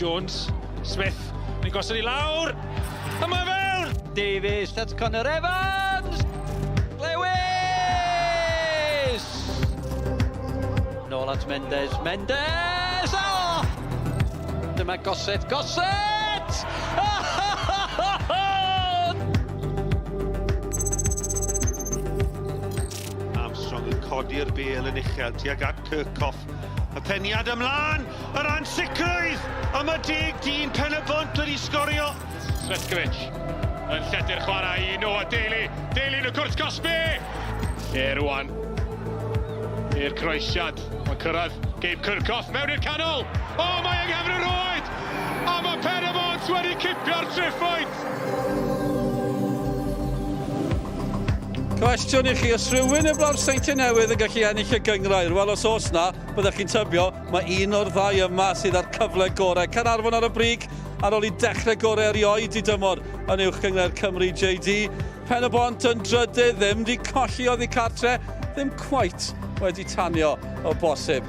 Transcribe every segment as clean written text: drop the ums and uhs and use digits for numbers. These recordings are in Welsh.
Jones, Smith, ni'n gosod I lawr, a mae mewn! Davies, that's Connor Evans! Lewis! Nôl at Mendes, Mendes! Oh! Dyma Gosset, Gosset! Armstrong yn codi'r bêl yn uchel tuag at Kirkhoff. Y peniad ymlaen, yr ansicrwydd, a mae 10 Pen-y-bont wedi sgorio. Svetkovic yn lledu'r chwarae I Noah Daly. Daly yn y cwrt gosbi! Rwan. I'r croesiad. Mae'n cyrraedd Gabe Kirkhoff mewn i'r canol. O, mae yng Nghefn yr oed! A mae Pen-y-bont wedi cipio'r triffwynt! Cwestiwn I chi, os rhywun efo'r seintiau newydd yn gallu ennill y gynghrair, wel os oes na, byddwch chi'n tybio, mae un o'r ddau yma sydd ar cyfle gorau. Caernarfon ar y brig, ar ôl I dechrau gorau erioed I dymor yn uwch gynghrair Cymru JD. Pen-y-bont yn drydydd, ddim wedi colli oddi cartre, ddim cweit wedi tanio o bosib.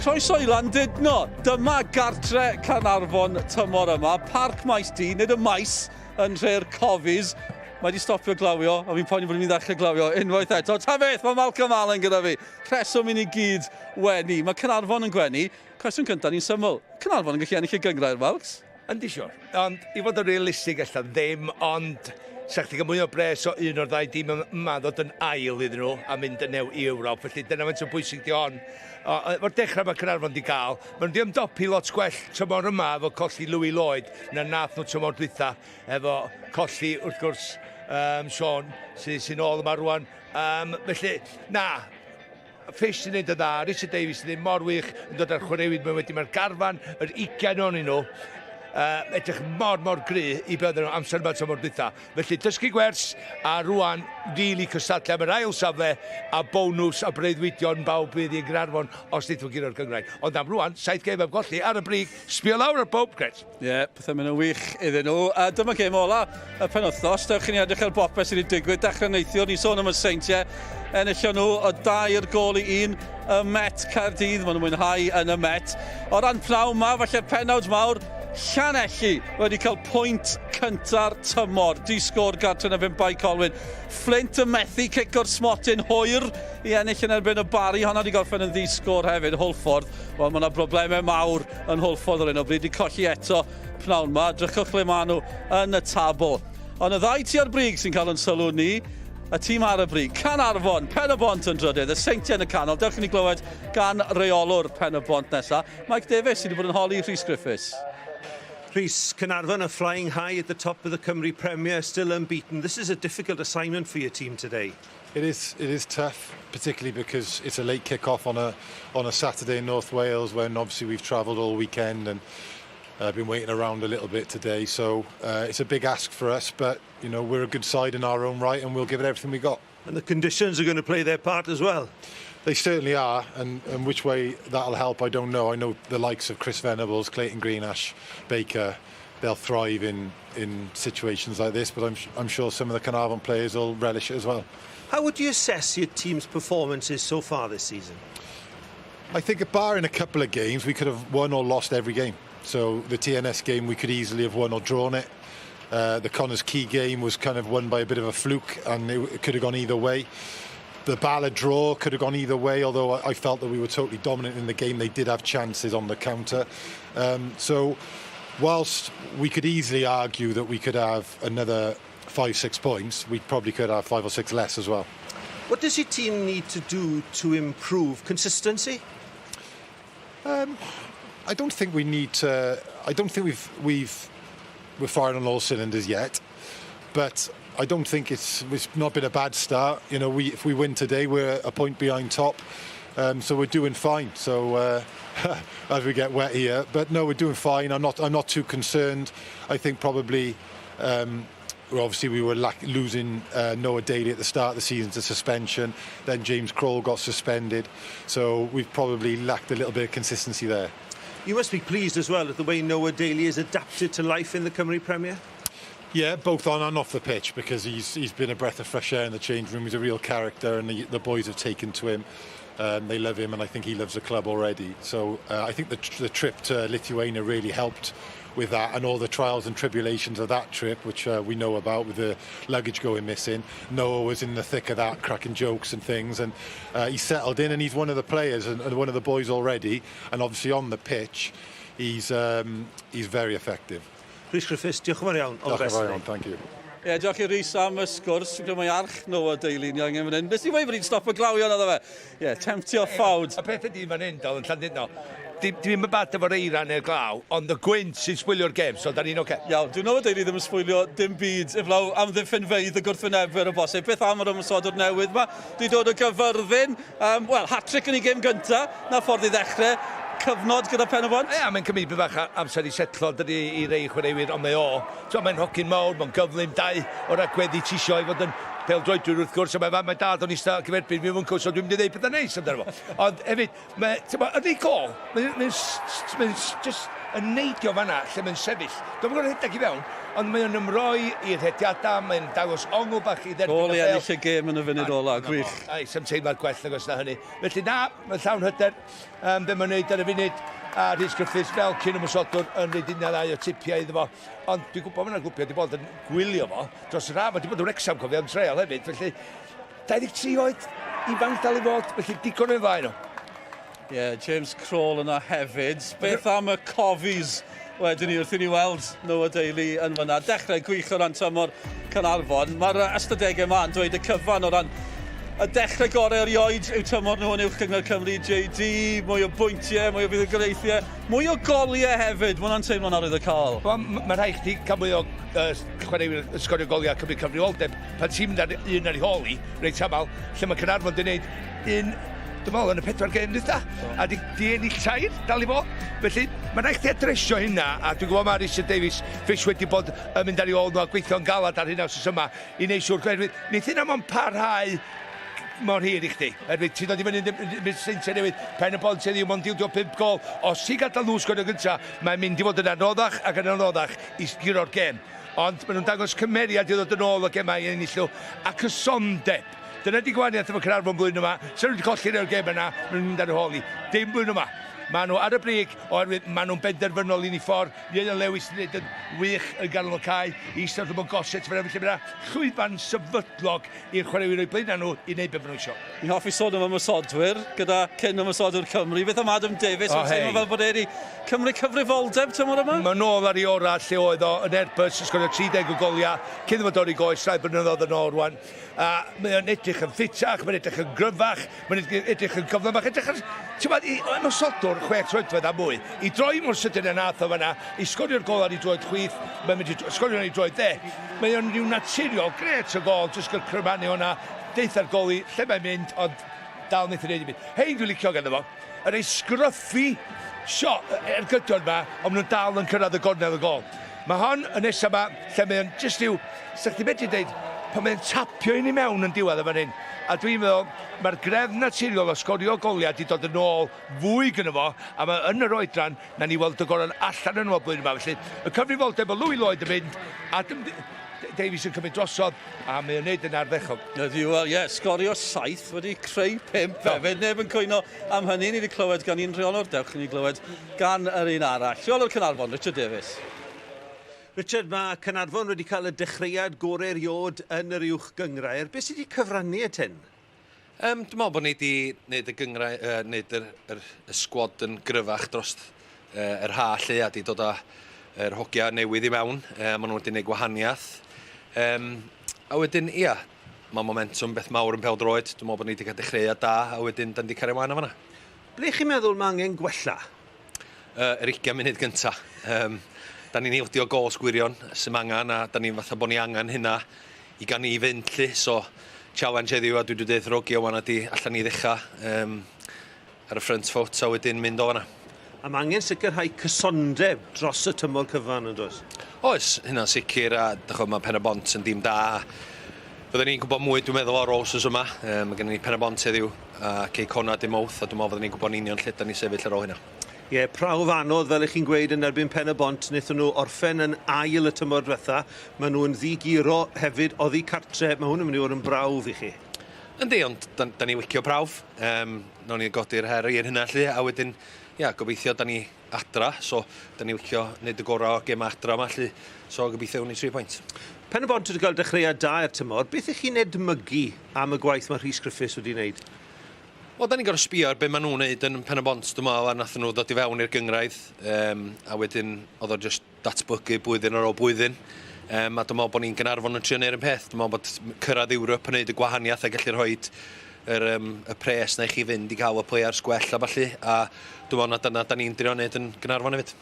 Croeso I Landudno, dyma gartre Caernarfon tymor yma, Parc Maes D, nid y maes yn tre'r Cofis. Mae wedi stopio glawio, a fi'n poeni bod ni'n ddechrau glawio unwaith eto. Ta beth, mae Malcolm Allen gyda fi. Creswm I ni gyd wenu. Mae Caernarfon yn gwenu. Cwestiwn cyntaf ni'n syml. Caernarfon yn gallu ennill y gynghrair, Malcs? Yndi siwr. Ond I fod yn realistig allan ddim, ond sa'ch chi gael mwy o bres o un o'r ddau dim yma ddod yn ail iddyn nhw a mynd yn new I Ewrop. Felly dyna faint o bwysig di hon. O'r dechrau mae Caernarfon di gael. Maen nhw di ymdopi lot gwell tymor yma efo colli Louis Lloyd na nath nhw tymor dwytha efo colli wrth gwrs Sean sy'n ôl yma rwan. Felly, na, Fish sy'n neud y dda, Richard Davies sy'n neud mor wych yn dod ar chwaraewyd mewn wedi mae'r garfan, yr 20 o'n nhw, edrych mor gry I bydden nhw amser yma tymor dwytha. Felly, dysgu gwers a rwan rili cystadlu am yr ail safle a bonws a breuddwydion bawb bydd I Caernarfon os nid nhw'n gyro'r gynghrair. Ond am rwan, 7 gêm am golli ar y brig, sbio lawr ar bob, Gret. Ie, pethau mynd yn wych iddyn nhw. Dyma gêm ola y penwythnos. Dewch chi ni edrych ar bopeth sydd wedi digwydd. Dechrau neithiwr, ni sôn am y seintiau. Enillio nhw o 2 gol I 1 y Met Caerdydd. Maen nhw'n mwynhau yn y Met. O ran pnawn ma, falle'r pennawd mawr, Llanelli wedi cael pwynt cynta'r tymor. Di-sgôr gartre na 5 Colwyn. Flint y methu cic o'r smotyn hwyr I ennill yn erbyn y bari. Honna wedi gorffen yn ddi-sgôr hefyd, Hwlffordd. Wel, mae yna broblemau mawr yn Hwlffordd ar hyn o bryd. Wedi colli eto pnawn ma. Drychwch ble maen nhw yn y tabl. Ond y ddau tu ar brig sy'n cael yn sylw ni. Y tîm ar y brig, Caernarfon, Pen-y-bont yn drydydd, y seintiau yn y canol. Dewch i ni glywed gan reolwr Pen-y-bont nesaf. Mike Davies sydd wedi bod yn holi Rhys Griffiths. Rhys, Caernarfon are flying high at the top of the Cymru Premier, still unbeaten. This is a difficult assignment for your team today. It is tough, particularly because it's a late kick-off on a Saturday in North Wales when obviously we've travelled all weekend and been waiting around a little bit today. So it's a big ask for us, but you know we're a good side in our own right and we'll give it everything we got. And the conditions are going to play their part as well. They certainly are, and which way that'll help, I don't know. I know the likes of Chris Venables, Clayton Greenash, Baker, they'll thrive in situations like this, but I'm sure some of the Caernarfon players will relish it as well. How would you assess your team's performances so far this season? I think barring a couple of games, we could have won or lost every game. So the TNS game, we could easily have won or drawn it. The Connors Key game was kind of won by a bit of a fluke, and it could have gone either way. The Ballard draw could have gone either way, although I felt that we were totally dominant in the game. They did have chances on the counter. So whilst we could easily argue that we could have another 5-6 points, we probably could have 5 or 6 less as well. What does your team need to do to improve? Consistency? I don't think we need to. I don't think we're firing on all cylinders yet, but I don't think it's not been a bad start. You know, if we win today, we're a point behind top, so we're doing fine. So as we get wet here, but no, we're doing fine. I'm not too concerned. I think probably. Obviously, we were losing Noah Daly at the start of the season to suspension. Then James Kroll got suspended, so we've probably lacked a little bit of consistency there. You must be pleased as well at the way Noah Daly has adapted to life in the Cymru Premier. Yeah, both on and off the pitch, because he's been a breath of fresh air in the change room. He's a real character, and the boys have taken to him. They love him, and I think he loves the club already. So I think the trip to Lithuania really helped with that, and all the trials and tribulations of that trip, which we know about, with the luggage going missing. Noah was in the thick of that, cracking jokes and things, and he's settled in, and he's one of the players and one of the boys already, and obviously on the pitch he's very effective. Rhys Griffiths, diolch yn fawr iawn. Diolch yn fawr iawn, thank you. Ie, diolch i Rhys am y sgwrs. Dwi'n mae arch Noah Daly ni angen fan hyn. Beth sy'n gweud bod ni'n stop y glawion iddo fe? Ie, temptio ffawd. Y peth ydi fan hyn, dal yn Llandudno. Dwi'n bad efo'r eiran neu'r glaw, ond y gwynt sy'n sbwylio'r gêm, so da ni'n oce. Iawn, dwi'n Noah Daly ddim yn sbwylio dim byd eflaw am ddiffynfeydd y gwrthwynebydd o bosib. Beth am yr ymwysodwr newydd yma? Dwi'n dod o gyfyrddin. Wel, hat-trick yn ei gêm gynta. Na ffordd i ddechrau. Cyfnod gyda Pen-y-bont? Ie, mae'n cymryd bydd bach amser i setlo dydy i rei chwaraewyr, ond mae o. Mae'n hocyn mawr, mae'n gyflym, dau o'r agweddi tisio i fod yn Pêl-droed wrth gwrs, a mae dad o'n eista cyferbyn fi mewn cwrs, so dwi'n mynd i ddeud pethau neis amdano fo. Ond hefyd, yn ei gol, mae'n just yn neidio fanna lle mae'n sefyll. Dwi'n gwybod rhedeg i fewn, ond mae'n ymroi i'r hediadau, mae'n dangos ongl bach i dderbyn Gol i ennill y gêm yn y funud ola, gwych. Ai, sy'n teimlo'r gwell nag os na hynny. Felly na, mae'n llawn hyder, be mae'n neud ar y funud, a Rhys Griffiths fel cyn ymwysodwr yn rhaid un ddau o tipiau iddo fo. Ond dwi'n gwybod mae'na grwpiau wedi bod yn gwylio fo dros yr haf, wedi bod yn Wrexham cofio yn treol hefyd, felly 23 oed ifanc dal i fod, felly digon yn flaen o. Ie, James Crawl yna hefyd. Beth am y Cofis wedyn ni wrth i ni weld Noah Daly yn fyna. Dechrau gwych o ran tymor Caernarfon. Mae'r ystadegau yma yn dweud y cyfan o ran y dechrau gorau erioed yw tymor nhw yn uwch Cymru Premier JD, mwy o pwyntiau, mwy o fuddugolaethau, mwy o goliau hefyd. Mae hwnna'n teimlo'n arwydd o cael. Mae rhaid chdi cael mwy o chwaraewyr Sgorio goliau Cymru cyfrifoldeb pan ti'n mynd ar un ar ei holi, reit aml, lle mae Caernarfon wedi gwneud un, dwi'n meddwl, yn y 4 gêm dwytha, a di ennill 3 dal i fod. Felly, mae rhaid chdi adresio hynna, a dwi'n gwybod mae Richard Davies Fish wedi bod yn mynd ar ei ôl nhw a gweithio'n galad ar hynna os yma i wneud siŵr. Wneud hynna mewn parhau mor hir i chdi. Ti'n dod i fyny yn seintiau newydd, Pen-y-bont sydd yw ond dildio 5 gol. Os ti'n gadael nhw Sgorio gynta, mae'n mynd i fod yn anoddach ac yn anoddach i sgiro'r gêm. Ond maen nhw'n dangos cymeriad i ddod yn ôl o gemau i ennill nhw, a cysondeb. Dyna di gwaniaeth efo Caernarfon blwyddyn yma. Sa'n nhw wedi colli'r gêm yna, maen nhw'n mynd ar y holi. Dim blwyddyn yma. Maen nhw ar y brig, oherwydd maen nhw'n benderfynol i ni ffordd. Ian Lewis yn gwneud yn wych yn ganol y cae. Eistedd yn goset fan felly mae'n llwyfan sefydlog i'r chwaraewyr o'i blaen nhw i wneud beth maen nhw eisiau. Ni'n hoffi sôn am ymwysodwyr gyda cyn ymwysodwyr Cymru. Beth am Adam Davies? Mae'n teimlo fel bod wedi Cymru cyfrifoldeb tymor yma? Mae'n nôl ar ei ora lle oedd o yn erbyn sy'n sgorio 30 o goliau. Cyn ddim yn dod i goes, rai blynyddoedd yn ôl rwan. Mae'n edrych yn ffitach, mae'n edrych yn gryfach, mae'n edrych yn gyflymach, edrych yn... Ti'n ymwysodwr 6 troedfedd a mwy, i droi mor sydyn yn ath o fanna, i sgorio'r gol ar ei droed chwith, mae'n mynd i sgorio ar ei droed 10. Mae'n rhyw naturiol, gret o gol, jyst gyda'r crymannu o'na, deitha'r gol i, lle mae'n mynd, ond dal wnaeth i wneud i mynd. Hei, dwi'n licio ganddo fo, yn ei sgruffi ergydion yma, ond maen nhw'n dal yn cyrraedd y gornel y gol. Mae hon yn nesaf yma, lle mae'n jyst yw, sa'ch ti medru dweud, pan mae'n tapio i ni mewn yn diwedd y fan hyn. A dwi'n meddwl, mae'r grefn naturiol o sgorio goliau wedi dod yn ôl fwy gyda fo, a mae yn yr oedran na ni weld y goron allan yn ôl blwyddyn yma. Felly, y cyfrifoldeb o Louis Lloyd yn mynd, Adam Davies yn cymryd drosodd, a mae'n wneud yn ardderchog. Ie, sgorio 7 wedi creu 5 hefyd. Neb yn cwyno am hynny. Ni wedi clywed gan un rheolwr, dewch ni glywed gan yr un arall. Rheolwr Caernarfon, Richard Davies. Richard, mae Caernarfon wedi cael y dechreuad gorau eriod yn yr uwch gynghrair. Beth sydd wedi cyfrannu at hyn? Dwi'n meddwl bod ni wedi gwneud y gynghrair, gwneud y sgwad yn gryfach dros yr ha lle a wedi dod â'r hogia newydd i mewn. Maen nhw wedi gwneud gwahaniaeth. A wedyn, ia, mae momentum beth mawr yn Pêl-droed. Dwi'n meddwl bod ni wedi cael dechreuad da a wedyn dan di cario ymlaen o fanna. Ble chi'n meddwl mae angen gwella? Yr 20 munud gyntaf. Da ni'n ildio gol sgwirion sy'n angen a da ni'n fatha bod ni angen hynna i gan i fynd lly. So, challenge heddiw a dwi wedi dweud rogi o wan ydi allan ni ddechrau ar y front foot a wedyn mynd o fanna. A mae angen sicrhau cysondeb dros y tymor cyfan yn does? Oes, hynna'n sicr a mae Pen-y-bont yn dim da. Byddwn ni'n gwybod mwy dwi'n meddwl o'r roses yma. Mae gen ni Pen-y-bont heddiw a cei Conrad i mawth a dwi'n meddwl byddwn ni'n gwybod union lle da ni sefyll ar ôl hynna. Ie, prawf anodd fel ych chi'n gweud yn erbyn Pen-y-bont, wnaethon nhw orffen yn ail y tymor diwetha. Maen nhw'n ddigiro hefyd oddi cartre, mae hwn yn mynd i fod yn brawf i chi. Yndi, ond da ni wicio prawf. Nawn ni godi'r her i'r hynna lle, a wedyn, gobeithio da ni adra, so da ni wicio wneud y gorau o gem adra yma lle, so gobeithio wni 3 pwynt. Pen-y-bont wedi cael dechreuad da i'r tymor. Beth ych chi'n edmygu am y gwaith mae Rhys Griffiths wedi wneud? Wel, da ni'n gorau sbio ar be maen nhw'n wneud yn Pen-y-bont, dwi'n meddwl, a nath nhw ddod i fewn i'r gynghrair, a wedyn oedd o just datblygu blwyddyn ar ôl blwyddyn. A dwi'n meddwl bod ni'n Caernarfon yn trio neu'r un peth. Dwi'n meddwl bod cyrraedd Ewrop yn gwneud y gwahaniaeth a gallu rhoi y pres na i chi fynd i gael y players gwell a falle. A dwi'n meddwl na da ni'n drio wneud yn Caernarfon hefyd.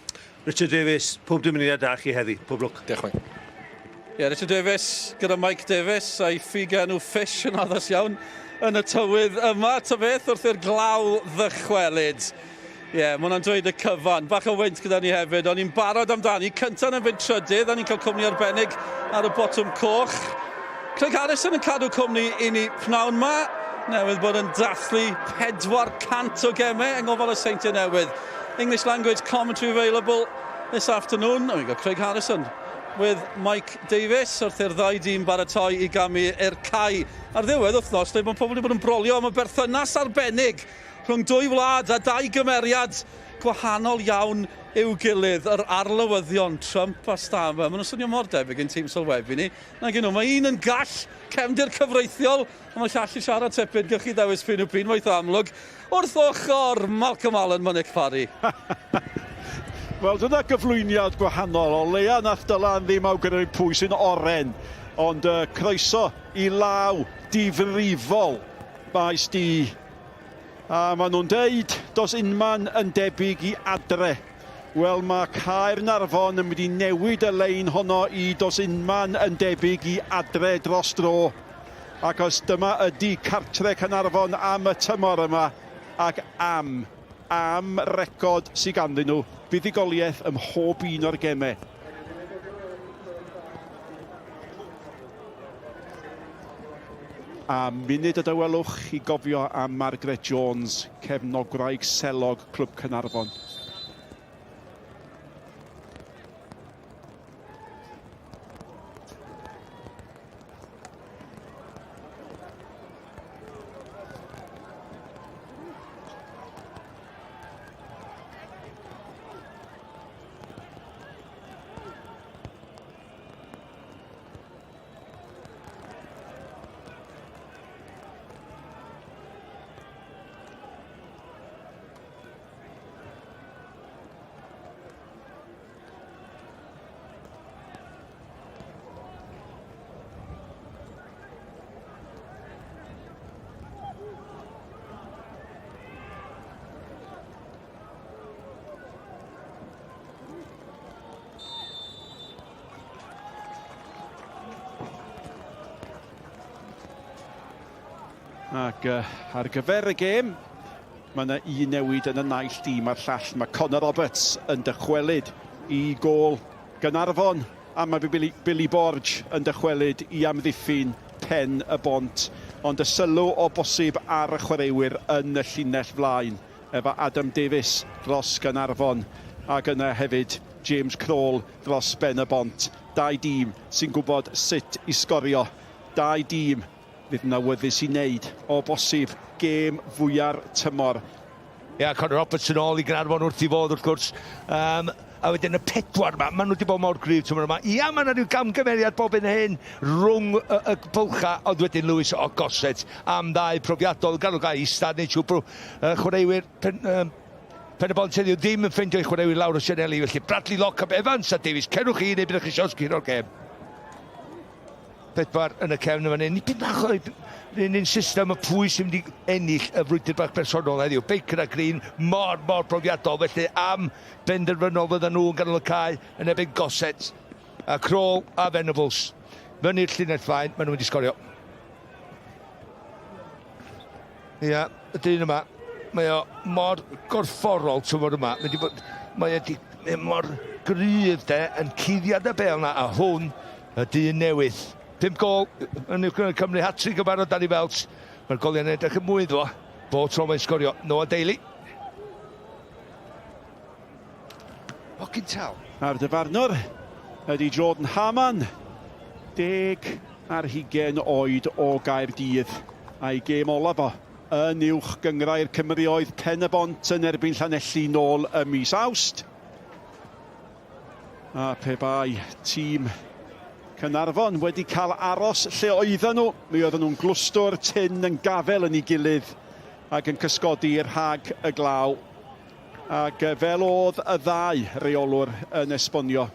Richard Davies, pob dymuniad da chi heddi. Pob lwc. Diolch yn fawr. Richard Davies gyda Mike Davies a'i ffigen nhw fish yn addas iawn yn y tywydd yma. Ta beth wrth i'r glaw ddychwelyd. Mae hwnna'n dweud y cyfan. Bach o wynt gyda ni hefyd, ond ni'n barod amdani. Cynta'n yn fynd trydydd, a ni'n cael cwmni arbennig ar y botwm coch. Craig Harrison yn cadw cwmni i ni pnawn yma. Newydd bod yn dathlu 400 o gemau yng ngofal y seintiau newydd. English language commentary available this afternoon. And we've got Craig Harrison with Mike Davies wrth i'r ddau dîm baratoi i gamu i'r cae. Ar ddiwedd wythnos, lle mae pobl wedi bod yn brolio am y berthynas arbennig rhwng 2 wlad a 2 gymeriad gwahanol iawn i'w gilydd, yr arlywyddion Trump a Starmer. Maen nhw'n swnio mor debyg yn tîm sylwebu ni. Nag nhw, mae un yn gall cefndir cyfreithiol, a mae llall i siarad tepyd gych chi ddewis pyn o pyn, mae'n amlwg. Wrth ochr Malcolm Allen, Monic Parry. Wel, dyna gyflwyniad gwahanol. O leia nath Dylan ddim awgrymu pwy sy'n oren, ond croeso i law difrifol maes di. A maen nhw'n deud, dos unman yn debyg i adre. Wel, mae Caernarfon yn mynd i newid y lein honno i dos unman yn debyg i adre dros dro. Ac os dyma ydi cartre Caernarfon am y tymor yma, ac am record sydd ganddyn nhw, buddigoliaeth ym mhob un o'r gemau. A munud y dywelwch i gofio am Margaret Jones, cefnogwraig selog clwb Caernarfon. Ac ar gyfer y gêm, mae yna un newid yn y naill dîm a'r llall. Mae Connor Roberts yn dychwelyd i gôl Caernarfon, a mae Billy Borge yn dychwelyd i amddiffyn Pen-y-bont. Ond y sylw o bosib ar y chwaraewyr yn y llinell flaen, efo Adam Davies dros Caernarfon, ac yna hefyd James Crawl dros Pen-y-bont. 2 dîm sy'n gwybod sut i sgorio. 2 dîm fydd yna wyddus i wneud o bosib gêm fwyaf tymor. Connor Roberts yn ôl i Caernarfon wrth i fod wrth gwrs. A wedyn y 4 yma, maen nhw wedi bod mawr gryf tymor yma. Mae yna rhyw gamgymeriad bob yn hyn rhwng y bwlcha, ond wedyn Lewis o Gosset am 2 profiadol. Gan o gael istad neu siwbr chwaraewyr Pen-y-bont heddiw ddim yn ffeindio i chwaraewyr lawr o Sianeli. Felly Bradley Locke, Evans a Davies, cerwch chi neu bydd eich eisiau sguro'r gêm. 4 yn y cefn yma. Nipyn bach o'r system y pwy sy'n mynd i ennill y frwydr bach personol heddiw. Baker a Green, mor profiadol. Felly am benderfynol fydden nhw yn ganol y cae yn ebyn Gosset. A Crawl a Venables. Fyny'r llinell flaen, maen nhw'n mynd i sgorio. Y dyn yma, mae o mor gorfforol tymor yma. Mae o mor gryf yn cuddiad y bel na, a hwn y dyn newydd. 5 gol yn Cymru, hat-trick o barod Danny Belts. Mae'r goliau'n edrych yn mwy ddo. Bod tro mae'n sgorio. Noah Daly. Hogyn Tal. A'r dyfarnwr ydy Jordan Hamann. 10 ar 20 oed o Gaerdydd. a'i gêm olaf o yn uwch gynghrair Cymru oedd Pen-y-bont yn erbyn Llanelli nôl y mis Awst. A pe bai tîm Caernarfon wedi cael aros lle oedden nhw. Mi oedden nhw'n glwstwr tyn yn gafel yn ei gilydd ac yn cysgodi'r rhag y glaw. Ac fel oedd y ddau reolwr yn esbonio,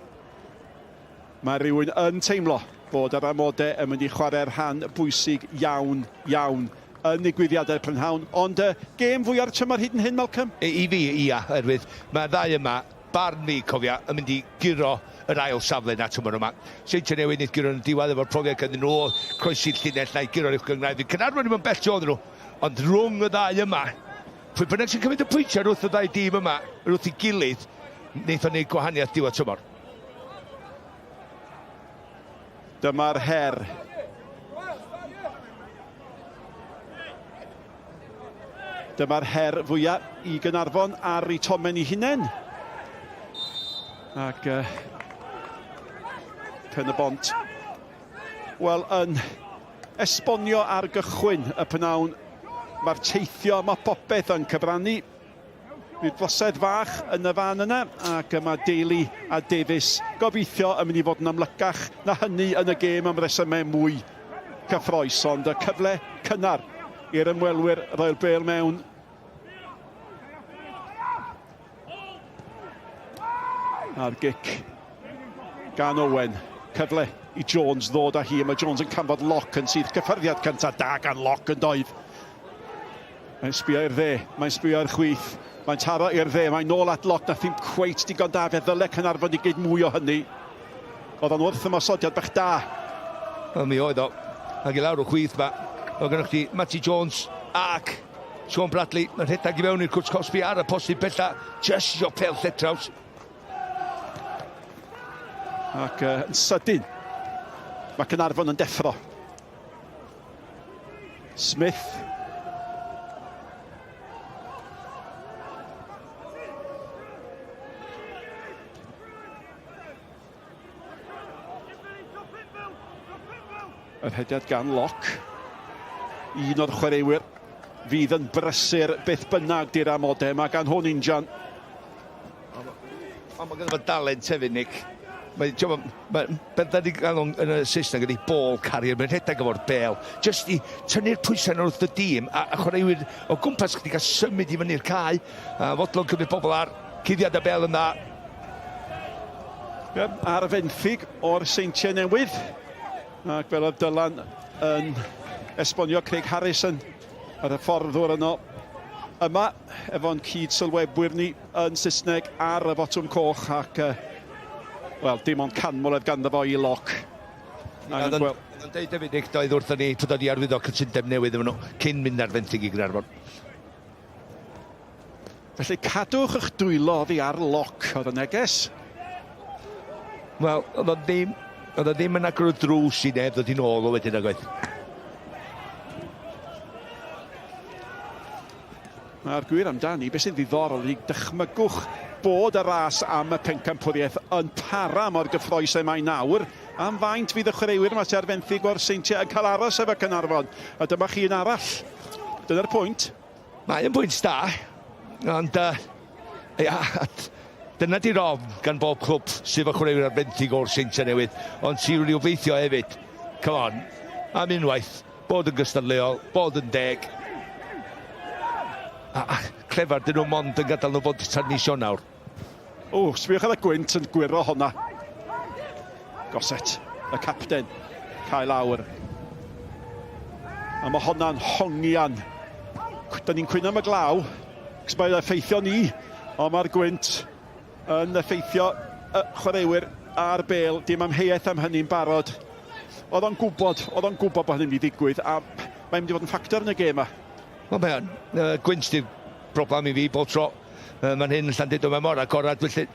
mae rhywun yn teimlo bod yr amodau yn mynd i chwarae'r rhan bwysig iawn yn ddigwyddiadau prynhawn. Ond gêm fwy ar tymor hyd yn hyn, Malcolm? I fi, ia, oherwydd mae'r ddau yma, barn fi, cofia, yn mynd i giro yr ail safle na tymor yma. Sy'n newydd nid giro yn diwedd efo'r profiad gyda nhw, croesi'r llinell na i giro'r uwch gynghrair. Fi Caernarfon ddim yn bell oedd nhw, ond rhwng y ddau yma, pwy bynnag sy'n cymryd y pwyntiau wrth y ddau dîm yma, wrth i gilydd, wnaethon ni gwahaniaeth diwedd tymor. Dyma'r her. Dyma'r her fwyaf i Caernarfon ar ei tomen ei hunain. Ac Pen-y-bont, wel, yn esbonio ar gychwyn y pnawn, mae'r teithio, mae popeth yn cyfrannu. Bydd flosedd fach yn y fan yna, ac mae Daly a Davies gobeithio yn mynd i fod yn amlycach na hynny yn y gêm am resymau mwy cyffroes, ond y cyfle cynnar i'r ymwelwyr roi'r bêl mewn. A'r gic gan Owen, cyfle i Jones ddod â hi, mae Jones yn canfod loc yn sydd cyffyrddiad cyntaf da gan loc yn doedd. Mae'n sbio i'r dde, mae'n sbio i'r chwith. Mae'n taro i'r dde, mae'n nôl at loc na ddim cweit digon da, fe ddyle Caernarfon i gyd mwy o hynny. Oedd o'n wrth ymosodiad bach da. Mi oedd o, ac i lawr o chwith ma. Oedd gennych chi Matty Jones ac Sean Bradley. Mae'n rhedag i fewn i'r cwrs Cosby ar y posib bella, just o Pêl lletraws. Ac yn sydyn, mae Caernarfon yn deffro. Smith. Yr hediad gan loc. Un o'r chwaraewyr fydd yn brysur beth bynnag di'r amodau. Mae gan hwn injan. Mae gen fo dalent hefyd, Nick. Beth da ni gael yn y Saesneg ydy ball carrier, mae'n rhedeg efo'r bêl. Just i tynnu'r pwysau wrth y dîm, a chwaraewyr o gwmpas chdi gael symud i fyny'r cae. Fodlon cymryd pobl ar, cuddiad y bêl yn dda. Ar y fenthyg o'r seintiau newydd. Ac fel oedd Dylan yn esbonio, Craig Harrison ar y fforddwr yno. Yma, efo'n cyd sylwebwyr ni yn Saesneg ar y botwm coch, ac wel, dim ond canmoledd ganddo fo i loc. Yn dweud hefyd, Nick, doedd wrthyn ni, pryd oedd i arwyddo cytundeb newydd efo nhw, cyn mynd ar fenthyg i Caernarfon. Felly cadwch eich dwylo oddi ar loc, oedd y neges. Wel, oedd o ddim yn agor y drws i neb ddod i nôl o wedyn agwedd. Mae'r gwir amdani, beth sy'n ddiddorol i dychmygwch bod y ras am y pencampwriaeth yn para mor gyffroes e mae nawr. Am faint fydd y chwaraewyr yma ar fenthyg o'r seintiau yn cael aros efo Caernarfon. A dyma chi un arall. Dyna'r pwynt. Mae'n pwynt da, ond dyna di'r ofn gan bob clwb sydd o chwaraewyr ar fenthyg o'r seintiau newydd. Ond sy'n rhywun i obeithio hefyd, come on, am unwaith, bod yn gystadleuol, bod yn deg. Clefar, dyn nhw mond yn gadael nhw fod tan nisio nawr. Sbiwch ar y gwynt yn gwiro honna. Goset, y capten, cael awr. A mae honna'n hongian. Da ni'n cwyno am y glaw, cos mae'n effeithio ni, ond mae'r gwynt yn effeithio y chwaraewyr a'r bêl. Dim amheuaeth am hynny'n barod. Oedd o'n gwybod bod hynny'n mynd i ddigwydd, a mae'n mynd i fod yn ffactor yn y gêm yma. Wel, mae'n gwynt di'r broblem i fi bob tro. Mae'n hyn yn Llandud o mewn mor agorad, felly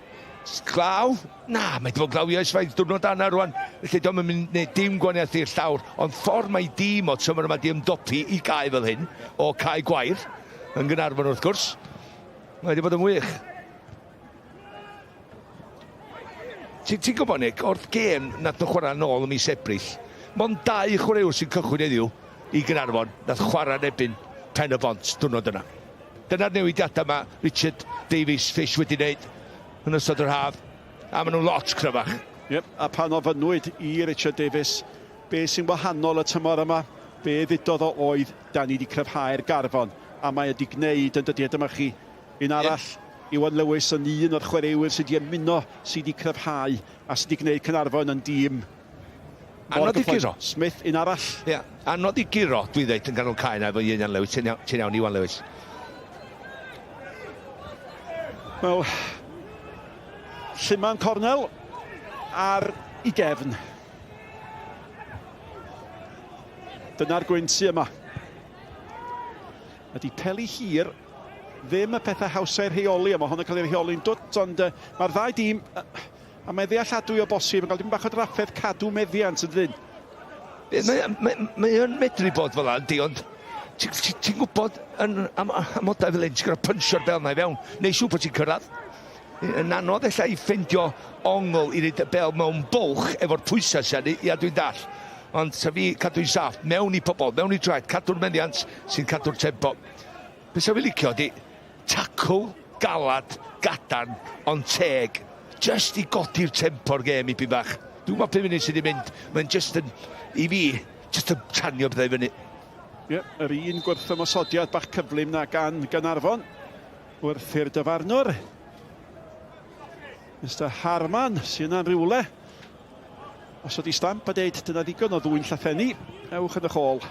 glaw? Na, mae di fod glaw i oesfaith diwrnod anna rwan. Felly diolch yn mynd neud dim gwaniaeth i'r llawr, ond ffordd mae dîm o tymor yma di ymdopi i gael fel hyn, o cae gwair, yn Caernarfon wrth gwrs. Mae di bod yn wych. Ti'n gwybod, Nick, o'r gêm nath nhw chwarae nôl ym mis Ebrill, mond 2 chwaraewr sy'n cychwyn heddiw, i Caernarfon, nath chwarae nebyn Pen-y-bont diwrnod yna. Dyna'r newidiadau mae Richard Davies Fish wedi wneud yn ystod yr haf, a maen nhw'n lot cryfach. Yep, a pan ofynnwyd i Richard Davies, be sy'n wahanol y tymor yma, be ddudodd o oedd, da ni wedi cryfhau'r garfon, a mae wedi gwneud yn dydy, dyma chi, un arall, Iwan Lewis yn un o'r chwaraewyr sydd wedi ymuno sydd wedi cryfhau a sydd wedi gwneud Caernarfon yn dîm. Anodd i giro. Smith, un arall. Ia, anodd i giro, dwi ddeud, yn ganol cael efo Iwan Lewis. Ti'n iawn, Iwan Lewis. Wel, Llyman Cornel ar ei gefn. Dyna'r gwyntsi yma. Ydy peli hir ddim y pethau hawsau'r rheoli yma, hwn yn cael ei rheoli'n dwt, ond mae'r ddau dîm, a mae ddealladwy o bosib, yn cael dim bach o drafferth cadw meddiant yn ddyn. Mae'n medru bod fel yna, ond ti'n gwybod yn amodau fel un, ti'n gwybod pyncio'r bel na i fewn, neu siw bod ti'n cyrraedd. Yn anodd ella i ffeindio ongl i wneud y bel mewn bwlch efo'r pwysau sy'n ni, ia dwi'n dall. Ond sa fi cadw'n saff, mewn i pobl, mewn i draed, cadw'r meddiant sy'n cadw'r tempo. Be sa fi licio di, tacl, galad, gadan, ond teg, just i godi'r tempo'r gêm i bi bach. Dwi'n meddwl 5 munud sydd wedi mynd, mae'n just yn, i fi, just yn tanio bethau i fyny. Ie, yr un gwrthymosodiad bach cyflym na gan Caernarfon, wrthi'r dyfarnwr. Mr Harman, sy'n yn rhywle. Os ydi stamp a deud, dyna ddigon o ddwy'n llathenni, ewch yn y chôl.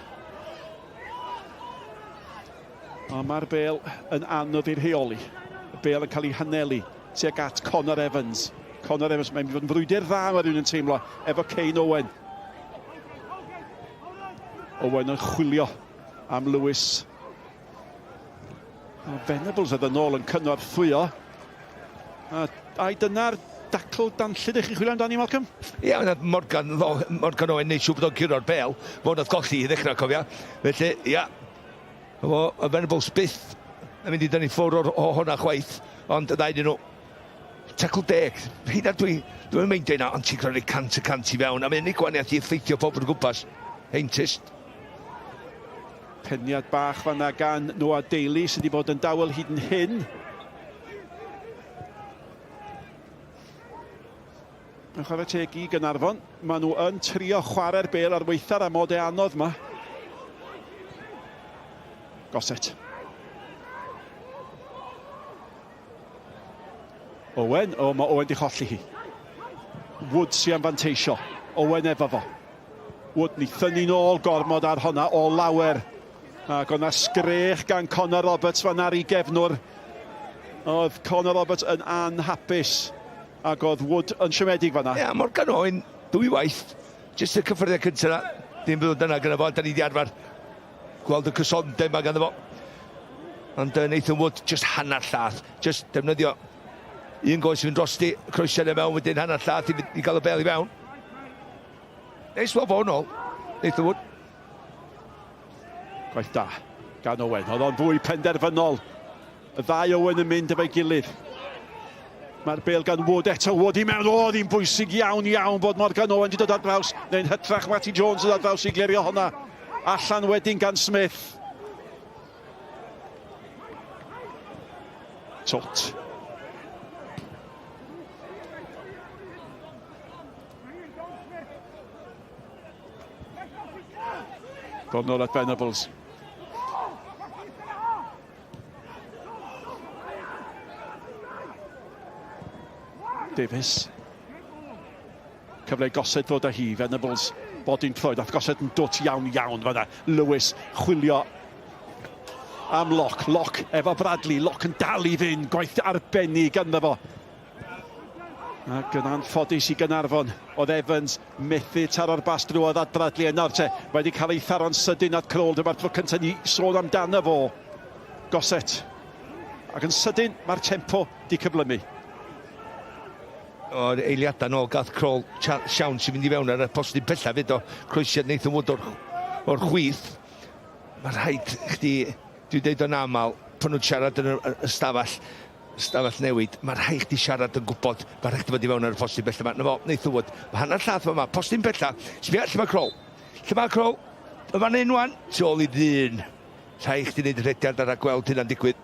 Ond mae'r bêl yn anodd i'r rheoli. Y bêl yn cael ei hanelu tuag at Connor Evans. Connor Evans, mae'n mynd i fod yn frwydr dda, mae rhywun yn teimlo, efo Kane Owen. Owen yn chwilio am Lewis. Venables oedd yn ôl yn cynorthwyo. A dyna'r dacl danllyd eich chi'n chwilio amdani, Malcolm? Ia, Morgan Owen neu siw bod o'n curo'r bel, fod oedd golli i ddechrau, cofia. Felly, ia, y Venables byth yn mynd i dynnu ffwrdd o hwnna chwaith, ond y ddau dyn nhw. Tacl 10, hyd a dwi'n meindio yna, ond ti'n creu 100% i fewn, a mae'n unig gwaniaeth i effeithio pob yn gwmpas. Heintist. Peniad bach fanna gan Noah Daly sydd wedi bod yn dawel hyd yn hyn. Yn chwarae teg i Caernarfon. Maen nhw yn trio chwarae'r bêl ar weithar am odau anodd yma. Goset. Owen, mae Owen di cholli hi. Wood sy'n fanteisio. Owen efo fo. Wood ni thynnu nôl gormod ar honna o lawer. Ac o'na sgrech gan Connor Roberts fan ar ei gefnwr. Oedd Connor Roberts yn anhapus. Ac oedd Wood yn siomedig fanna. Ia, Morgan Owen, 2 waith. Just y cyffredau cyntaf yna. Dim bydd yna gyda fo, da ni di arfer gweld y cysondau yma ganddo fo. Ond Nathan Wood, just hanner llath. Just defnyddio un goes i fynd drosti, croesiau yna mewn, wedyn hanner llath i gael y bel i mewn. Neis fel fo nôl, Nathan Wood. Gwaith da, gan Owen. Oedd o'n fwy penderfynol. Y ddau Owen yn mynd efo'i gilydd. Mae'r bêl gan Wood eto. Wood i mewn. Oedd hi'n bwysig iawn bod Morgan Owen wedi dod ar draws. Neu'n hytrach Matty Jones yn ar draws i glerio honna. Allan wedyn gan Smith. Tot. Bod nôl at Venables. Davies. Cyfle gosod ddod â hi, Venables. Bodyn Floyd, ath gosod yn dwt iawn fanna. Lewis chwilio am Lock. Lock efo Bradley. Lock yn dal i fynd. Gwaith arbennig ganddo fo. Ac yn anffodus i Caernarfon. Oedd Evans methu taro'r bas drwodd at Bradley yn nawr te. Wedi cael ei tharo'n sydyn at Crôl. Dyma'r tro cyntaf ni sôn amdano fo. Goset. Ac yn sydyn, mae'r tempo di cyflymu. O'r eiliadau nôl gath Crôl siawn sy'n mynd i fewn ar y postyn bella fyd o croesiad Nathan Wood o'r chwith. Mae'n rhaid chdi, dwi'n deud o'n aml, pan nhw'n siarad yn y stafell newid, mae'n rhaid chdi siarad yn gwybod, mae'n rhaid i fod i fewn ar y postyn bella yma. Na fo, Nathan Wood, mae hanner llath yma, postyn bella, sbia, lle mae Crôl? Lle mae Crôl? y fan hyn wan, tu ôl I ddyn. Rhaid chdi wneud y rhediad ar a gweld hynna'n digwydd.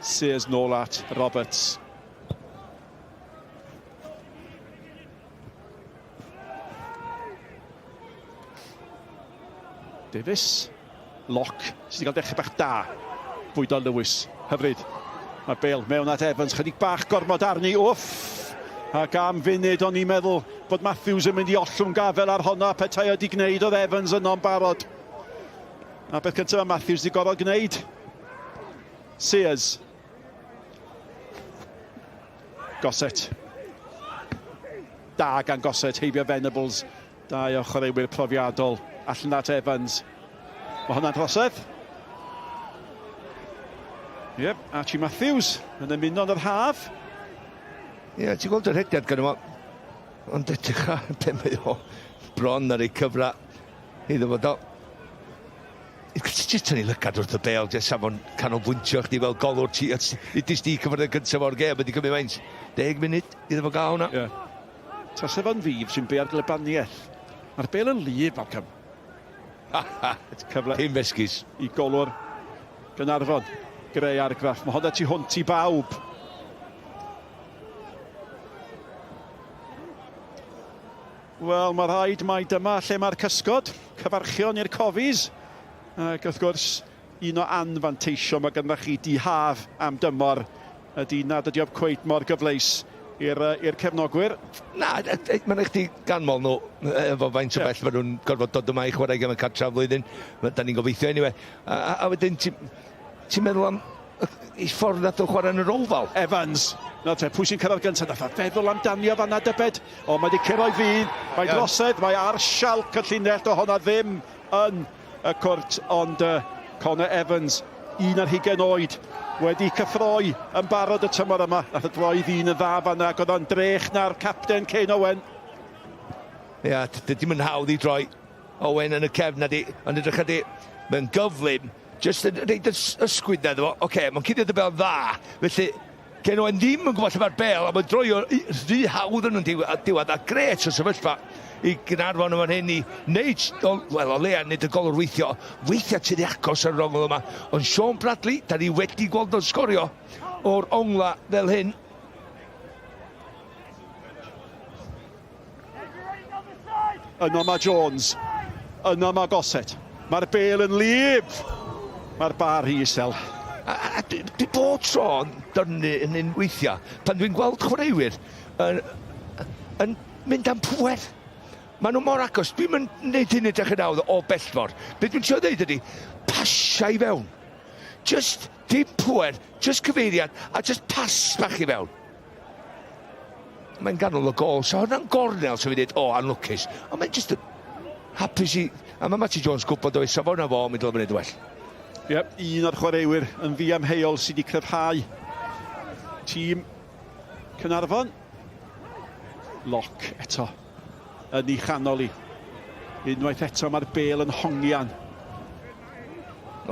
Sears nôl at Roberts. Davies. Lock. Sydd wedi cael dechrau bach da. Bwydo Lewis. Hyfryd. Mae Pêl mewn at Evans. Chydig bach gormod arni. Wff. Ac am funud o'n i'n meddwl bod Matthews yn mynd I ollwng gafel ar honna. Petai wedi gwneud oedd Evans yno'n barod. A beth cyntaf mae Matthews wedi gorfod gwneud. Sears. Gosset. Da gan Gosset, heibio Venables. Da o chwaraewyr profiadol. Allan at Evans. Mae hwnna'n drosedd. Yep, Archie Matthews yn ymuno yn yr haf. Ie, ti'n gweld yr hediad gan yma. Ond edrych ar be mae o bron ar ei cyfra. Iddo fod o. Just tynnu lygad wrth y Pêl, jyst safon canolbwyntio chdi fel golwr ti. Idys di cyfrdd y gyntaf o'r gem, wedi cymryd maint 10 munud iddo fo gael hwnna. Ie. Ta safon fif sy'n bear glebaniaeth. Mae'r Pêl yn lif, Malcolm. Cyfle Pum fesgys. I golwr Caernarfon. Greu argraff. Mae hwnna tu hwnt I bawb. Wel, mae rhaid mai dyma lle mae'r cysgod. Cyfarchion i'r Cofis. Ac wrth gwrs, un o anfanteisio mae ganddo chi dihaf am dymor ydy nad ydi ob cweit mor gyfleis i'r cefnogwyr. Na, mae'n eich di ganmol nhw efo faint o bell. Mae nhw'n gorfod dod yma I chwarae gem y cartra flwyddyn. Da ni'n gobeithio anyway. A wedyn, ti'n meddwl am I ffordd nath o chwarae yn yr ofal? Evans. No, pwy sy'n cyrraedd gyntaf? Nath a feddwl amdanio fanna dybed. O, mae di cyrraedd fydd. Mae'n drosedd. Mae ar sialc y llinell o honna ddim yn y cwrt. Ond Connor Evans, 11 oed, wedi cyffroi yn barod y tymor yma. Nath y droi ddyn y dda fanna. Ac oedd o'n drech na'r capten Cain Owen. Ia, dydy mynd hawdd I droi Owen yn y cefn ydi. Ond edrych ydi, mae'n gyflym. Just yn reid ysgwyd na, Oce, mae'n cyddiad y Pêl dda. Felly, Cain Owen ddim yn gwybod lle mae'r Pêl, a mae'n droi o rhy hawdd yn diwedd. A gret o sefyllfa I Caernarfon yma'n hyn I wneud, wel, o lea, wneud y golwr weithio. Weithio tydi agos ar rongl yma. Ond Sean Bradley, da ni wedi gweld o'n sgorio o'r ongla fel hyn. Yno mae Jones. Yno mae Gosset. Mae'r Pêl yn lif. Mae'r bar hi isel. Dwi bod tro dyrnu yn un weithiau, pan dwi'n gweld chwaraewyr yn mynd am pwer. Maen nhw mor agos. Dwi'n mynd wneud hyn edrych yn awd o bellfor. Be dwi'n trio dweud ydy, pasio I fewn. Just dim pwer, just cyfeiriad, a just pas bach I fewn. Mae'n ganol y gol, so hwnna'n gornel, so fi dweud, anlwcus. Ond mae'n just hapus I... A mae Matty Jones gwybod o'i safon a fo, mae'n dod yn mynd well. Yep, un o'r chwaraewyr yn ddiamheol sydd wedi cryfhau tîm Caernarfon. Lock eto yn ei chanol I. Unwaith eto mae'r Pêl yn hongian.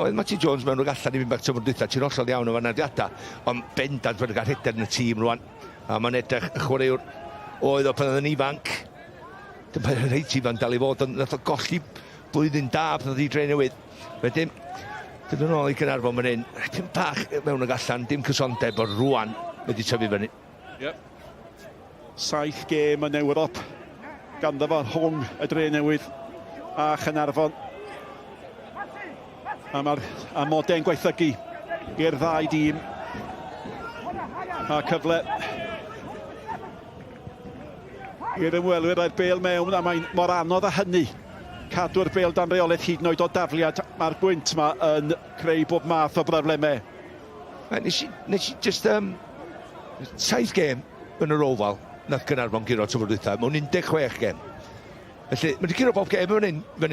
Oedd Matty Jones mewn rhywbeth allan I fynd bach tymor dwytha. Ti'n hollol iawn o fanadiadau. Ond bendant fod yn cael rhedeg yn y tîm rwan. A mae'n edrych y chwaraewr oedd o pan oedd yn ifanc. Dyma'n reit ifanc dal I fod. Ond nath o golli blwyddyn da pan oedd I dre newydd. Wedyn, dydyn nhw ôl I Caernarfon fan hyn. Pyn bach mewn ag allan, dim cysondeb o'r rwan wedi tyfu fyny. Yep. 7 gêm yn Ewrop. Ganddo fo rhwng y dre newydd a Caernarfon. A mae'r amodau'n gweithygu i'r ddau dîm. A cyfle i'r ymwelwyr a'r Pêl mewn, a mae'n mor anodd â hynny. Cadw'r Pêl dan reolaeth hyd yn oed o dafliad. Mae'r gwynt yma yn creu bob math o broblemau. Nes I just 7 gêm yn yr ofal nath Caernarfon giro tymor dwytha. Mewn 16 gêm. Felly, mae wedi giro bob gêm fan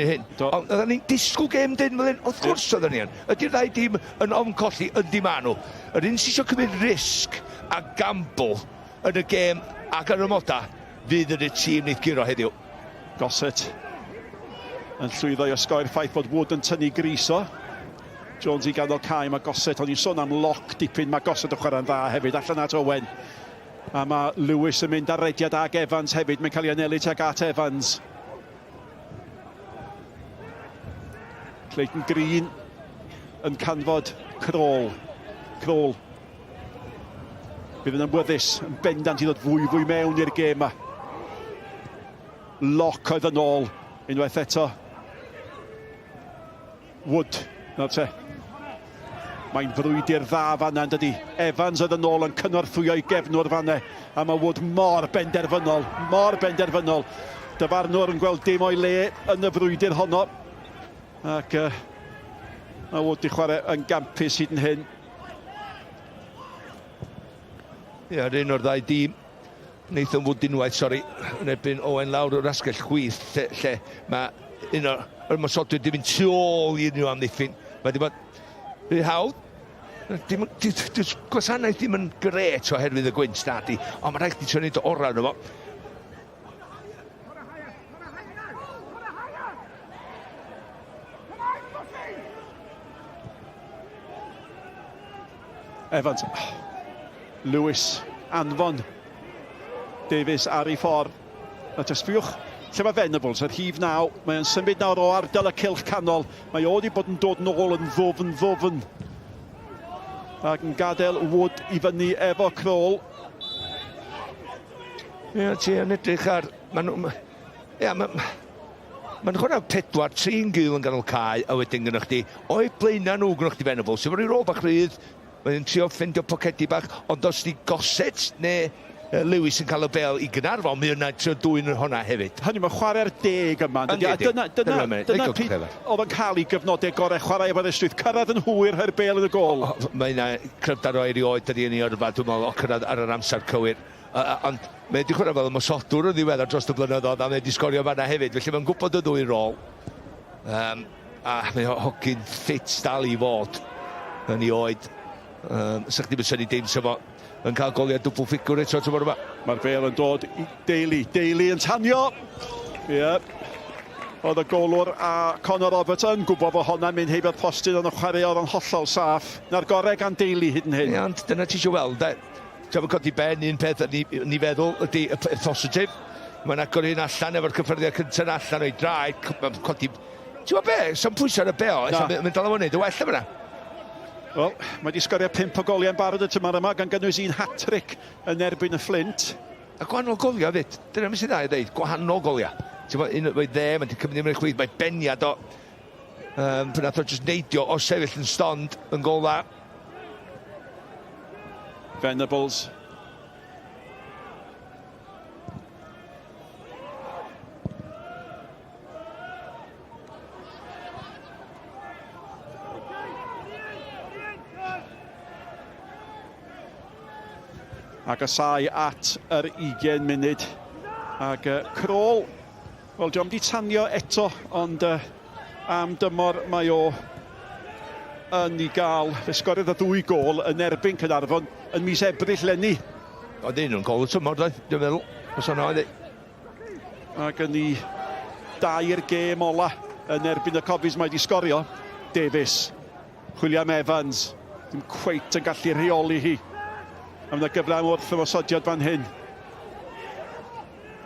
hyn. Ond oedden ni'n disgwyl gêm dyn fel hyn. Wrth gwrs oedden ni yn. Ydy'r ddau dîm yn ofncolli yndi ma nhw. Yr un sy'n eisiau cymryd risg a gamble yn y gêm ac yn y moda fydd yn y tîm wneud giro heddiw. Gosset yn llwyddo I osgoi'r ffaith bod Wood yn tynnu griso. Jones i ganol cae, mae Goset, ond i'n sôn am loc dipyn, mae Goset yn chwarae'n dda hefyd, allan at Owen. A mae Lewis yn mynd ar rediad ag Evans hefyd, mae'n cael ei anelu tuag at Evans. Clayton Green yn canfod Crôl. Bydd yn ymwyddus, yn bendant i ddod fwy mewn i'r gêm yma. Loc oedd yn ôl, unwaith eto. Wood, nawr te. Mae'n frwydr dda fanna yn dydi. Evans oedd yn ôl yn cynorthwyo i gefnwr fanna. A mae Wood mor benderfynol. Dyfarnwr yn gweld dim o'i le yn y frwydr honno. Ac mae Wood i chwarae yn gampus hyd yn hyn. Ie, un o'r ddau dîm. Nathan Wood unwaith, sori, yn erbyn Owen lawr o'r asgell chwith, lle mae un o'r ymosodwyr di mynd tu ôl i unrhyw amddiffyn. Mae di bod rhy hawdd. Gwasanaeth ddim yn gret oherwydd y gwynt na di, ond mae rhaid ti trio neud o orau yno fo. Evans, Lewis, Anfon, Davies ar ei ffordd. A tesbiwch lle mae Venables, yr hif naw. Mae'n symud nawr o ardal y cylch canol. Mae o wedi bod yn dod nôl yn ddwfn. Ac yn gadael Wood i fyny efo Crôl. Ie, ti yn edrych ar... Mae'n chwarae 4-3 gil yn ganol cae, a wedyn gynnwch chi. O'i blaena nhw gynnwch chi Venables, sef ar ei rôl bach rydd. Mae'n trio ffeindio pocedi bach, ond os di Goset neu Lewis yn cael y bel i Caernarfon, mi yna trio dwy'n hwnna hefyd. Hynny, mae chwarae'r deg yma. Dyna oedd yn cael ei gyfnodau gorau chwarae efo'r estwydd. Cyrraedd yn hwyr her bel yn y gol. Mae yna cryfdar o erioed ydy yn ei orfa, dwi'n meddwl, o cyrraedd ar yr amser cywir. Ond mae wedi chwarae fel ymosodwr yn ddiweddar dros y blynyddoedd, a mae wedi sgorio fanna hefyd. Felly mae'n gwybod y ddwy'n rôl. A mae hogyn ffit dal i fod yn ei oed. Sa'ch ddim yn syni dim sefo yn cael goliau dwbl ffigwr eto tymor yma. Mae'r bel yn dod i Daly yn tanio. Ie. Oedd y golwr a Conor Roberts yn gwybod fo hwnna'n mynd heibio'r postyn ond y chwaraeodd yn hollol saff. Na'r gorau gan Daly hyd yn hyn. Ie, ond dyna ti eisiau weld, de. Tra fod codi ben, un peth ni feddwl ydy y positif. Mae'n agor un allan efo'r cyffyrddiau cyntaf allan o'i draed. Mae'n codi... Ti'n gwybod be? Sa'n pwysau ar y bel, mae'n dal o fyny, dy well yma. Wel, mae wedi sgorio 5 o goliau'n barod y tymor yma, gan gynnwys un hat-trick yn erbyn y Flint. A gwahanol goliau, fyd. Dyna mi sy'n dda i ddeud, gwahanol goliau. Ti'n gwybod, un o'i dde, mae'n cymryd i'n chwyd, mae beniad o... Fy nath o jyst neidio o sefyll yn stond yn gol dda. Venables. Ac asau at yr 20 munud. Ac Crôl, wel, diolch wedi tanio eto, ond am dymor mae o yn ei gael. Fe sgoriodd y 2 gol yn erbyn Caernarfon yn mis Ebrill lenni. Oedd un o'n gol y tymor, dwi'n meddwl. Os o'n oedd. Ac yn ei 2 gêm ola yn erbyn y Cofis mae wedi sgorio. Davies, chwilio am Evans. Ddim cweit yn gallu rheoli hi. Am yna gyfle am wrth ymosodiad fan hyn.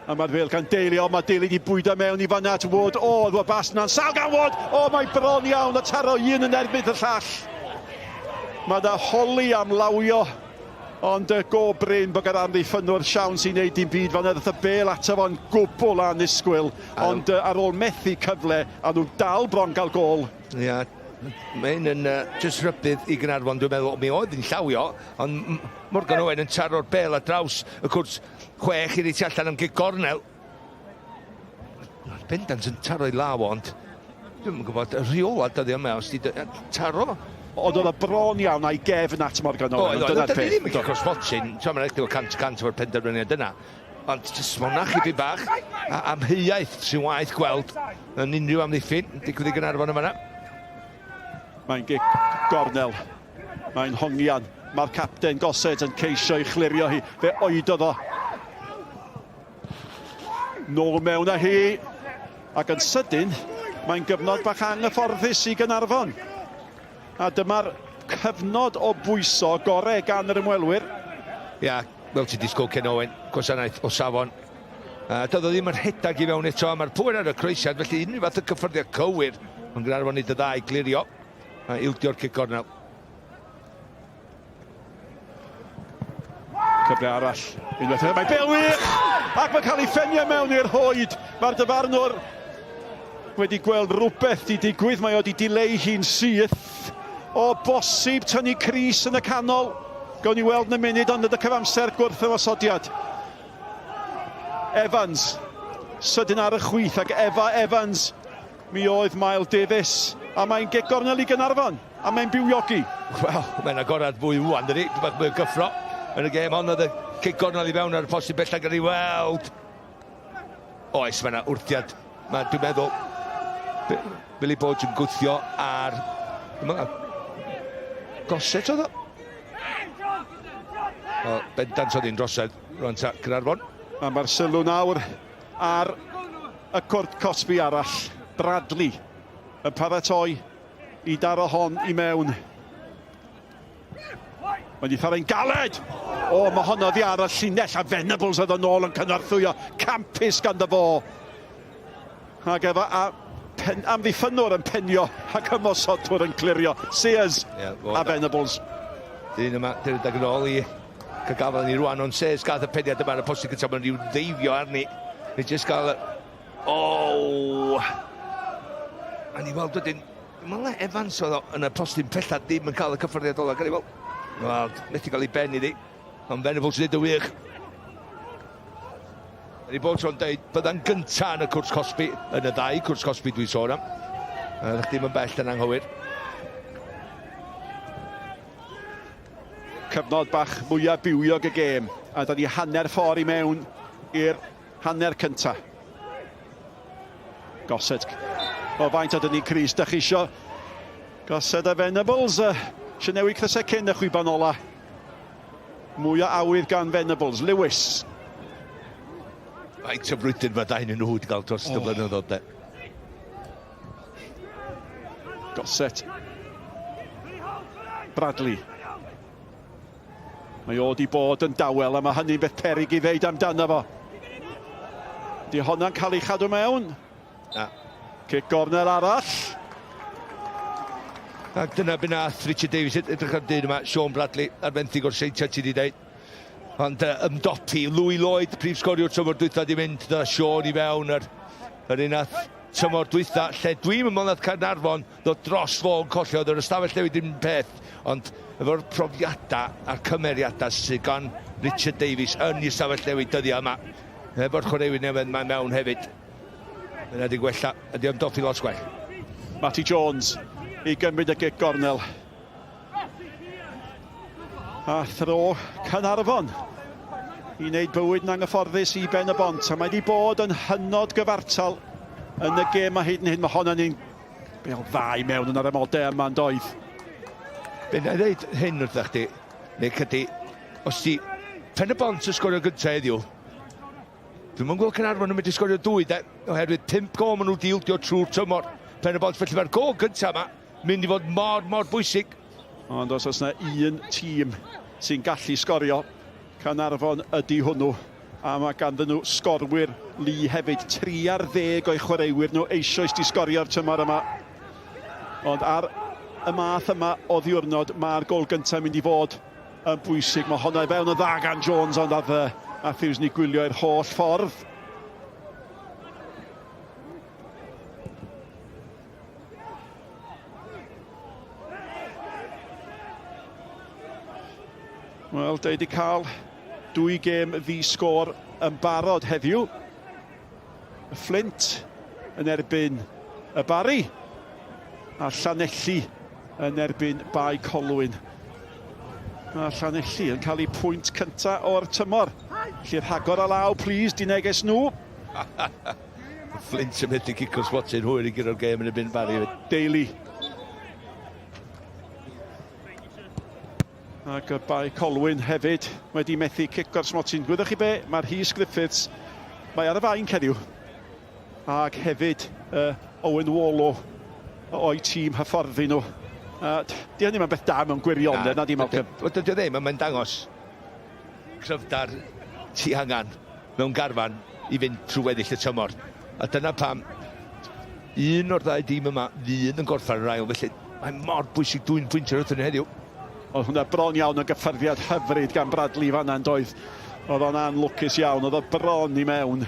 A mae'r fel gan Daly, mae Daly wedi bwydo mewn i fan at Wood. Oedd o bas na'n sal gan Wood. Mae'n bron iawn, a taro un yn erbyn y llall. Mae da holi am lawio. Ond go bryn bod gyda'r amddiffynwr siawn sy'n neud dim byd fan edrych y bel ato fo'n gwbl annisgwyl. Ond ar ôl methu cyfle, a nhw dal bron gael gol. Ia, mae'n yn just rybydd i Caernarfon, dwi'n meddwl, mi oedd yn llawio, ond Morgan Owen yn taro'r bel a draws y cwrs 6 i ni tu allan am gig gornel. Bendant yn taro i law, ond dwi'n gwybod, y rheolad dyddi yma, os di taro. Ond oedd y bron iawn a'i gefn at Morgan Owen. Oedd ddim yn cael smotyn, mae'n rhaid i 100% o'r penderfyniad yna. Ond jyst monach i fi bach, a amheuaeth sy'n waith gweld yn unrhyw amddiffyn, digwydd i Caernarfon yma. Mae'n gig gornel, mae'n hongian. Mae'r capten Goset yn ceisio i chlirio hi. Fe oedodd o. Nôl mewn â hi. Ac yn sydyn, mae'n gyfnod bach anghyfforddus i Caernarfon. A dyma'r cyfnod o bwyso gorau gan yr ymwelwyr. Ia, fel ti disgwyl Ken Owen, gwasanaeth o safon. Doedd o ddim yn rhedag i fewn eto, mae'r pwyr ar y croesiad, felly unrhyw fath o cyffyrddiad cywir. Mae'n Caernarfon i dy ddau glirio. A ildio'r cic gornel. Cyfle arall. Unwaith mae Bêl wych! Ac mae'n cael ei ffenio mewn i'r hoed. Mae'r dyfarnwr wedi gweld rhywbeth di digwydd. Mae o wedi dileu hi'n syth. O bosib tynnu Cris yn y canol. Gawn ni weld yn y munud ond y cyfamser gwrth y wasodiad. Evans. Sydyn ar y chwith ac Evans. Mi oedd Mael Davies. A mae'n gic gornel i Caernarfon. A mae'n bywiogi. Wel, mae'n agorad fwy wwan, dydi? Dwi'n mynd gyffro. Yn y gêm ond oedd y cic gornel i fewn ar y posib bellach ar ei weld. Oes, mae yna wrthiad. Dwi'n meddwl, Billy Bodge yn gwthio ar... Goset oedd o? Bendant oedd hi'n drosedd rwan ta Caernarfon. A mae'r sylw nawr ar y cwrt Cosby arall. Bradley yn paratoi i daro hon i mewn. Mae'n eitha ein galed! O, mae honno ddi ar y llinell a Venables oedd yn ôl yn cynorthwyo. Campus gan dy fo. Ac efo amddiffynwr yn penio ac ymosodwr yn clirio. Sears a Venables. Dyn yma, dyn ydag yn ôl i cygafel ni rwan, ond Sears gath y peniad yma ar y posib gyda mae'n rhyw ddeifio arni. Ni jyst gael y... O! A ni weld wedyn, mae'n Evans oedd o yn y postyn pellad ddim yn cael y cyffyrddiad ola. Gan i weld, wel, methu gael ei ben iddi, ond Venables yn dweud y wych. Yn ei bod tro'n dweud, bydda'n gynta yn y cwrs Cosby, yn y ddau cwrs Cosby dwi'n sôn am. Ydych ddim yn bell yn anghywir. Cyfnod bach mwyaf bywiog y gêm, a da ni hanner ffordd i mewn i'r hanner cynta. Gosed. O faint oedd ni Cris, dych chi isio Gosed a Venables. Eisiau newid crysau cyn y chwiban ola. Mwy o awydd gan Venables. Lewis. Faint o frwydyn mae dain yn nhw wedi cael dros y blynyddoedd de. Gosed. Bradley. Mae o di bod yn dawel a mae hynny'n beth peryg i ddeud amdano fo. Di honna'n cael ei chadw mewn. Na. Cic gornel arall. Ac dyna bydd nath Richard Davies edrych am dyn yma, Sean Bradley, ar benthyg o'r seintiau ti wedi dweud. Ond ymdopi, Louis Lloyd, prif sgorio tymor dwytha di mynd, dyna Sean i fewn yr un nath tymor dwytha, lle dwi'n meddwl nath Caernarfon ddod dros fo yn colliodd yr ystafell newid dim peth, ond efo'r profiadau a'r cymeriadau sydd gan Richard Davies yn i'r ystafell newid dyddiau yma, efo'r chwaraewyr newydd mae mewn hefyd. Yna di gwella, ydi ymdopi lot gwell. Matty Jones i gymryd y gic gornel. A thro Caernarfon i wneud bywyd yn anghyfforddus i Pen-y-bont. A mae wedi bod yn hynod gyfartal yn y gêm a hyd yn hyn. Mae honna'n un ddau mewn yn yr ymodau yma yn doedd. Be na i ddeud hyn wrthach chdi, neu cydi, os ti Pen-y-bont yn sgorio gyntaf heddiw, dwi'n mwyn gweld Caernarfon yn mynd i sgorio dwy, oherwydd 5 go maen nhw dildio trwy'r tymor. Pen-y-bont, felly mae'r go gyntaf yma mynd i fod mor bwysig. Ond os yna un tîm sy'n gallu sgorio, Caernarfon ydy hwnnw. A mae ganddyn nhw sgorwyr lu hefyd. 3 ar 10 o'i chwaraewyr nhw eisoes di sgorio'r tymor yma. Ond ar y math yma o ddiwrnod, mae'r gol gyntaf mynd i fod yn bwysig. Mae hwnna i fewn o dda gan Jones, ond Matthews ni gwylio i'r holl ffordd. Wel, da wedi cael 2 gêm ddi-sgôr yn barod heddiw. Y Flint yn erbyn y Barry a Llanelli yn erbyn Bai Colwyn. A Llanelli yn cael ei pwynt cyntaf o'r tymor. Lly'r rhagor a law, please, di neges nhw. Flint yn medru cico smotyn hwyr i gyda'r gêm yn erbyn Barry. Daly. Ac y Bai Colwyn hefyd wedi methu cico'r smotyn. Gwyddoch chi be, mae'r Rhys Griffiths, mae ar y fain Ceddiw. Ac hefyd Owen Wallow o'i tîm hyfforddi nhw. Di hynny mae'n beth da mewn gwirionedd, na di Malcolm. Dydy ddim, mae'n dangos cryfdar ti angan mewn garfan i fynd trwy weddill y tymor. A dyna pam un o'r ddau dîm yma fydd yn gorffen yr ail, felly mae'n mor bwysig dwi'n pwyntio wrthyn ni heddiw. Oedd hwnna bron iawn yn gyffyrddiad hyfryd gan Bradley fanna yn doedd. Oedd o'n anlwcus iawn, oedd o bron i mewn.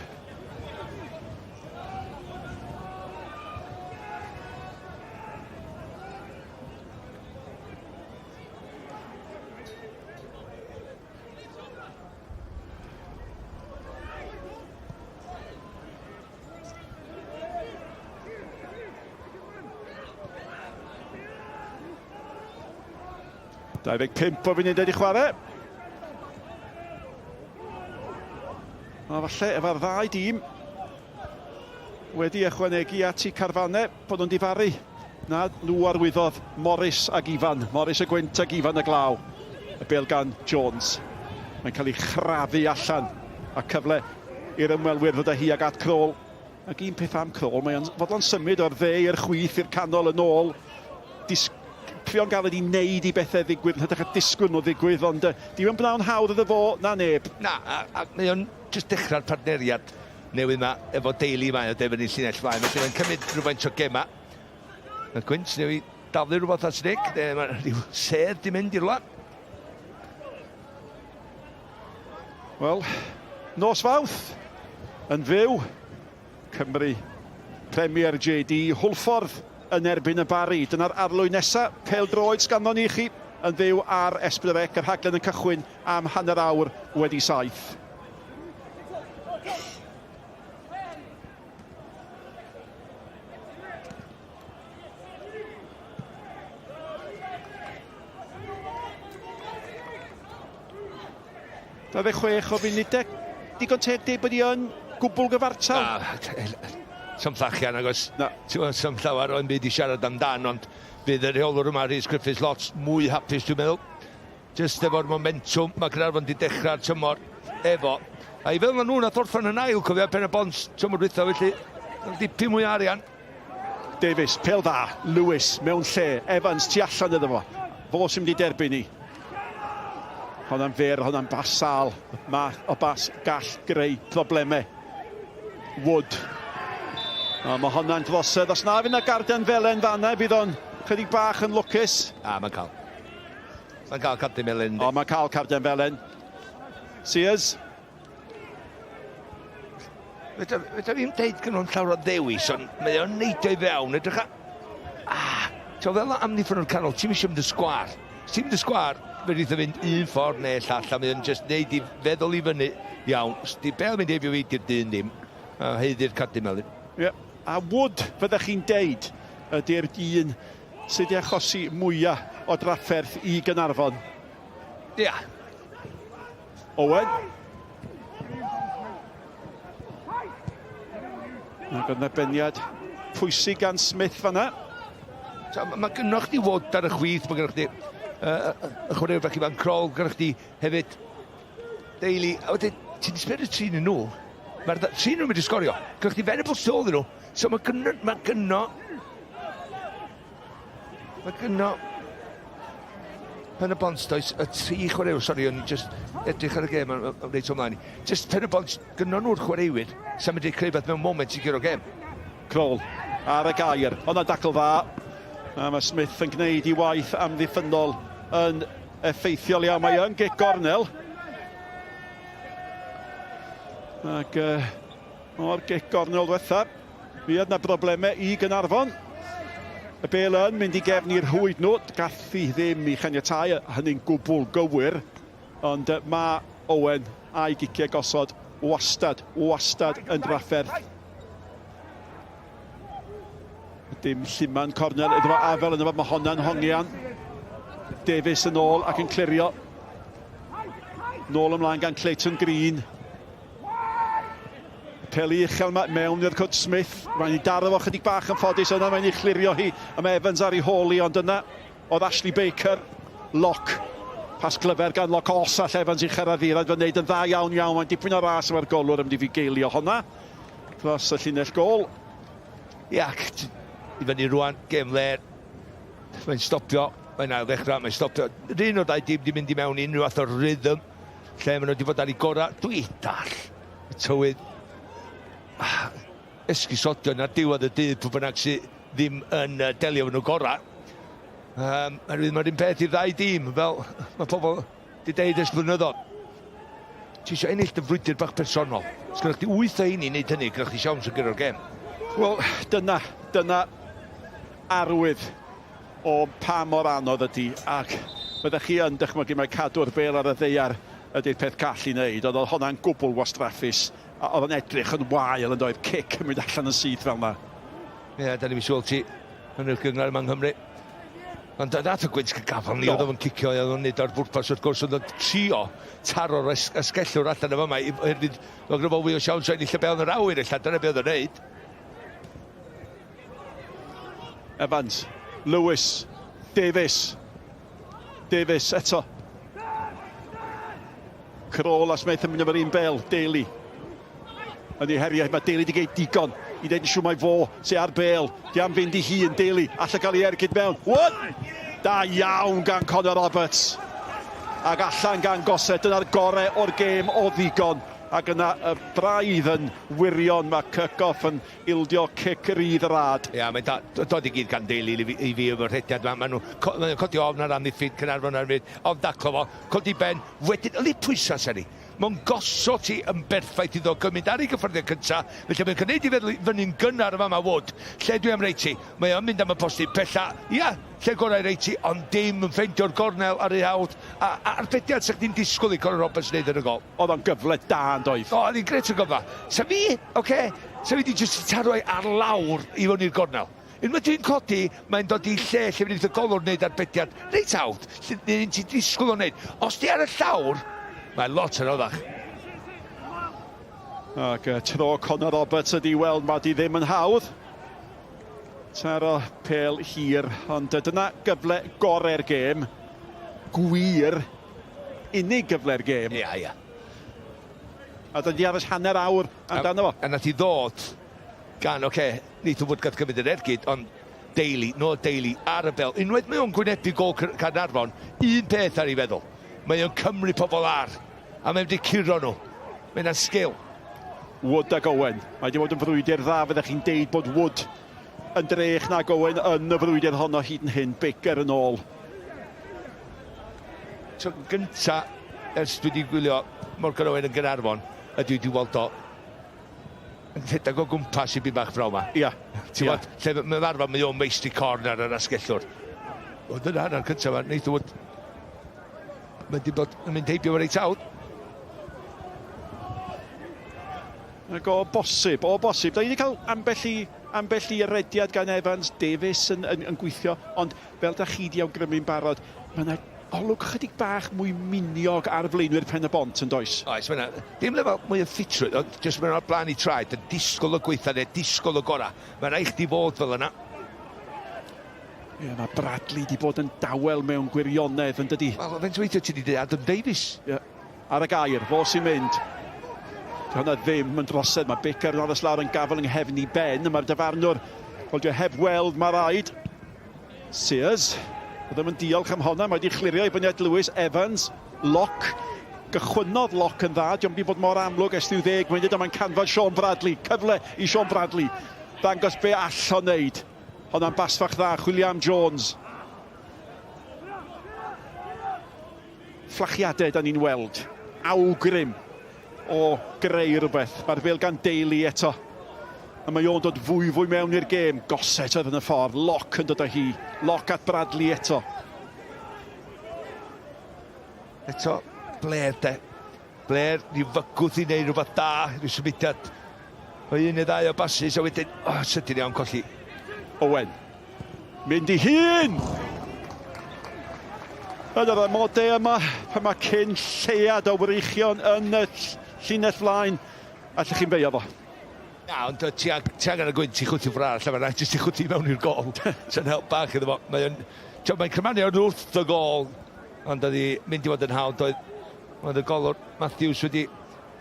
Pimp o funud wedi chwarae. A falle efo'r ddau dîm wedi ychwanegu at I carfannau bod nhw'n difaru. Na, nhw arwyddodd Morris ag Ifan. Morris y gwynt ag Ifan y glaw. Y bêl gan Jones. Mae'n cael ei chrafu allan. A cyfle i'r ymwelwyr ddod â hi ag at Crôl. Ac un peth am Crôl, mae'n fodlon symud o'r dde i'r chwith i'r canol yn ôl. Trio'n gael wedi wneud I bethau ddigwydd, yn hytrach a disgwyl nhw ddigwydd, ond di yn bnawn hawdd iddo fo, na neb. Na, a mae o'n just dechrau'r partneriad newydd yma efo deulu mae o defnydd llinell flaen. Felly mae'n cymryd rhywfaint o gema. Mae Gwynt newid daflu rhywbeth at Nick, mae rhyw sedd di mynd i'r lan. Wel, nos Fawrth yn fyw. Cymru Premier JD, Hwlffordd yn erbyn y Bari. Dyna'r arlwyn nesaf, Pêl-droed sganddo ni chi yn fyw ar Esbrydec. Yr rhaglen yn cychwyn am hanner awr wedi 7. Da 6 o funudau. Digon teg dweud bod I yn gwbl gyfartal. Som llachian agos, som llawer o'n byd I siarad amdan, ond bydd y reolwr yma, Rhys Griffiths, lot mwy hapus dwi'n meddwl. Just efo'r momentum, mae Caernarfon wedi dechrau'r tymor efo. A I fel na nhw'n athorffan yn ail, cofio Pen-y-bont tymor dwytha, felly dipyn mwy arian. Davies, pêl dda, Lewis mewn lle, Evans tu allan iddo fo. Fo sy'n mynd I derbyn ni. Hwnna'n fer, hwnna'n basal. Mae o bas gall greu problemau. Wood. Mae hwnna'n ddosedd. Os na fydd na garden felen fanna, bydd o'n chydig bach yn lwcus. Mae'n cael. Mae'n cael carden felen. Mae'n cael carden felen. Sears. Fydda fi'n deud gyda'n llawer o ddewis, ond mae o'n neidio I fewn. Edrych fel am ni ffyn o'r canol, ti'n mysio mynd y sgwar. Ti'n mynd y sgwar, fe rydw fynd un ffordd neu llall, a mae o'n just neud I feddwl I fyny iawn. Os di bel mynd efo fi di'r dyn dim, a heiddi'r carden felen. A Wood, fyddech chi'n deud, ydy'r dyn sydd wedi achosi mwyaf o drafferth I Caernarfon. Owen. Ac yn ddibeniad pwysig gan Smith fanna. Mae gynnwch chi Wood ar y chwith, mae gynnwch chi y chwaraewr fach Ifan Crôl, gynnwch chi hefyd deulu. A wedyn, ti'n disbyn y trin yn nhw? Mae'r trin nhw'n mynd I Sgorio. Gynnwch chi Venable Soul yn nhw. So mae gynno Pen-y-bont does y 3 chwaraewyr, sori, o'n I just edrych ar y gêm yn reit o mlaen. Just Pen-y-bont gynno nhw'r chwaraewyr sy'n mynd I creu beth mewn moment I gyro'r gêm. Crôl ar y gair, hwnna'n dacl dda. A mae Smith yn gwneud I waith amddiffynol yn effeithiol iawn. Mae yn gic gornel. Ac o'r gic gornel ddiwetha, fi yna broblemau I Caernarfon. Y bêl yn mynd I gefn i'r hwyd nhw. Gath I ddim I chaniatáu hynny'n gwbl gywir. Ond mae Owen a'i giciau gosod wastad yn drafferth. Dim lliman cornel iddo fo afel yna fo, mae honna'n hongian. Davies yn ôl ac yn clirio. Nôl ymlaen gan Clayton Green. Peli uchel mewn i'r cwt Smith. Mae'n I daro fo chydig bach yn ffodus yna, mae'n I chlirio hi. A mae Evans ar ei holi, ond yna oedd Ashley Baker. Lock. Pas glyfer gan Lock os all Evans I chyrraedd i'r oedd wneud yn dda iawn. Mae'n dipyn o ras efo'r golwr yn mynd I fi geilio honna. Dros y llinell gol. I fyny rwan, gêm ler. Mae'n stopio, mae'n ail ddechrau, mae'n stopio. Rhyn o'r ddau dim di mynd i mewn unrhyw fath o rhythm, lle maen nhw wedi bod ar ei gorau. Dwi dall, y tywydd. Esgusodio na'r diwedd y dydd, pwy bynnag sydd ddim yn delio yn nhw gorau. Mae'r un peth i'r ddau dim, fel mae pobl wedi deud ys blynyddoedd. Ti eisiau ennill dy frwydr bach personol. Sgwrach chi 8 o hynny wneud hynny, gyda chi siawns o gyda'r gem. Wel, dyna arwydd o pa mor anodd ydy, ac byddech chi yn dychmygu mae cadw'r bêl ar y ddeiar ydy'r peth gall i wneud. Oedd hwnna'n gwbl wastraffus, a oedd yn edrych yn wael yn doedd cic yn mynd allan yn syth fel yna. Ie, da ni'n siŵl ti yn y gynghrair yma yng Nghymru. Ond dath y gwynt gafel ni, oedd o'n cicio, oedd o'n nid o'r bwrpas wrth gwrs, oedd o'n trio taro'r ysgellwr allan efo yma, oherwydd oedd gryfo wy o siawns o'n lle be oedd yr awyr illa, dyna be oedd o'n neud. Evans, Lewis, Davies eto. Crôl a Smith yn mynd efo'r un bêl, Daly. Yn ei heriau, mae Daly wedi geid digon i ddeud yn siw mai fo sy'n ar bêl. Di am fynd i hun, Daly, allai cael ei ergyd mewn. What? Da iawn gan Connor Roberts. Ac allan gan Goset, dyna'r gorau o'r gêm o ddigon. Ac yna y braidd yn wirion, mae Kirchhoff yn ildio cic yr idd rad. Ia, mae'n dod i gyd gan Daly i fi efo'r rhediad. Mae'n codi ofn ar amddiffyn Caernarfon ar fyd, ofn daclo fo, codi ben, wedyn, yli pwysas ni. Mae'n gosod ti yn berffaith iddo gymryd ar ei gyffyrddiad cyntaf, felly mae'n cynnig i fyny'n gynnar yma Wood. Lle dwi am reiti, mae o'n mynd am y posti pella, ia, lle gorau reiti, ond dim yn ffeindio'r gornel ar ei hawdd. A'r bediad sy'n ddim disgwyl i Conor Roberts wneud yn y gol. Oedd o'n gyfle da yn doedd. O, oedd hi'n gret o gyfle. Sa fi, sa fi di jyst taro ar lawr i fod i'r gornel. Unwaith dwi'n codi, mae'n dod i lle lle fydd y golwr wneud ar bediad reit hawdd, lle ti'n disgwyl o'n wneud. Os di ar y llawr, mae'n lot yn oddach. Ac tro Conor Roberts ydi weld mae di ddim yn hawdd. Taro pêl hir, ond dyna gyfle gorau'r gêm. Gwir, unig gyfle'r gêm. Ia. A dyna di aros hanner awr amdano fo. A nath i ddod gan, nid o fod gath cymryd yr ergyd, ond Daly ar y bel. Unwaith mae o'n gwynebu gol Caernarfon, un peth ar ei feddwl. Mae o'n cymru pobl ar, a mae'n wedi curo nhw. Mae'n sgil. Wood ac Owen. Mae wedi bod yn frwydr dda, fyddech chi'n deud bod Wood yn drech nag Owen yn y frwydr honno hyd yn hyn, bicer yn ôl. So gynta, ers dwi wedi gwylio Morgan Owen yn Caernarfon, ydy wedi weld o yn rhedeg o gwmpas i byd bach fraw ma. Ia. Lle mae'n arfer mae o'n meistri corn ar yr asgellwr. O, dyna hynna'r cyntaf ma, neith o fod... Mae wedi bod yn mynd heibio o'r reit awd. Ac o bosib. Da ni wedi cael ambell i rediad gan Evans, Davies yn gweithio, ond fel da chi di awgrymu'n barod, mae yna olwg chydig bach mwy miniog ar flaenwyr Pen-y-bont yn does. Oes, mae yna dim lefel mwy o ffitrwydd, ond jyst mae'n o'r blaen i traed, yn disgwyl y gweitha neu disgwyl y gora. Mae'n rhaid chdi fod fel yna. Ie, mae Bradley di bod yn dawel mewn gwirionedd yn dydi. Wel, fe'n dweithio ti wedi dweud Adam Davies. Ie, ar y gair, fo sy'n mynd. Hwna ddim yn drosedd, mae Bicer yn aros lawr yn gafel yng nghefn i ben, mae'r dyfarnwr, wel dwi'n heb weld mae raid. Sears, ddim yn diolch am honna, mae wedi chlirio i byniad Lewis, Evans, Lock, gychwynodd Lock yn dda, diolch wedi bod mor amlwg ers 10 munud, a mae'n canfod Sean Bradley, cyfle i Sean Bradley, ddangos be all o wneud. Hwna'n basfach dda, William Jones. Fflachiadau da ni'n weld, awgrym o greu rhywbeth. Mae'r bêl gan Daly eto. A mae o'n dod fwy mewn i'r gêm. Goset oedd yn y ffordd. Lock yn dod â hi. Lock at Bradley eto. Eto, Blair de. Blair, ni fygwth i wneud rhywbeth da. Rwy'n symudiad o un neu ddau o basis. A wedyn, sydyn iawn colli. Owen. Mynd i hun! Ydy'r amodau yma, pan mae cyn lleiad o wreichion yn y llinell flaen, allech chi'n beio fo. Na, ond ti angen y gwynt i chwtio ffrar, lle mae'n rhaid jyst i chwtio mewn i'r gol. Sa'n help bach iddo fo. Mae'n crymannu o'n wrth y gol, ond oedd hi mynd i fod yn hawdd. Oedd y golwr Matthews wedi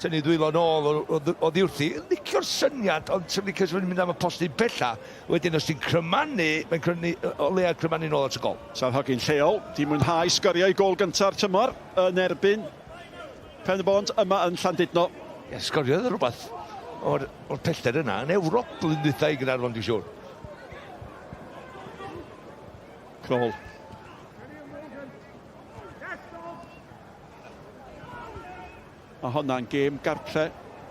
tynnu ddwylo nôl o ddiwrthi. Licio'r syniad, ond sy'n licio sy'n mynd am y postyn bella. Wedyn, os ti'n crymannu, mae'n crynu o leia crymannu nôl at y gol. Sa'r hogyn lleol, di mwynhau Sgorio i gol gyntaf tymor yn erbyn Pen-y-bont yma yn Llandudno. Ie, Sgorio oedd rhywbeth o'r pellter yna, yn Ewrop blwyddyn dwytha i Caernarfon, dwi'n siŵr. Col. A hwnna'n gêm gartre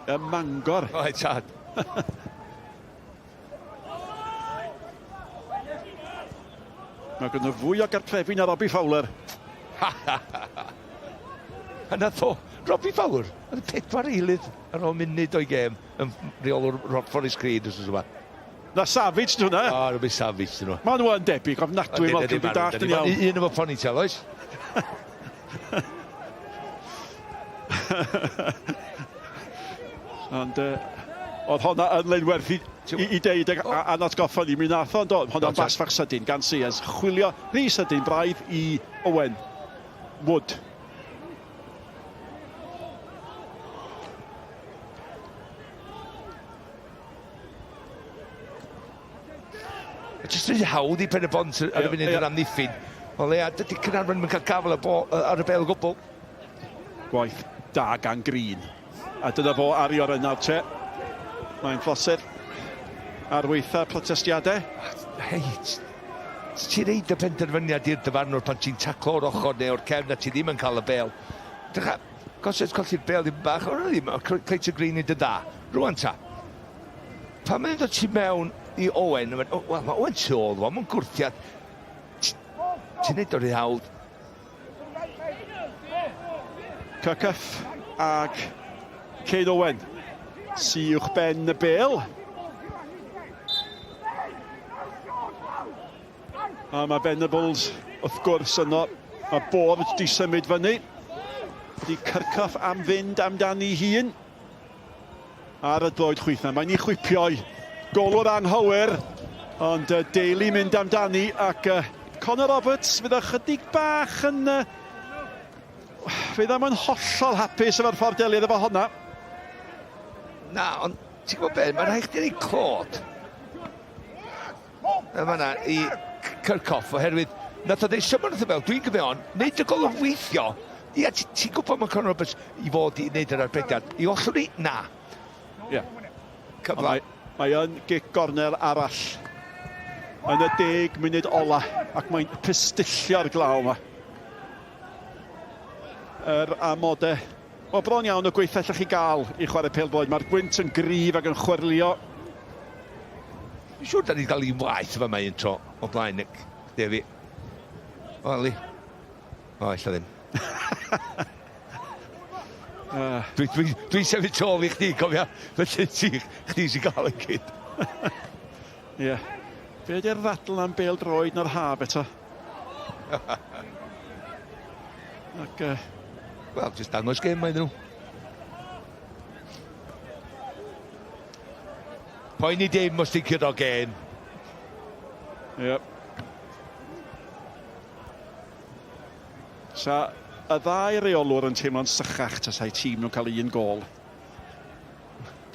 y Mangor. O, tad. Mae gyda fwy o gartrefi na Robbie Fowler. Yna tho, Robbie Fowler, yn 4 eilydd ar ôl munud o'i gêm yn reolwr Forest Creed, os yma. Na Savage dyn nhw'na. O, rhywbeth Savage dyn nhw. Ma'n nhw'n debyg, ofnadwy, Malcolm, dwi'n dallt yn iawn. Un efo ponytail, oes? Ond oedd hwnna yn leunwerth i deud a natgoffa ni. Mi nath o'n dod, hwnna'n basfach sydyn gan Sears. Chwilio rhy sydyn braidd i Owen Wood. Jyst yn hawdd i Pen-y-bont ar y funud yn amddiffyn. O lea, dydy Caernarfon yn cael gafel ar y bel o gwbl. Gwaith da gan Green. A dyna fo ario'r yna te. Mae'n flosur ar weitha protestiadau. Hei, ti'n reid y penderfyniad i'r dyfarnwr pan ti'n taclo o'r ochr neu o'r cefn a ti ddim yn cael y bel. Dycha, gosod colli'r bel ddim bach, o'r ddim, Cleitio Green i dy da. Rwan ta. Pan mae'n dod ti mewn i Owen, wel, mae Owen tu ôl, mae'n gwrthiad. Ti'n neud o'r hawdd. Cycyff ag Cain Owen. Uwch ben y bel. A mae Venables wrth gwrs yno. Mae Bob wedi symud fyny. Wedi Cyrcoff am fynd amdani hun. Ar y droed chwythna. Mae'n ei chwipio'i. Golwr anghywir. Ond Daly mynd amdani ac Connor Roberts fydd ychydig bach yn... fydd am yn hollol hapus efo'r ffordd delio efo honna. Na, ond ti'n gwybod be, mae'n rhaid chdi'n ei clod. Yma na, i Cyrcoff, oherwydd, nath o ddeisio mewn wrth y fel, dwi'n gyfewn, neud y golwr weithio. Ia, ti'n gwybod mae Connor Roberts i fod i wneud yr arbediad. I ollwng ni? Na. Ie. Cyfla. Mae yn gic gornel arall yn y 10 munud ola ac mae'n pistillio'r glaw yma. Yr amodau o bron iawn o gweithio allwch chi gael i chwarae pêl-droed. Mae'r gwynt yn gryf ac yn chwyrlio. Dwi'n siŵr da ni gael un waith yma mae un tro o blaen, Defi. O, Ali. O, illa ddim. Dwi'n sefyll tôl i chdi, cofia. Felly chdi sy'n gael yn cyd. Ie. Be ydy'r ddadl am Pêl-droed na'r haf eto? Ac... Wel, jyst dangos gêm mae nhw. Poeni dim os ti'n cyrro gêm. Ie. Sa y ddau reolwr yn teimlo'n sychach tas ai tîm nhw'n cael un gol.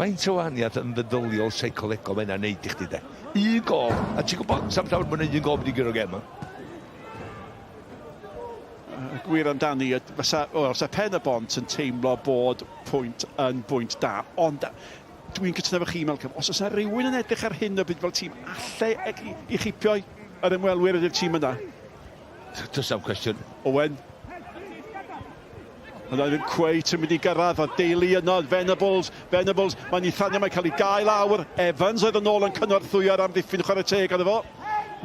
Faint o wahaniaeth yn feddyliol seicolegol mae'n neud i chdi de. Un gol, a ti'n gwybod, sam llawer mae'n un gol mynd i gyrro gêm yma. Gwir amdani, os y Pen-y-bont yn teimlo bod pwynt yn bwynt da, ond dwi'n cytuno efo chi, Malcolm, os oes yna rhywun yn edrych ar hyn o byd fel tîm, allai i chipio yr ymwelwyr ydy'r tîm yna? Does am cwestiwn. Owen. Ond ddim cweit yn mynd i gyrraedd, o Daly yno, Venables, mae'n Ithanio, mae'n cael ei gael awr. Evans oedd yn ôl yn cynorthwyo ar amddiffyn chwarae teg ar efo.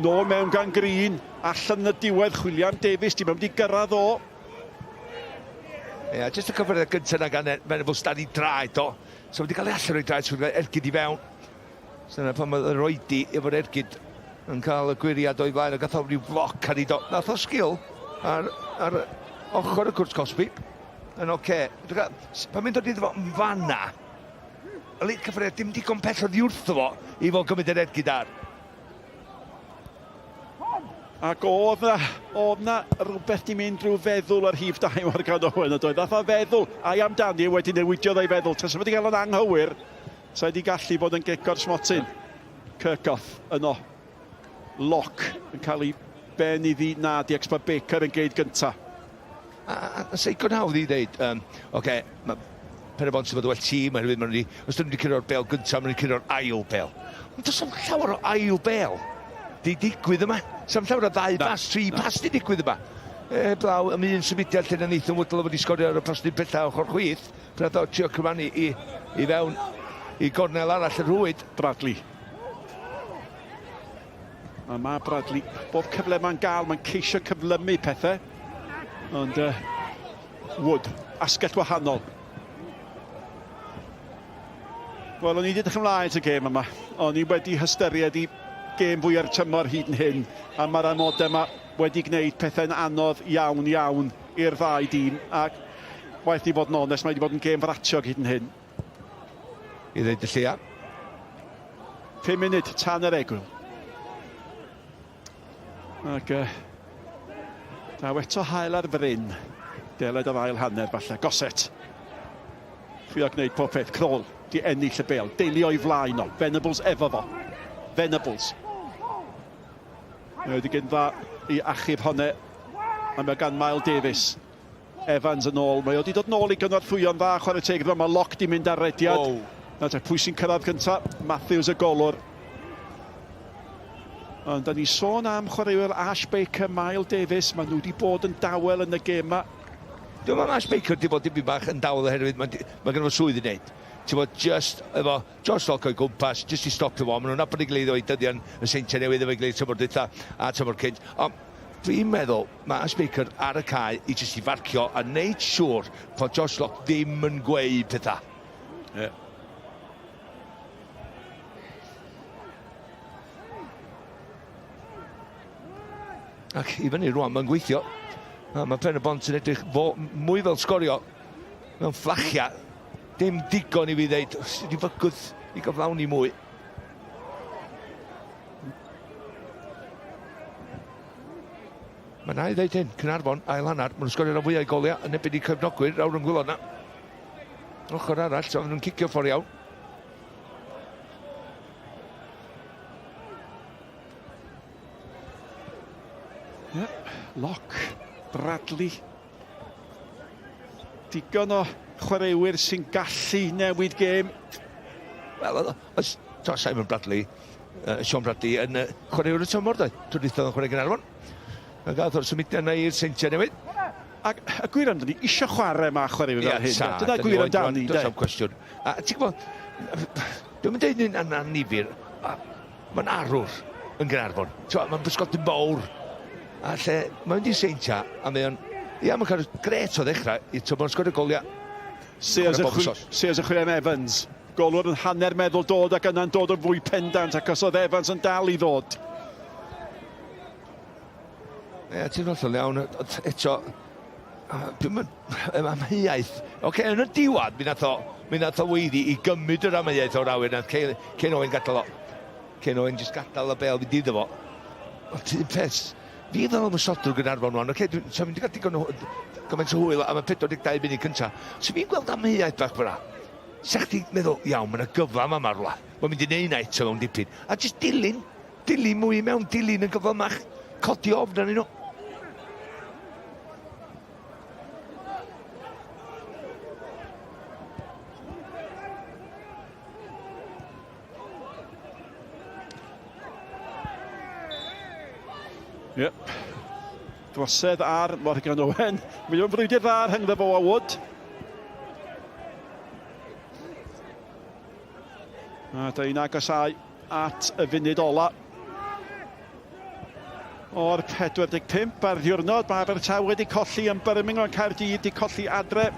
Nôl mewn gan Green, allan yn y diwedd chwilio am Davies, dim ond i gyrraedd o. Ie, jyst y cyfryd gyntaf na gan Venables dan i draed o. So wedi cael ei allan o'i draed, so wedi ergyd i fewn. So yna pan mae yr oedi efo'r ergyd yn cael y gwiriad o'i flaen, a gath o ryw floc ar ei do. Nath o sgil ar ochr y cwrs Cosby. Yn oce. Pan mynd o'r iddo fo yn fanna, y leid cyfryd dim digon pell o ddiwrth o fo i fod gymryd yr ergyd ar. Ac oedd na rhywbeth di mynd drwy feddwl ar hif 2 o'r Caernarfon, oedd a feddwl, ai amdani wedi newidiodd ei feddwl. Tas wedi cael yn anghywir, sa wedi gallu bod yn gico'r smotyn. Kirchhoff yno. Lock yn cael ei ben iddi na di expert Baker yn geid gynta. A seicon hawdd i ddeud, mae Pen-y-bont sy'n fod well tîm, os dyn nhw wedi cyrra'r bel gyntaf, maen nhw'n cyrra'r ail bel. Ond does am llawer o ail bel di digwydd yma. Sam llawer o 2 pas, 3 pas di digwydd yma. Blaw, am un symudiad lle na Nathan Woodle wedi sgorio ar y postyn bella ochr chwith. Brad o trio cyfrannu i fewn i gornel arall y rwyd. Bradley. A mae Bradley, bob cyfle mae'n gael, mae'n ceisio cyflymu pethau. Ond Wood, asgell wahanol. Wel, o'n i wedi dechrau ymlaen y gêm yma. O'n i wedi hystyried i gêm fwy ar tymor hyd yn hyn. A mae'r amodau yma wedi gwneud pethau'n anodd iawn i'r 2 dîm. Ac waith ni fod yn onest, mae wedi bod yn gêm fratiog hyd yn hyn. I ddeud y lleia. 5 munud tan yr egwyl. Ac daw eto hael ar fryn. Deled yr ail hanner falle. Goset. Fwy o gwneud pob peth. Crôl. Di ennill y bel. Deulu o'i flaen o. Venables efo fo. Venables. Mae wedi gyndda i achub honne. A mae gan Mae'r Davies. Evans yn ôl. Mae wedi dod nôl i gynorthwyo'n dda. Chwarae teg iddo. Mae Lock di mynd ar rediad. Nawr pwy sy'n cyrraedd cyntaf? Matthews y golwr. Ond da ni sôn am chwaraewyr Ash Baker, Mae'r Davies. Mae nhw wedi bod yn dawel yn y gêm yma. Dwi'n meddwl Ash Baker wedi bod dipyn bach yn dawel oherwydd mae gen fo swydd i wneud. Ti'n bod just efo Josh Lock o'i gwmpas, just i stopio fo. Maen nhw'n nabod i gleidio i dyddian y seintiau newydd efo'i gleid tymor dwytha a tymor cynt. Ond dwi'n meddwl mae Ash Baker ar y cae i just i farcio a wneud siŵr bod Josh Lock ddim yn gweud pethau. Ac i fyny rwan, mae'n gweithio. Mae Pen-y-bont yn edrych mwy fel Sgorio mewn fflachia. Dim digon i fi ddeud, sydd wedi fygwth i gyflawni mwy. Mae na i ddeud hyn, Caernarfon, ail hannar, maen nhw'n sgorio rhan fwyau goliau yn ebyn i cefnogwyr, rawr yn gwylod na. Ochr arall, so nhw'n cicio ffordd iawn. Lock, Bradley. Digon o chwaraewyr sy'n gallu newid gêm. Wel, oes Simon Bradley, Sean Bradley yn chwaraewyr y tymor, dweud. Dwi'n dweud yn chwarae Caernarfon. A gath o'r symudiad yna i'r seintiau newid. Ac y gwir amdani, isio chwarae ma chwaraewyr fel hyn. Dyna gwir amdani, de. Does am cwestiwn. A ti'n gwybod, dwi'n mynd dweud yn annifyr, mae'n arwr yn Caernarfon. Mae'n bysgotyn bawr. A lle, mae'n mynd i seintia, a mae'n cael gret o ddechrau i tymor sgorio goliau. Sears y chwilem Evans. Golwr yn hanner meddwl dod ac yna'n dod yn fwy pendant ac os oedd Evans yn dal i ddod. Ti'n hollol iawn. Eto, amheuaeth. Yn y diwedd, mi nath o weiddi i gymryd yr amheuaeth o'r awyr. Cyn Owen gadael o. Cyn Owen jyst gadael y bel fi dyddo fo. Ti'n peth. Fi ddol am ysodwr Caernarfon rwan. Sa'n mynd i gael digon gymaint o hwyl am y 42 munud cyntaf. So fi'n gweld amheuaeth bach fyna. Sa'ch ti'n meddwl, iawn, mae'n gyflam am arwla. Mae'n mynd i neud na eto mewn dipyn. A jyst dilyn mwy mewn, dilyn yn gyflamach. Codi ofn arnyn nhw. Drosedd ar Morgan Owen. Mae'n frwydr dda ar hyngddo fo a Wood. A da i'n agosau at y funud ola. O'r 45 ar ddiwrnod, mae Abertawe wedi colli yn Birmingham, Caerdydd wedi colli adre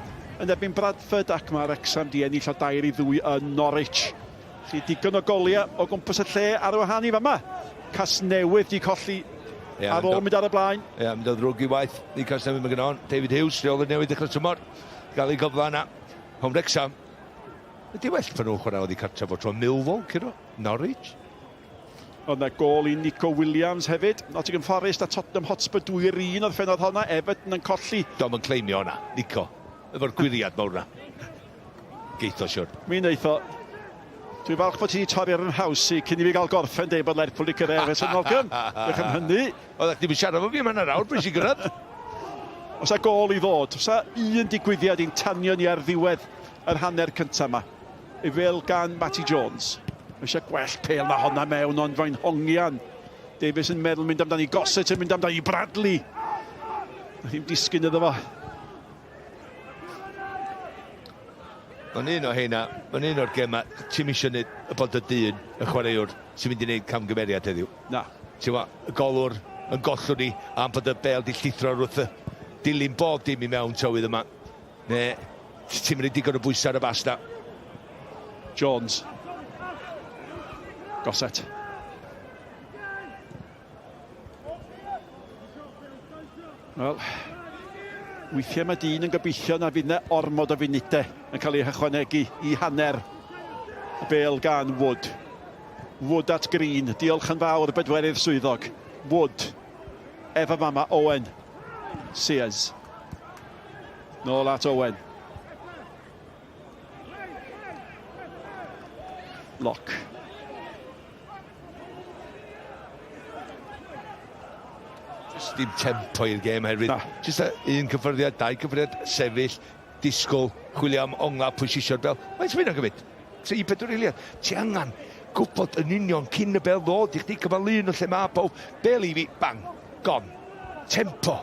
yn erbyn Bradford ac mae Wrexham wedi ennill o 2-2 yn Norwich. Felly digon o goliau o gwmpas y lle ar wahân i fama. Casnewydd wedi colli ar ôl mynd ar y blaen. Mynd o ddrwg i waith i Casnewydd mae gyda'n David Hughes, rheolydd newydd dechrau tymor. Gael ei gyfla yna. Home Wrexham. Ydy well pan nhw'n chwarae oedd i cartref o tro Millwall, Ciro? Norwich? Oedd yna gol i Nico Williams hefyd. Nottingham Forest a Tottenham Hotspur 2-1 oedd ffenodd honna. Everton yn colli. Dom yn claimio hwnna, Nico. Efo'r gwiriad mawr na. Geitho siwr. Mi'n eitho. Dwi'n falch bod ti wedi torri ar yn haws i cyn i fi gael gorffen dweud bod Lerpwl i cyrraedd Everton Malcolm. Dych am hynny. Oedd eich ddim yn siarad fo fi, mae'n awr, beth sy'n gyrraedd. Os a gol i ddod, os a un digwyddiad i'n tanio ni ar ddiwedd yr hanner cyntaf yma. I fel gan Matty Jones. Eisiau gwell pêl na honna mewn, ond fain hongian. Davies yn meddwl mynd amdani Gossett yn mynd amdani Bradley. Ddim disgyn iddo fo. Mae'n un o heina, mae'n un o'r gema, ti'n misio wneud y bod y dyn, y chwaraewr, sy'n mynd i wneud camgymeriad heddiw. Na. Ti'n wa, y golwr yn gollwng ni, am bod y bel di llithro wrth y dilyn bob dim i mewn tywydd yma. Ne, ti'n mynd i digon o bwysau ar y bas na. Jones. Gossett. Wel, weithiau mae dyn yn gobeithio na fydd 'na ormod o funudau yn cael ei hychwanegu i hanner y bêl gan Wood. Wood at Green, diolch yn fawr bedwerydd swyddog. Wood, efo mama Owen, Sears. Nôl at Owen. Lock. Just dim tempo i'r gêm hefyd. Just un cyffyrddiad, dau cyffyrddiad, sefyll, disgwyl, chwilio am onga, pwysisio'r bel. Mae'n mynd o'n gymryd? 3-4 eiliad. Ti angen gwybod yn union cyn y bel ddod i chdi cyfal un o lle mae pob. Bel i fi, bang, gon. Tempo.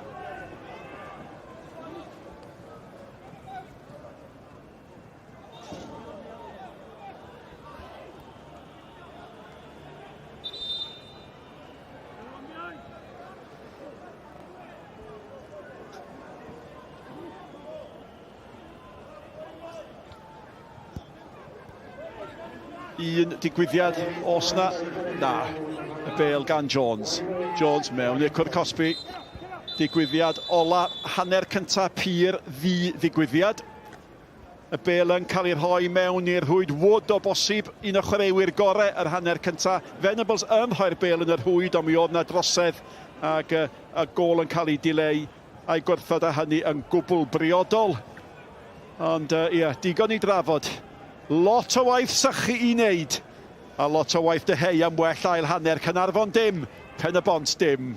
Un digwyddiad, os na, y bêl gan Jones. Jones mewn i'r cwrdd Cosby. Digwyddiad ola, hanner cyntaf pur ddigwyddiad. Y bêl yn cael ei rhoi mewn i'r rhwyd Wood o bosib, un o chwaraewyr gorau yr hanner cyntaf. Venables yn rhoi'r bêl yn y rhwyd, ond mi oedd yna drosedd ac y gol yn cael ei dileu a'i gwrthod â hynny yn gwbl briodol. Ond ie, digon i drafod. Lot o waith sychu i wneud, a lot o waith deheu am well ail hanner. Caernarfon dim, Pen-y-bont dim.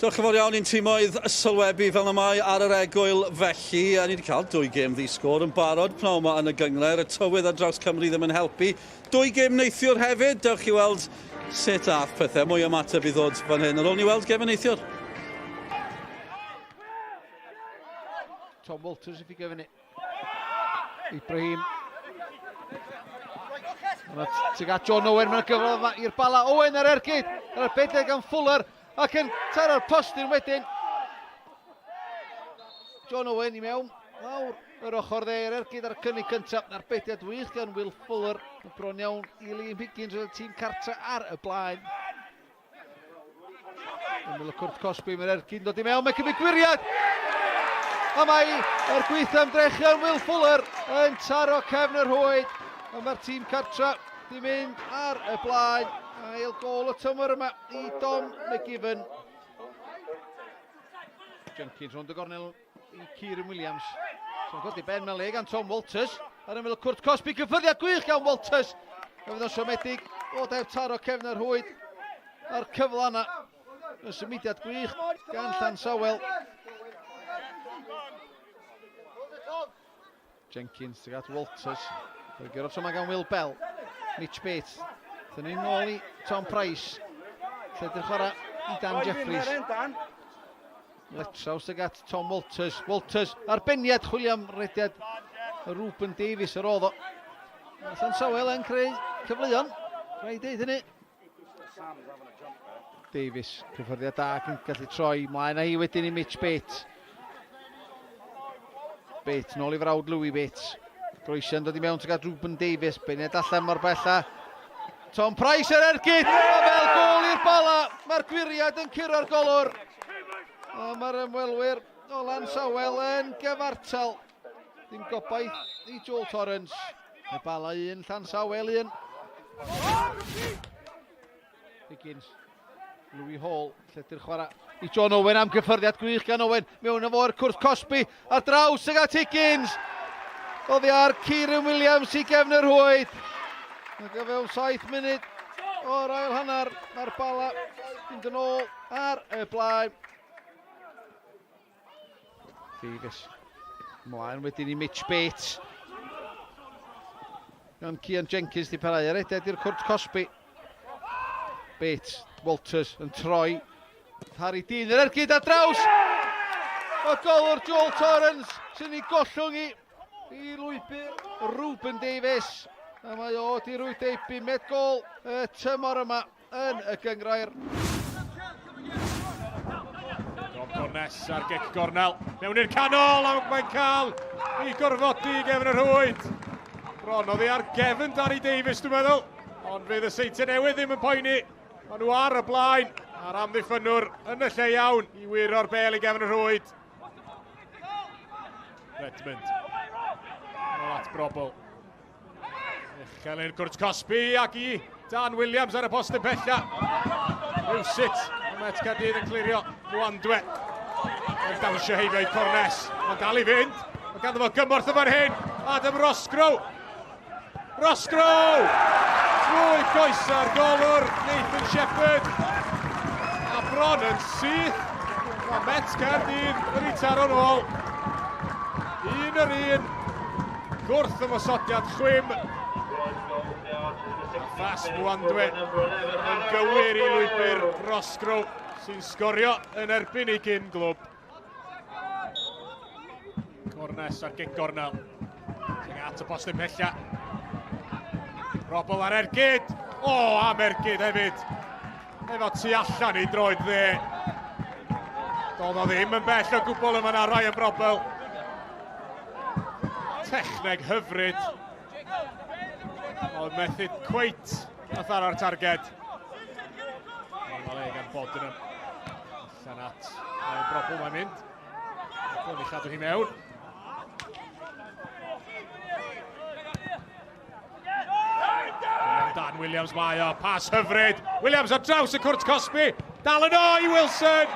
Diolch yn fawr iawn i'n tîmoedd sylwebu fel na mae ar yr egwyl felly. A ni wedi cael 2 gêm ddi-sgôr yn barod pnawn yma yn y gynghrair. Y tywydd ar draws Cymru ddim yn helpu. 2 gêm neithiwr hefyd. Dewch i weld sut ath pethau. Mwy ymateb i ddod fan hyn. Ar ôl ni weld gêm y neithiwr. Tom Walters if you given it. Ibrahim. Tuag at John Owen, mae'n gyfle i'r bala. Owen ar ergyd, ar y bedle gan Fuller, ac yn taro'r postyn wedyn. John Owen i mewn, lawr yr ochr dde, ar ergyd ar y cynnig cyntaf, na'r bediad wych gan Will Fuller. Bron iawn i Liam Higgins o'r tîm cartra ar y blaen. Ymwyl y cwrt Cosby, mae'r ergyd yn dod i mewn, mae'n cymryd gwiriad. A mae yr gweithio ymdrechion Will Fuller yn taro cefn yr hwyd. A mae'r tîm cartra di mynd ar y blaen. Ail gol y tymor yma i Dom McGiven. Jenkins rownd y gornel i Kieran Williams. So'n godi ben mewn le gan Tom Walters. Ar ymwyl y cwrt Cosby, gyffyddiad gwych gan Walters. Fydd o'n siomedig o def taro cefn yr hwyd. A'r cyfle yna. Y symudiad gwych gan Llansawel. Jenkins tuag at Walters. Gyrraedd tro mae gan Will Bell. Mitch Bates. Dyn ni'n nôl i Tom Price. Lle dy'r chwarae i Dan Jeffries. Letraws tuag at Tom Walters. Walters arbeniad chwilio am rediad Ruben Davies yr oedd o. Llansawel yn creu cyfleon. Rhaid deud hynny. Davies, cyffyrddiad da ac yn gallu troi mlaen â hi wedyn i Mitch Bates. Bates, nôl i frawd Louis Bates. Groesian dod i mewn tuag at Ruben Davies. Beniad allan mor bella. Tom Price ar ergyd. A fel gol i'r bala. Mae'r gwiriad yn curo'r golwr. A mae'r ymwelwyr o Llansawel yn gyfartal. Dim gobaith i Joel Torrance. Y bala un, Llansawel un. Higgins, Louis Hall, lledu'r chwarae i John Owen am gyffyrddiad gwych gan Owen. Mewn efo'r cwrs Cosby ar draws ag at Higgins. Oddi ar Kieran Williams i gefn yr hwyd. Ac o fewn 7 munud o'r ail hanner, mae'r bala mynd yn ôl ar y blaen. Davies ymlaen wedyn i Mitch Bates. Gan Cian Jenkins di parhau ar eded i'r cwrs Cosby. Bates, Walters yn troi. Harry Dean yr ergyd ar draws. O golwr Joel Torrance sy'n ei gollwng i lwybr Ruben Davies. A mae o di rwydeibu met gol y tymor yma yn y gynghrair. Tom Cornes ar gic gornel. Mewn i'r canol, ac mae'n cael i gorfodi gefn yr hwyd. Bron oddi ar gefn Danny Davies, dwi'n meddwl. Ond fydd y seintiau newydd ddim yn poeni. Maen nhw ar y blaen, a'r amddiffynwr yn y lle iawn i wiro'r bel i gefn yr hwyd. Redmond. Nôl at Brobl. Uchelyn Cwrt Cosby ac i Dan Williams ar y postyn pella. Rywsut, Met Caerdydd yn clirio Mwandwe. Mae'n dawnsio heibio i Cornes. Mae'n dal i fynd. Mae'n ganddo fo gymorth yma'n hyn. Adam Rosgrow. Rosgrow! Trwy goesa'r golwr Nathan Shepherd. A bron yn syth. Mae Met Caerdydd yn ei taro nôl. 1-1. Gwrth ymosodiad chwym. Fas Mwandwe yn gywir i lwybr Rosgrow sy'n sgorio yn erbyn ei gyn glwb. Cornes ar gic gornel. Sy'n at y postyn pella. Robl ar ergyd. O, am ergyd hefyd. Efo tu allan i droed dde. Doedd o ddim yn bell o gwbl yma na Ryan Brobl. Techneg hyfryd. Oedd methu cweit a tharo'r targed. Mae'n le gan Bodnam. Allan at Ryan Brobl mae'n mynd. Dwi'n ei chadw hi mewn. Dan Williams mae o, pas hyfryd. Williams ar draws y cwrt Cosby. Dal yn o i Wilson.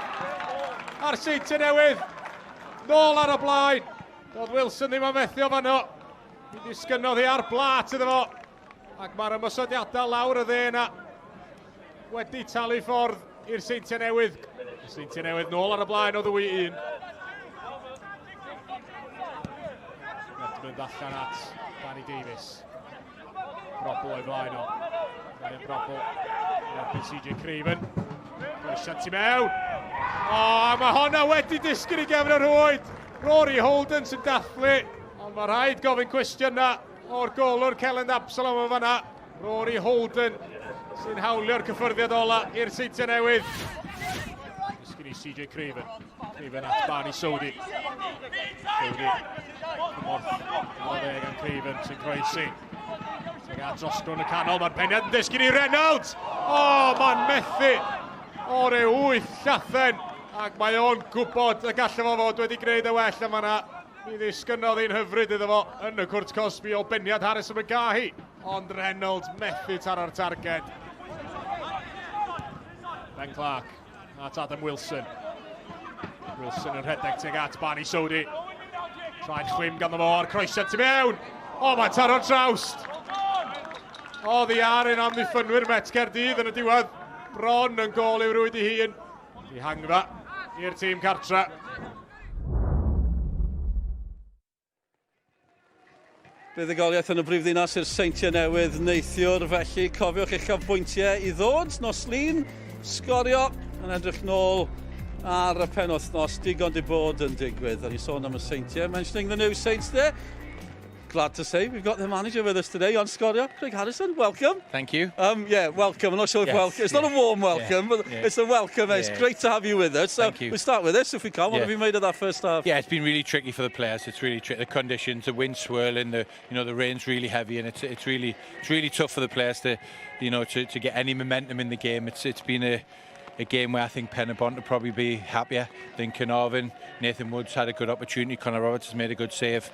Ar seintiau newydd. Nôl ar y blaen. Doedd Wilson ddim yn methu o fanno. Mi ddisgynnodd hi ar blat iddo fo. Ac mae'r ymosodiadau lawr y dde yna. Wedi talu ffordd i'r seintiau newydd. Seintiau newydd nôl ar y blaen o ddwy 1. Redmond allan at Danny Davies. Brobl o'i blaen o. Ryan Brobl. Erbyn CJ Craven. Gwesiant i mewn. O, mae honna wedi disgyn i gefn yr hwyd. Rory Holden sy'n dathlu. Ond mae rhaid gofyn cwestiwn na o'r golwr Celyn Absalom o fanna. Rory Holden sy'n hawlio'r cyffyrddiad ola i'r seintiau newydd. Disgyn i CJ Craven. Craven at Barney Sodi. Sodi. Cymorth. O ddeg an Craven sy'n croesi. Sy'n gael Rosgrow yn y canol, mae'r penniad yn disgyn i Reynolds. O, mae'n methu o ryw 8 llathen. Ac mae o'n gwybod y gallai fo fod wedi gwneud y well am hynna. Mi ddisgynnodd hi'n hyfryd iddo fo yn y cwrt Cosby o beniad Harrison McGahey. Ond Reynolds methu taro'r targed. Ben Clark at Adam Wilson. Wilson yn rhedeg tuag at Barney Sodi. Traed chwym ganddo fo ar croesiad tu mewn. O, mae'n taro'r trawst. O, ddiar yn amddiffynwyr Met Caerdydd yn y diwedd. Bron yn gol i'w rwyd i hun. I hangfa i'r tîm cartra. Bydd y goliaeth yn y brifddinas i'r seintiau newydd neithiwr, felly cofiwch eich pwyntiau i ddod. Nos Lyn, Sgorio yn edrych nôl ar y penwythnos digon di bod yn digwydd. O'n i sôn am y seintiau. Mentioning the new Saints there. Glad to say we've got the manager with us today on Sgorio. Craig Harrison, welcome. Thank you. Yeah, welcome. I'm not sure if welcome. It's not a warm welcome, but it's a welcome. It's great to have you with us. So Thank you. we'll start with this if we can. What have you made of that first half? Yeah, it's been really tricky for the players. It's really tricky. The conditions, the wind swirling, the rain's really heavy, and it's really tough for the players to to get any momentum in the game. It's been a game where I think Pen-y-bont will probably be happier than Caernarfon. Nathan Woods had a good opportunity. Connor Roberts has made a good save.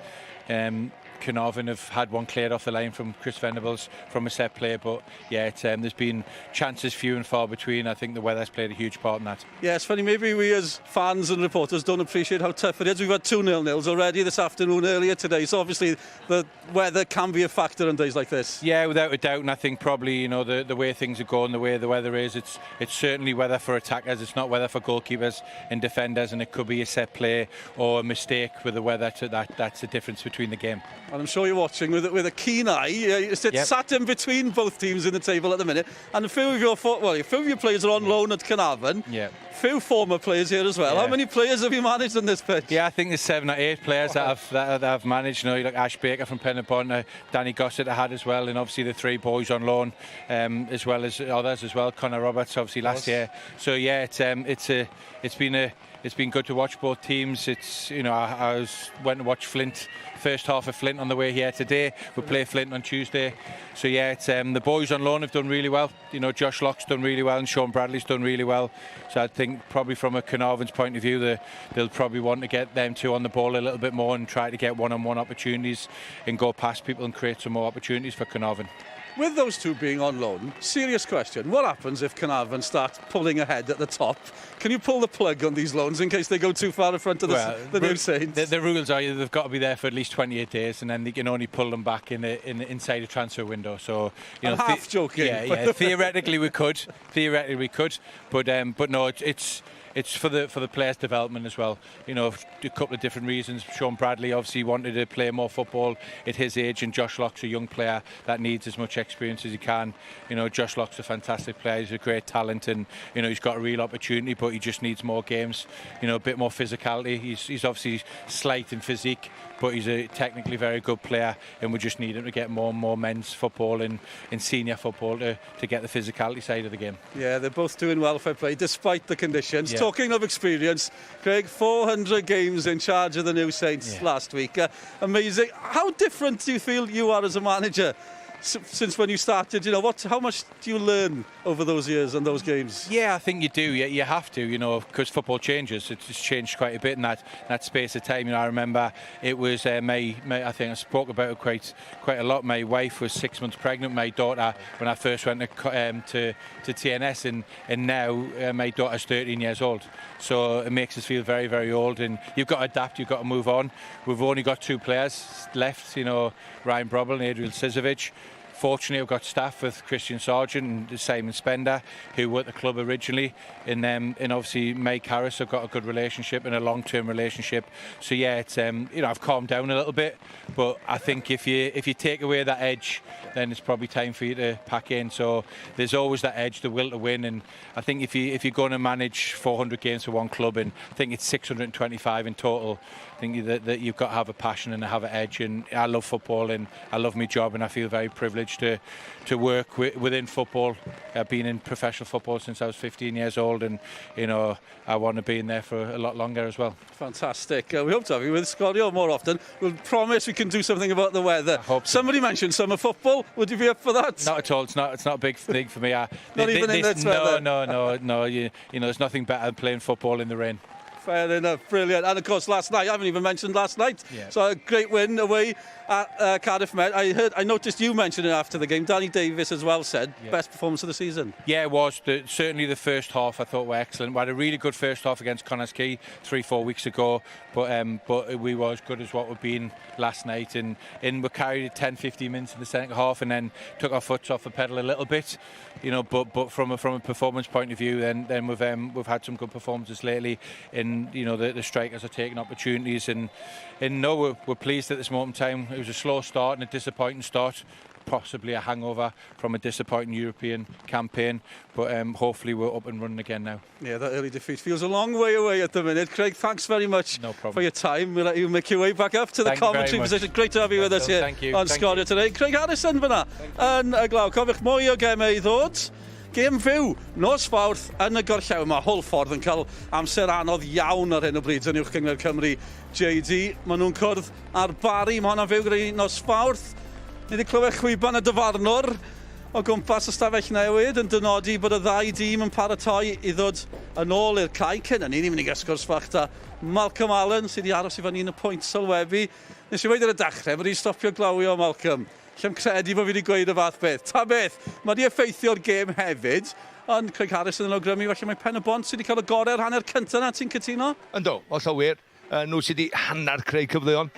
Caernarfon have had one cleared off the line from Chris Venables from a set play, but yeah, there's been chances few and far between. I think the weather's played a huge part in that. Yeah, it's funny, maybe we as fans and reporters don't appreciate how tough it is. We've had 2-0 already this afternoon, earlier today, so obviously the weather can be a factor on days like this. Yeah, without a doubt, and I think probably, the way things are going, the way the weather is, it's certainly weather for attackers, it's not weather for goalkeepers and defenders, and it could be a set play or a mistake with the weather. That's the difference between the game. And I'm sure you're watching with a keen eye. It's sat in between both teams in the table at the minute, and a few of your players are on loan at Caernarfon. Yeah. Few former players here as well. Yeah. How many players have you managed on this pitch? Yeah, I think there's 7 or 8 players that I've managed. Like Ash Baker from Pen-y-bont, Danny Gossett I had as well, and obviously the 3 boys on loan, as well as others as well. Connor Roberts obviously last year. So yeah, it's been good to watch both teams. I went to watch Flint, first half of Flint on the way here today. We play Flint on Tuesday. So yeah, the boys on loan have done really well. Josh Locke's done really well and Sean Bradley's done really well. So I think probably from a Caernarfon's point of view, they'll probably want to get them 2 on the ball a little bit more and try to get one-on-one opportunities and go past people and create some more opportunities for Caernarfon. With those 2 being on loan, serious question. What happens if Caernarfon start pulling ahead at the top? Can you pull the plug on these loans in case they go too far in front of the new Saints? The rules are they've got to be there for at least 28 days, and then they can only pull them back inside a transfer window. So I'm half joking. Yeah. Theoretically we could, but no, it's for the players' development as well. A couple of different reasons. Sean Bradley obviously wanted to play more football at his age, and Josh Locke's a young player that needs as much experience as he can. Josh Locke's a fantastic player. He's a great talent, and he's got a real opportunity, but he just needs more games. A bit more physicality. He's obviously slight in physique, but he's a technically very good player, and we just need him to get more and more men's football and senior football to get the physicality side of the game. Yeah, they're both doing well, fair play, despite the conditions. Yeah. Talking of experience, Craig, 400 games in charge of the new Saints last week. Amazing. How different do you feel you are as a manager since when you started? How much do you learn over those years and those games? Yeah, I think you do. You have to, because football changes. It's changed quite a bit in that space of time. I remember it was I think I spoke about it quite a lot. My wife was 6 months pregnant. My daughter, when I first went to TNS, and now my daughter's 13 years old. So it makes us feel very, very old, and you've got to adapt. You've got to move on. We've only got 2 players left. Ryan Brobble and Adriel Sizovic. Fortunately, I've got staff with Christian Sargent and Simon Spender, who were at the club originally, and obviously Mike Harris. I've got a good relationship and a long-term relationship. So yeah, it's I've calmed down a little bit, but I think if you take away that edge, then it's probably time for you to pack in. So there's always that edge, the will to win, and I think if you're going to manage 400 games for one club, and I think it's 625 in total, I think that you've got to have a passion and have an edge. And I love football and I love my job, and I feel very privileged to work within football. I've been in professional football since I was 15 years old, and I want to be in there for a lot longer as well. Fantastic. We hope to have you with Sgorio more often. We'll promise we can do something about the weather. I hope so. Somebody mentioned summer football. Would you be up for that? Not at all. It's not a big thing for me. Not even in this weather? No. There's nothing better than playing football in the rain. Fair enough, brilliant. And of course last night, I haven't even mentioned last night. Yeah. So a great win away at Cardiff Met. I noticed you mentioned it after the game. Danny Davies as well said, best performance of the season. Yeah, it was. Certainly the first half I thought were excellent. We had a really good first half against Caernarfon 3-4 weeks ago, but we were as good as what we've been last night, and we carried 10-15 minutes in the second half and then took our foot off the pedal a little bit. But from a performance point of view, then we've had some good performances lately, and the strikers are taking opportunities, and no, we're pleased at this moment in time. It was a slow start and a disappointing start, possibly a hangover from a disappointing European campaign, but hopefully we're up and running again now. Yeah, that early defeat feels a long way away at the minute. Craig, thanks very much for your time. We'll let you make your way back up to the commentary position. Great to have you with us here on Sgorio today. Craig Harrison fyna yn y glaw. Cofiwch mwy o gemau i ddod. Gêm fyw, nos Fawrth yn y gorllewin. Mae Holford yn cael amser anodd iawn ar hyn o bryd yn uwch gynghrair Cymru JD. Maen nhw'n cwrdd ar Bari. Mae hwnna'n fyw gyda'i nos Fawrth. Ni wedi clywed chwiban y dyfarnwr. o gwmpas y stafell newid yn dynodi bod y ddau dîm yn paratoi i ddod yn ôl i'r cae cyn hynny. Ni'n mynd i gysgwrs fach da Malcolm Allen sydd wedi aros i fan un y pwynt sylwebu. Nes i weid ar y dechrau bod wedi stopio glawio Malcolm. Lle'n credu bod fi wedi gweud y fath beth. Ta beth, mae wedi effeithio'r gêm hefyd, ond Craig Harris yn awgrymu felly mae Pen-y-bont sydd wedi cael y gorau'r hanner cyntaf na, ti'n cytuno? Ynddo, os o wir. Nhw sydd wedi hanner creu cyfleon.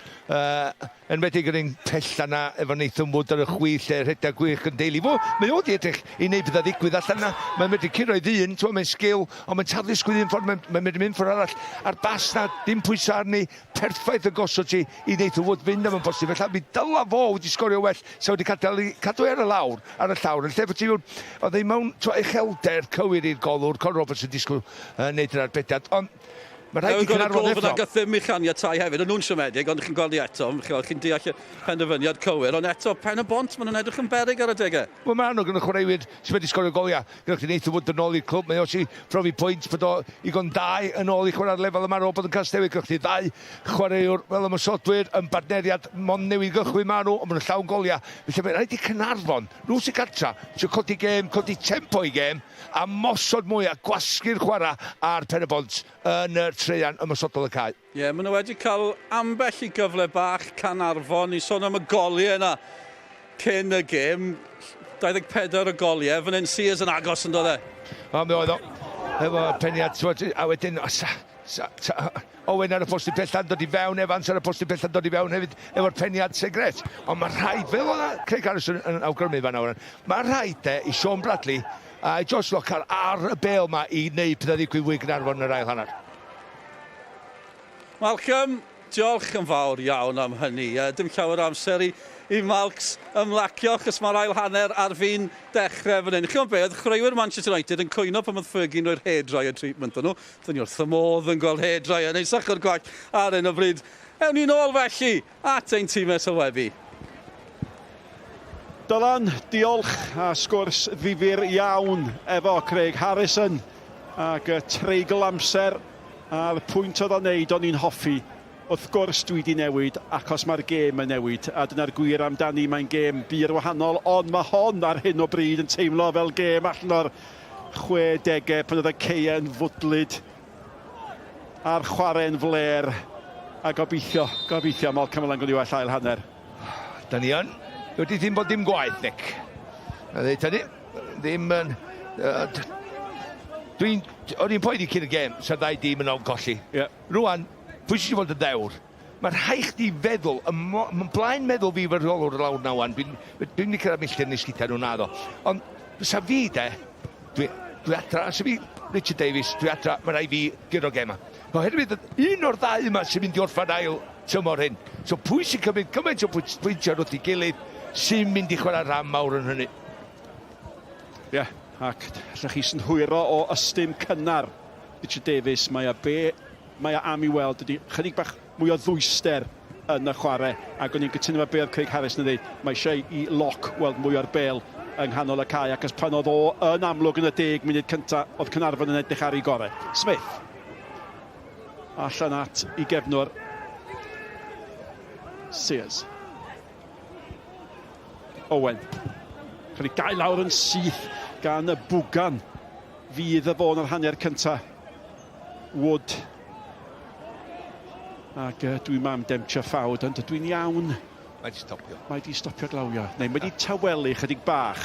Yn wedi gyda'n pell yna efo Nathan Wood ar y chwith lle rhedeg gwych yn deulu. Mae o wedi edrych i wneud bydda ddigwydd allan yna. Mae'n medru curoedd un, mae'n sgil, ond mae'n tarddu sgwydd un ffordd, mae'n medru mynd ffordd arall. A'r bas na, dim pwysau arni, perffaith y gosod ti i Nathan Wood fynd am yn bosib. Felly mi dyla fo wedi sgorio well, sa wedi cadw ar y lawr, ar y llawr. Yn lle fod ti oedd ei mewn uchelder cywir i'r golwr, Conor Roberts yn disgwyl wneud yr arbediad. Ond mae'n rhaid i Caernarfon effro. Fydd gythym i chaniatau hefyd, ond nhw'n siomedig, ond chi'n gweld i eto, chi'n deall y penderfyniad cywir, ond eto Pen-y-bont, maen nhw'n edrych yn berig ar y degau. Wel, mae nhw gyda chwaraewyr sydd wedi sgorio goliau. Gyda chi Nathan Wood yn ôl i'r clwb, mae o si profi pwynt bod o i gon dau yn ôl i chwarae'r lefel yma o bod yn Castewig. Gyda chi ddau chwaraewr fel ymosodwyr yn bartneriad mond newid gychwyn maen nhw, ond maen nhw'n llawn goliau. Felly mae'n rhaid i Caernarfon, nhw sy'n gartra, sy'n codi gêm, codi tempo i gêm, a mosod mwy a gwasgu'r chwarae ar Pen-y-bont yn y treian ymosodol y cae. Ie, maen nhw wedi cael ambell i gyfle bach Caernarfon i sôn am y goliau yna cyn y gêm. 24 y goliau, fan hyn Sears yn agos yn dod e. O, mi oedd o. Efo peniad, a wedyn, Owen ar y post i pellan dod i fewn, Evans ar y post i pellan dod i fewn hefyd efo'r peniad segret. Ond mae rhaid, fel o'na Craig Harris yn awgrymu fan awr, mae rhaid i Sean Bradley a Josh Lockhart ar y bêl yma i wneud pethau ddigwydd wy Caernarfon yn yr ail hanner. Malcolm, diolch yn fawr iawn am hynny. Dim llawer amser i Malcs ymlacio, achos mae'r ail hanner ar fi'n dechrau fan hyn. Chi'n beth, chwaraewyr Manchester United yn cwyno pan oedd Fergie roi'r hairdryer treatment yn nhw. Dyn ni wrth y modd yn gweld hairdryer, neu sach o'r gwach ar hyn o bryd. Ewn ni nôl felly at ein tîmau sylwebu. Dylan, diolch a sgwrs ddifyr iawn efo Craig Harrison ac treigl amser a'r pwynt oedd o'n neud o'n i'n hoffi. Wrth gwrs dwi wedi newid achos mae'r gêm yn newid a dyna'r gwir amdani, mae'n gêm bur wahanol, ond mae hon ar hyn o bryd yn teimlo fel gêm allan o'r 60au pan oedd y ceau yn fwdlyd a'r chwarae'n fler a gobeithio Malcolm Allen gwni well ail hanner. Da ni yn. Wedi ddim bod dim gwaith, Nick. A ddeud hynny, ddim yn... O'n i'n poeni cyn y gêm, sa'r ddau dîm yn ôl golli. Rwan, pwy sy'n fod y ddewr? Mae'n rhaid chdi feddwl, mae'n blaen meddwl fi fy rholwr y lawr na wan. Dwi'n mynd cyrraedd milltir nes gyda nhw naddo. Ond, sa fi de, dwi adra, sa fi Richard Davies, dwi adra, mae'n rhaid fi gyro gema. Oherwydd un o'r ddau yma sy'n mynd i orffan ail tymor hyn. So pwy sy'n cymryd cymaint o pwyntio wrth i gilydd sy'n mynd i chwarae rhan mawr yn hynny. Ie, ac allwch chi sy'n hwyro o ystym cynnar Richard Davies, mae am i weld ydy chydig bach mwy o ddwyster yn y chwarae, ac o'n i'n gytuno fe be oedd Craig Harris yn dweud, mae eisiau i loc weld mwy o'r bêl yng nghanol y cae, ac as pan oedd o yn amlwg yn y 10 munud cyntaf, oedd Caernarfon yn edrych ar ei gorau. Smith allan at i gefnwr Sears. Owen. Cael ei gael lawr yn syth gan y bwgan fydd y fôn o'r hanner cyntaf. Wood. Ac dwi'n mam demtio ffawd, ond dwi'n iawn. Mae di stopio. Mae di stopio glawio. Neu mae di tawelu chydig bach.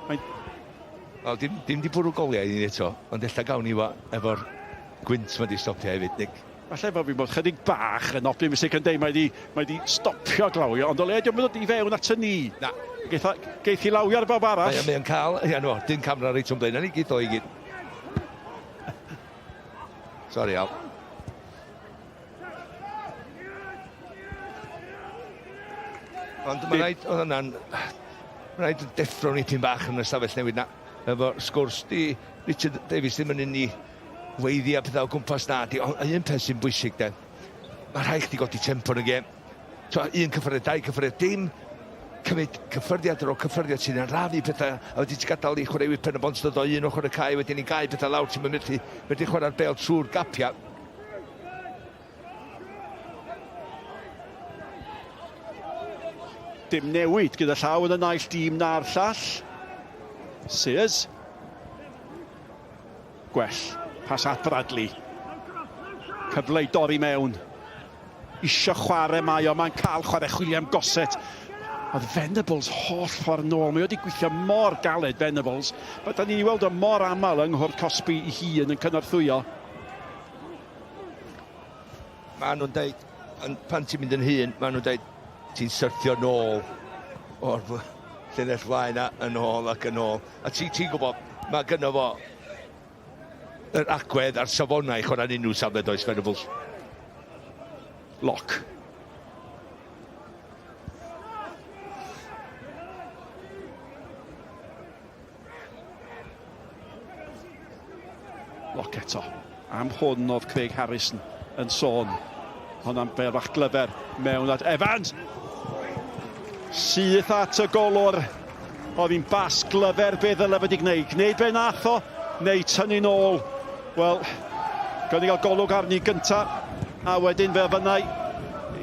Wel, dim di bwrw goliau i ni eto, ond ella gawn ni efo'r gwynt mae di stopio hefyd, Nick. Falle fod fi'n bod chydig bach yn optimistic yn dweud mae di stopio glawio, ond o le di'n mynd i fewn at y ni. Na. Geith i lawio ar bob arall. Mae'n cael, dim camera reit o'n blaen, ni gyd o i gyd. Sorry, Al. Ond mae'n rhaid deffro ni pyn bach yn y stafell newid na. Efo sgwrs di, Richard Davies ddim yn unig weiddi a pethau o gwmpas na. Ond un peth sy'n bwysig, de. Mae rhaid chdi godi tempo yn y gêm. Un cyffyriad, dau cyffyriad, dim cymryd cyffyrddiad ar ôl cyffyrddiad sy'n arafu pethau, a wedi ti gadael i chwaraewyr Pen-y-bont dod o un ochr y cae, wedyn i gau pethau lawr sy'n mynd i chwarae'r bêl trwy'r gapiau. Dim newid gyda llaw yn y naill dîm na'r llall. Sears. Gwell. Pas at Bradley. Cyfle i dorri mewn. Isio chwarae mae o, mae'n cael chwarae chwilio am goset. Oedd Venables holl ffordd nôl. Mae wedi gweithio mor galed, Venables. Mae da ni'n weld o mor aml yng Nghwr Cosby i hun yn cynorthwyo. Mae nhw'n dweud, pan ti'n mynd yn hun, mae nhw'n dweud, ti'n syrthio nôl o'r llinell flaen yn ôl ac yn ôl. A ti'n gwybod, mae gynno fo yr agwedd a'r safonau chwarae'n unrhyw safle does, Venables. Lock. Lock eto. Am hwn oedd Craig Harrison yn sôn. Hwna'n bel bach glyfer mewn at Evans. Syth at y golwr. Oedd hi'n bas glyfer be ddyle wedi gwneud. Gwneud be nath o, neu tynnu nôl. Wel, gawn ni gael golwg arni gynta. A wedyn fe fynnau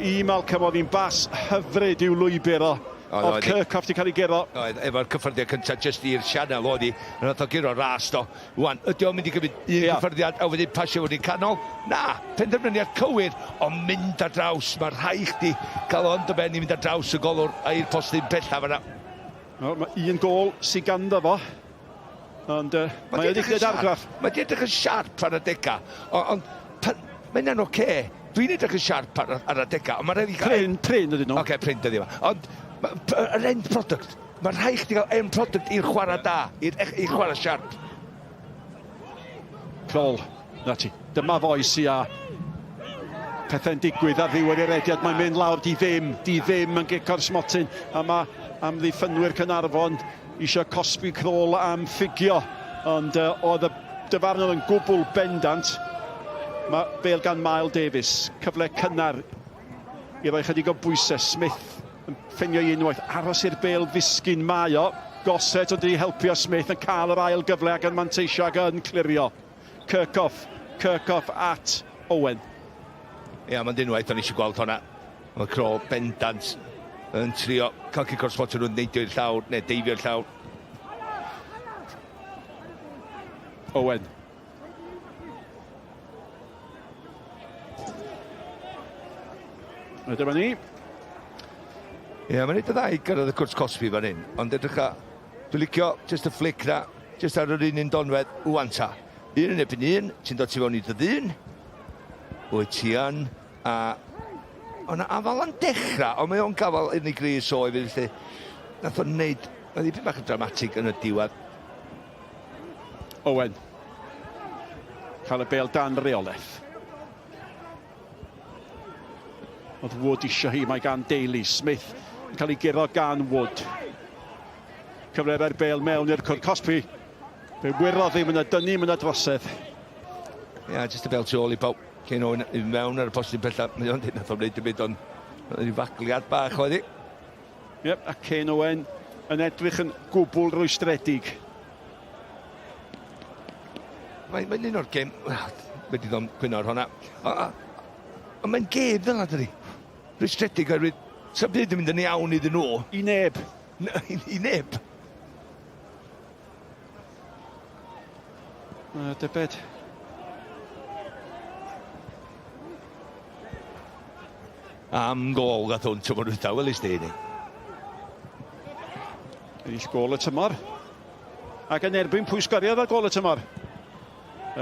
i Malcolm oedd hi'n bas hyfryd i'w lwybr o. Oedd Kirkhoff wedi cael ei giro. Efo'r cyffyrddiad cyntaf jyst i'r sianel oedd hi. Yn oedd o giro rast o. Wan, ydy o'n mynd i gymryd un cyffyrddiad a wedyn pasio wedi'n canol? Na, penderfyniad cywir, ond mynd ar draws. Mae rhai chdi cael ond y ben i mynd ar draws y golwr a i'r postyn bellaf yna. Mae un gol sy'n ganddo fo. Ond mae wedi gwneud argraff. Mae wedi edrych yn siarp ar y deca. Ond mae'n yn oce. Dwi'n edrych yn siarp ar y deca. Ond mae'n rhaid i gael... Prin ydyn nhw. Oce, prin ydyn nhw. Ond yr end product. Mae rhai chdi gael end product i'r chwarae da. I'r chwarae siarp. Crol. Na ti. Dyma foes i a pethau'n digwydd ar ddiwedd i'r ediad. Mae'n mynd lawr di ddim yn gico'r smotyn. A mae am ddiffynwyr Caernarfon eisiau Cosby Crol am ffigio. Ond oedd y dyfarnwr yn gwbl bendant. Mae bêl gan Miles Davies. Cyfle cynnar i roi chydig o bwysau. Smith yn ffeinio unwaith. Aros i'r bêl ddisgyn mae o. Goset ond wedi helpu Smith yn cael yr ail gyfle ac yn manteisio ac yn clirio. Kirkhoff at Owen. Ia, mae'n unwaith o'n eisiau gweld hwnna. Mae Crol bendant yn trio cael cicio'r smotyn nhw'n neidio'r llawr neu deifio'r llawr. Owen. Dyma ni. Ie, mae'n neud y ddau gyrraedd y cwrs Cosby fan hyn. Ond edrych a... Dwi'n licio just y flic na. Just ar yr un donfedd. Wwan ta. Un yn ebyn un. Ti'n dod ti fewn i dy ddyn. Wyt ti yn. A... O'na afal yn dechrau. Ond mae o'n gafal yn ei gris o i felly. Nath o'n neud... Oedd i beth bach yn dramatig yn y diwedd. Owen. Cael y bêl dan reolaeth. Oedd Wood isio hi, mae gan Daly. Smith yn cael ei giro gan Wood. Cyfre'r bêl mewn i'r cwr Cosby. Fe wirodd ddim yn y dynnu yn y drosedd. Ia, jyst y bêl tu ôl i pawb. Cyn o'n mewn ar y postyn bella. Mae o'n dweud nath o'n wneud y byd o'n fagliad bach oedd hi. Yep, a Caen Owen yn edrych yn gwbl rwystredig. Mae'n un o'r gêm... Wedi ddod cwyno ar hwnna. Ond mae'n gêm fel yna, dydi. Rwystredig oherwydd... Sa'n byd yn mynd yn iawn iddyn nhw. I neb. I neb. Debed. Am gol gath hwn tymor wytha, welys di ni. Ennill gol y tymor. Ac yn erbyn pwy sgoriodd ar gol y tymor.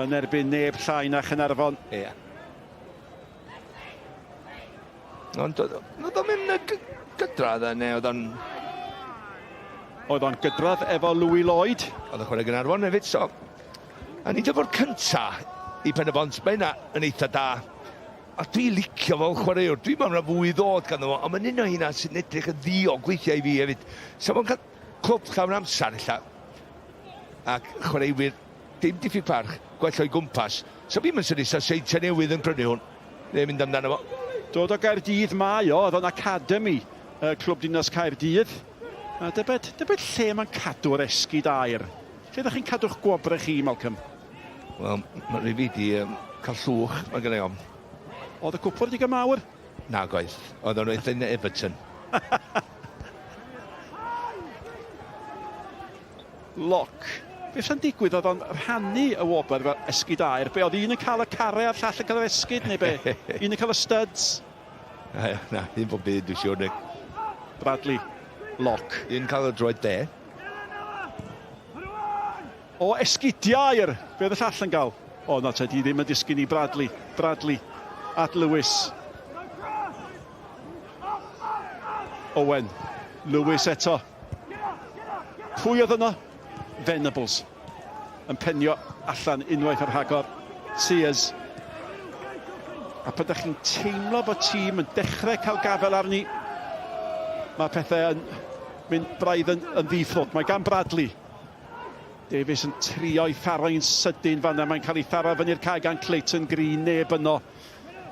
Yn erbyn neb llai na Caernarfon. Ie. Ond oedd o'n mynd gydradd neu oedd o'n... Oedd o'n gydradd efo Louis Lloyd. Oedd o'n chwarae Caernarfon hefyd, so... A nid efo'r cynta i Pen-y-bont, mae yna yn eitha da. A dwi'n licio fel chwaraewr, dwi'n meddwl na fwy ddod gan nhw, ond mae'n un o hynna sy'n edrych yn ddio gweithio i fi hefyd. So mae'n cael clwb llawn amser illa. Ac chwaraewyr, dim diffyg parch, gwell o'i gwmpas. So fi'n mynd sy'n isa seintiau newydd yn prynu hwn. Neu mynd amdano fo. Dod o Gaerdydd mae o, oedd o'n academi clwb dinas Caerdydd. A debed lle mae'n cadw'r esgid air. Lle ydych chi'n cadw'ch gwobrau chi, Malcolm? Wel, mae'n rhaid fi di cael llwch, mae gen i om. Oedd y cwpwr digon mawr? Na, goedd. Oedd o'n weithio yn Everton. Loc. Beth sy'n digwydd oedd o'n rhannu y wobr fel esgyd air? Be oedd un yn cael y carau a'r llall yn cael yr esgyd neu be? Un yn cael y studs? Na, un bob byd dwi'n siŵr. Bradley. Loc. Un cael y droed de. O esgidiau, be oedd y llall yn gael? O, na, di ddim yn disgyn i Bradley. Bradley at Lewis. Owen. Lewis eto. Pwy oedd yno? Venables. Yn penio allan unwaith ar rhagor. Sears. A pan ydych chi'n teimlo bod tîm yn dechrau cael gafel arni, mae pethau yn mynd braidd yn ddifrod. Mae gan Bradley. Davies yn trio i tharo'n sydyn fanna. Mae'n cael ei tharo fyny'r cae gan Clayton Green, neb yno.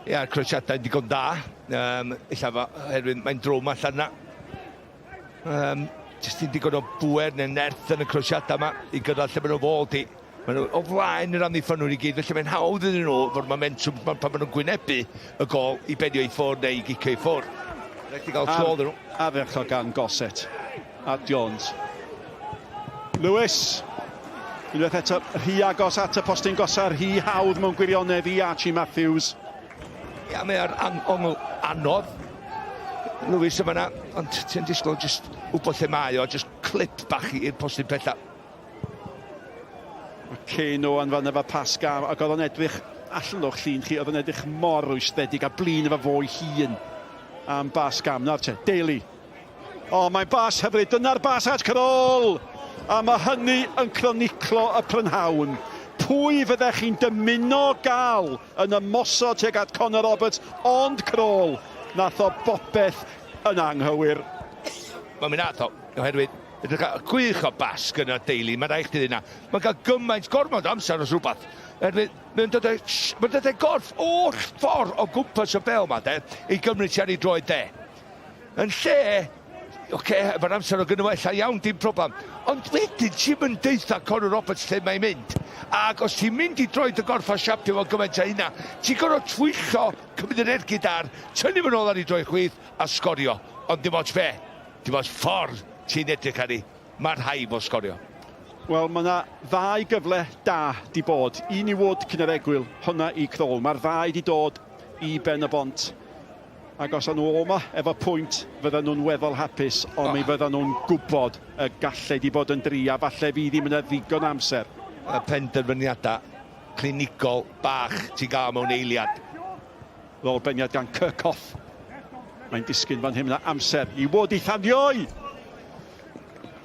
Ia, croesiadau yn digon da. Herwydd mae'n drwm allan na. Jyst yn digon o bwer neu nerth yn y croesiadau yma i gyrraedd lle maen nhw fod i. Maen nhw o flaen yr amddiffynwyr i gyd, felly mae'n hawdd iddyn nhw fod momentum pan maen nhw'n gwynebu y gol i benio i ffwrdd neu i gicio i ffwrdd. Rhaid i gael tro iddyn nhw. Afercho gan Gosset a Jones. Lewis. Unwaith eto rhy agos at y postyn gosa, rhy hawdd mewn gwirionedd i Archie Matthews. Ia, mae'r ongl anodd. Lewis yma na, ond ti'n disgwyl jyst wybod lle mae o, jyst clip bach i'r postyn pella. Mae Ceno yn fan efo pas gam, ac oedd o'n edrych allan o'ch llun chi, oedd o'n edrych mor rwystedig a blin efo fo ei hun am bas gam. Nawr te, Daly. O, mae'n bas hyfryd, dyna'r bas at Crôl! A mae hynny yn croniclo y prynhawn. Pwy fyddech chi'n dymuno gael yn ymosod tuag at Connor Roberts, ond Crôl? Nath o bopeth yn anghywir. Mae'n mynd ato, oherwydd, gwych o basg yn y Daly, mae'n rhaid chdi ddyn na. Mae'n cael gymaint gormod amser os rhywbeth. Oherwydd, mae'n dod e gorff o'r ffordd o gwmpas y bel yma, i gymryd ti ar ei droed de. Yn lle, efo'r amser o gynwella iawn, dim problem. Ond wedyn, ti'n mynd deitha Connor Roberts lle mae'n mynd. Ac os ti'n mynd i droed y gorff a siapio fo'n gymaint a hynna, ti'n gorfod twyllo, cymryd yr ergyd ar, tynnu fy'n ôl ar ei droed chwydd a sgorio. Ond dim ots fe, dim ots ffordd ti'n edrych ar ei, mae'r haib o sgorio. Wel, mae yna ddau gyfle da di bod. Un i wod cyn yr egwyl, hwnna i Crôl. Mae'r ddau di dod i Pen-y-bont. Ac os nhw yma efo pwynt, fydden nhw'n weddol hapus, ond mi fydden nhw'n gwybod y gallai di bod yn dri, a falle fi ddim yn ddigon amser. Y penderfyniadau clinigol bach ti gael mewn eiliad. Ddol beniad gan Kirchhoff. Mae'n disgyn fan hyn amser i wod i thanioi.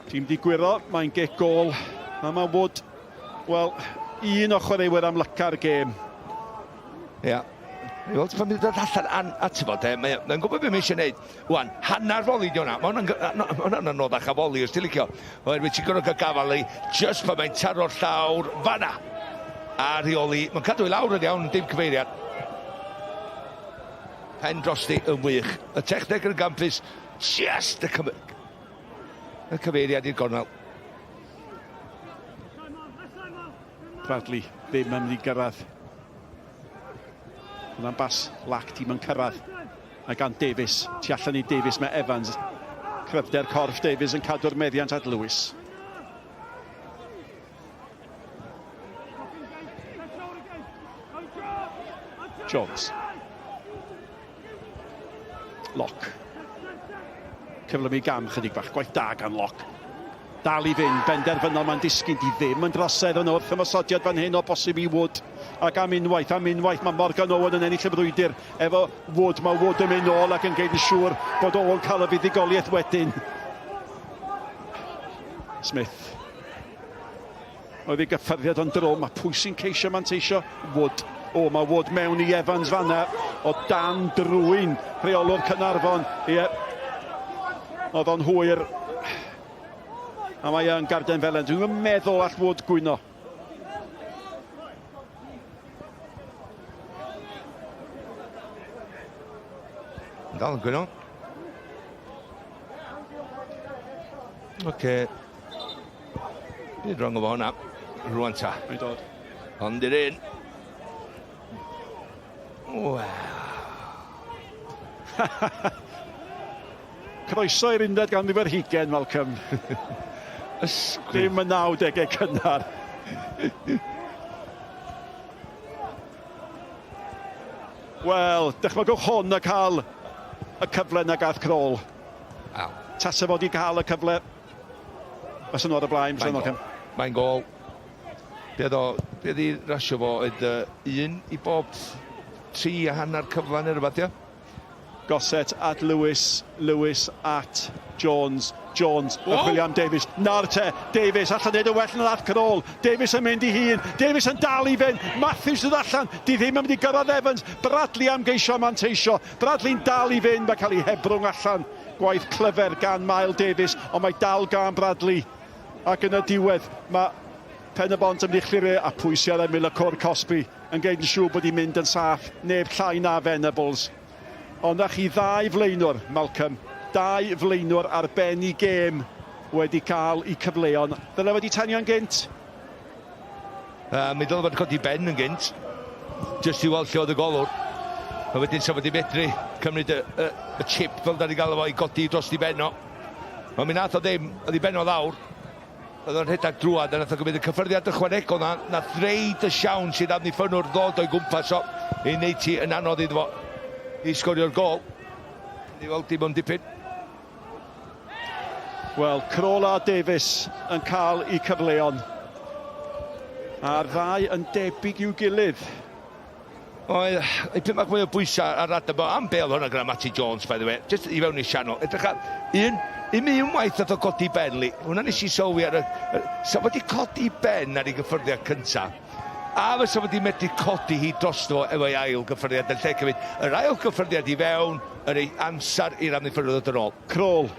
Tîm di gwiro, mae'n get gol. A mae wod, wel, un o chwaraewyr am lyca'r gêm. Ia. Wel, pan mynd dod allan a ti fod, mae'n gwybod beth mae eisiau gwneud. Wan, hannar foli di hwnna. Mae hwnna'n anoddach a foli os ti'n licio. Oherwydd ti'n gwneud gael gafal i, just pan mae'n taro'r llawr fanna. A rheoli, mae'n cadw i lawr yn iawn, dim cyfeiriad. Pen drosti yn wych. Y techneg yn y gampus, just y cyfeiriad i'r gornel. Bradley ddim yn mynd i gyrraedd. Hwna'n bas lac tîm yn cyrraedd. A gan Davies, tu allan i Davies mae Evans. Cryfder corff Davies yn cadw'r meddiant at Lewis. Jones. Loc. Cyflym i gam chydig bach, gwaith da gan Loc. Dal i fynd, benderfynol mae'n disgyn di ddim yn drosedd yn wrth ymosodiad fan hyn o bosib i Wood. Ac am unwaith, mae Morgan Owen yn ennill y brwydr efo Wood. Mae Wood yn mynd nôl ac yn geid yn siŵr bod Owen cael y fuddigoliaeth wedyn. Smith. Oedd ei gyffyrddiad o'n drwm, mae pwy sy'n ceisio manteisio? Wood. O, mae Wood mewn i Evans fanna o dan drwyn rheolwr Caernarfon. Ie. Oedd o'n hwyr. A mae yn garden fel yn. Dwi'n meddwl all Wood gwyno. Dal yn gwyno. Oce. Nid rong o fo hwnna. Rwan ta. Mae'n dod. Ond i'r un. Wow. Croeso i'r undod gan Dyw'r Higen, Malcolm. Dim y 90au cynnar. Wel, dychmygwch hwn a cael y cyfle na gath Crôl. Tasa fod i cael y cyfle. Fas yn o'r y blaen. Mae'n gol. Be di rasio fo oedd 1 i bob 3 a hanner cyfle neu rhywbeth, ia? Gosset at Lewis, Lewis at Jones, Jones, a William Davies, nawr te, Davies, allan neud y well yn at Crôl, Davies yn mynd I hun, Davies yn dal I fynd, Matthews yn allan, di ddim yn mynd I gyrraedd Evans, Bradley am geisio manteisio, Bradley'n dal I fynd, mae cael ei hebrwng allan, gwaith clyfer gan Mael Davies, ond mae dal gan Bradley, ac yn y diwedd, mae Pen-y-bont yn ddichlur a pwysau ar ymwyl y cwr Cosby, yn gwneud yn siŵr bod hi'n mynd yn saff, neb llai na Venables. Ond â chi 2 flaenwr, Malcolm, 2 flaenwr ar ben I gêm wedi cael I cyfleon. Ddyle wedi tanio'n gynt? Mi dyle fod codi ben yn gynt, jyst I weld lle oedd y golwr. A wedyn sef wedi medru cymryd y chip fel da ni gael efo I godi dros I benno. Ond mi nath o ddim, oedd I benno lawr. Oedd o'n rhedag drwad, a nath o gymryd y cyffyrddiad ychwanegol na, na ddreid y siawn sydd am ffynwr ddod o'i gwmpas o I wneud ti yn anodd iddo fo I sgorio'r gol. Ni weld dim ond dipyn. Wel, Crôl a Davies yn cael I cyfleon. A'r 2 yn debyg i'w gilydd. Oedd, ei pum ac mwy o bwysau ar adnod bo, am bel hwnna gyda Matty Jones, by the way, just I fewn i'r sianol. Edrych ar, un waith oedd o codi ben li. Hwna nes I sylwi ar y... So wedi codi ben ar ei gyffyrddiad cyntaf. A fysa wedi medru codi hi drosto efo'i ail gyffyrddiad yn lle cymryd yr ail gyffyrddiad I fewn yr ei amser i'r amddiffyrddiad dod yn ôl. Crôl.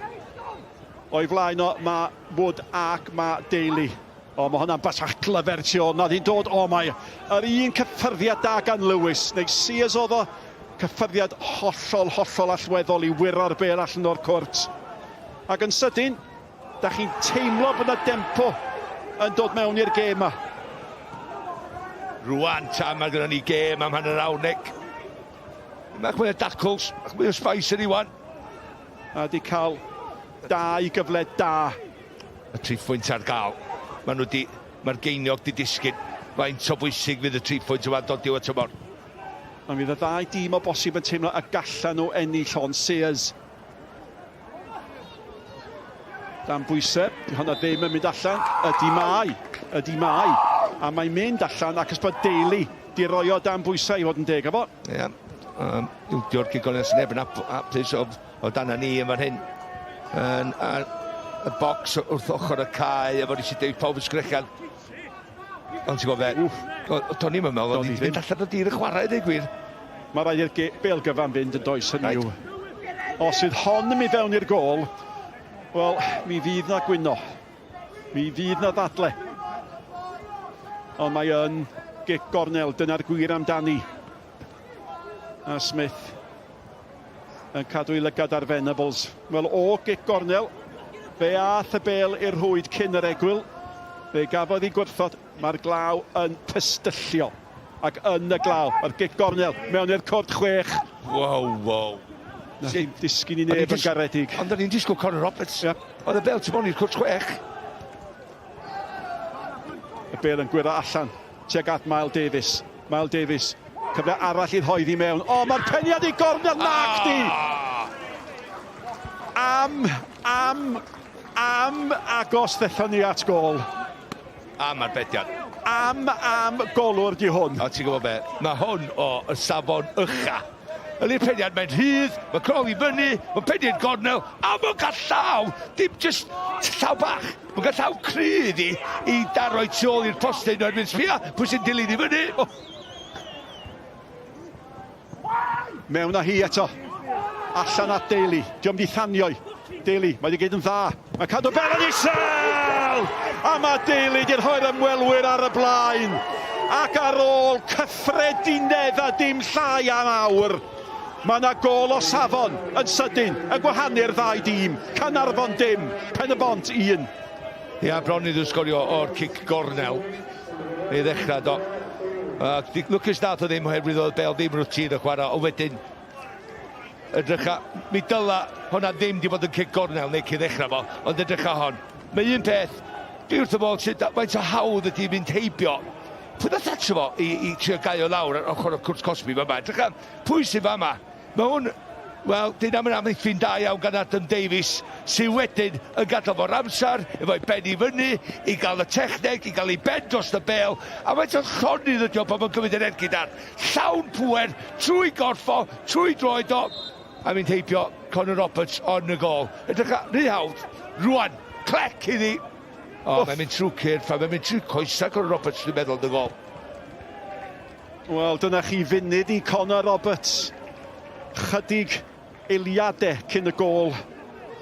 O'i flaen o, mae Wood ac mae Daly. O, mae hwnna'n basach clyfer tu ôl. Nad hi'n dod, o mae yr un cyffyrddiad da gan Lewis. Neu Sears oedd o cyffyrddiad hollol allweddol I wyro'r bel allan o'r cwrt. Ac yn sydyn, da chi'n teimlo bod y dempo yn dod mewn i'r gêm yma. Rwan ta, mae gyda ni gêm am hanner awrneg. Mae'ch mwy o dacls, mae'ch mwy o spice yn I wan. A di cael 2 gyfle da. Y 3 pwynt ar gael. Mae'r geiniog di disgyn. Faint o bwysig fydd y 3 pwynt yma dod diwedd tymor. A fydd y 2 dîm o bosib yn teimlo y gallan nhw ennill o'n Sears. Dan bwysau, di hwnna ddim yn mynd allan, ydy mai. A mae'n mynd allan ac ys bod Daly di roi o dan bwysau I fod yn deg efo. Ie, Dyw'r Caneris neb yn apus o dan ni yn fan hyn. Y bocs wrth ochr y cae, efo nes I deud pawb yn sgrechian. Ond ti'n gwybod fe, do'n i'm yn meddwl, oedd mynd allan o dir y chwarae, dweud gwir. Mae rhaid i'r bel gyfan fynd yn does hynny yw. Os fydd hon yn mynd fewn i'r gol, wel, mi fydd na gwyno. Mi fydd na ddadle. Ond mae yn gic gornel, dyna'r gwir amdani. A Smith yn cadw I lygad ar Venables. Wel, o gic gornel, fe ath y bel i'r rhwyd cyn yr egwyl. Fe gafodd I gwrthod, mae'r glaw yn pystyllio. Ac yn y glaw, mae'r gic gornel mewn i'r cwrt 6. Wow. Na chi'n disgyn I neb yn garedig. Ond da ni'n disgwyl Conor Roberts. Oedd y bel tu mewn i'r cwrt 6. Y bel yn gwira allan, tuag at Mael Davies. Mael Davies, cyfle arall I ddoeddi mewn. O, mae'r peniad I gornel, nac di! Am agos ddethon ni at gol. Am arbediad. Am golwr di hwn. O, ti'n gwybod be? Mae hwn o y safon ycha. Yli'r peniad mae'n rhydd, mae'n crawl I fyny, mae'n peniad gornel, a mae'n cael llaw, dim just llaw bach. Mae'n cael llaw crydd I daroi tu ôl i'r postyn o'r mynd sbia, pwy sy'n dilyn I fyny. Mewn â hi eto. Allan at Daly. Diom di thanio'i. Daly, mae di gyd yn dda. Mae cadw bel yn isel! A mae Daly di'r rhoi'r ymwelwyr ar y blaen. Ac ar ôl cyffredinedd a dim llai am awr. Mae yna gol o safon yn sydyn, yn gwahanu'r 2 dîm. Caernarfon dim, Pen-y-bont 1. Ia, bron I ddysgorio o'r cic gornel. I ddechrau do. Lwcus nath o ddim oherwydd oedd bel ddim rwtîn y chwarae, o wedyn edrycha, mi dyla hwnna ddim di bod yn cic gornel neu cyn ddechrau fo, ond edrycha hon. Mae un peth, dwi wrth y modd sydd, faint o hawdd ydi mynd heibio. Pwy nath atio fo i trio gael lawr ar ochr o cwrs Cosby fa yma? Pwy sydd fa yma? Mae hwn, wel, dyn am yn amddiffyn da iawn gan Richard Davies, sydd wedyn yn gadael fo'r amser, efo'i ben i fyny, i gael y techneg, i gael ei ben dros y bel, a faint o'n llonydd ydi o pan mae'n cymryd yr ergyd ar. Llawn pwer, trwy gorffo, trwy droed o, a mynd heibio Connor Roberts on y gol. Edrych rhy hawdd, rwan, clec iddi. O, mae'n mynd trwy cyrff, mae'n mynd trwy coesau Connor Roberts, dwi'n meddwl, y gol. Wel, dyna chi funud i Connor Roberts. Chydig eiliadau cyn y gol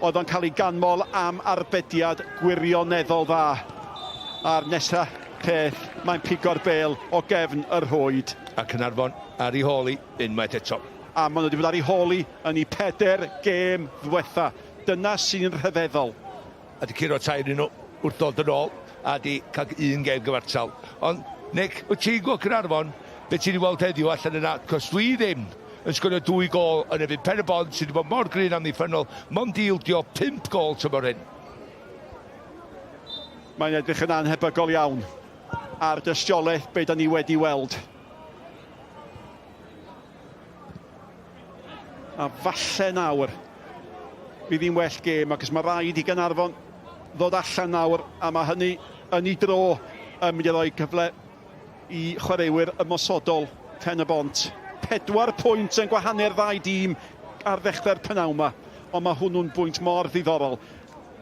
oedd o'n cael ei ganmol am arbediad gwirioneddol dda. A'r nesa peth, mae'n pigo'r bêl o gefn yr hwyd. A Caernarfon ar ei holi unwaith eto. A maen nhw wedi bod ar ei holi yn ei 4 gêm ddiwetha. Dyna sy'n rhyfeddol. A di curo tair nhw wrth dod yn ôl, a di cael un gêm gyfartal. Ond, Nick, wyt ti'n gweld Caernarfon, beth ti'n ei weld heddiw allan yna, cos dwi ddim yn sgorio 2 gol yn efo'n Pen-y-bont sydd wedi bod mor grin am ddiffynol, mond ildio 5 gol tymor hyn. Mae'n edrych yn anhebygol iawn ar dystiolaeth be da ni wedi weld. A falle nawr bydd hi'n well gêm, ac mae rhaid i Caernarfon ddod allan nawr, a mae hynny yn ei dro yn mynd i roi cyfle i chwaraewyr ymosodol Pen-y-bont. 4 pwynt yn gwahanu'r ddau dîm ar ddechrau'r penawma, ond mae hwnnw'n bwynt mor ddiddorol.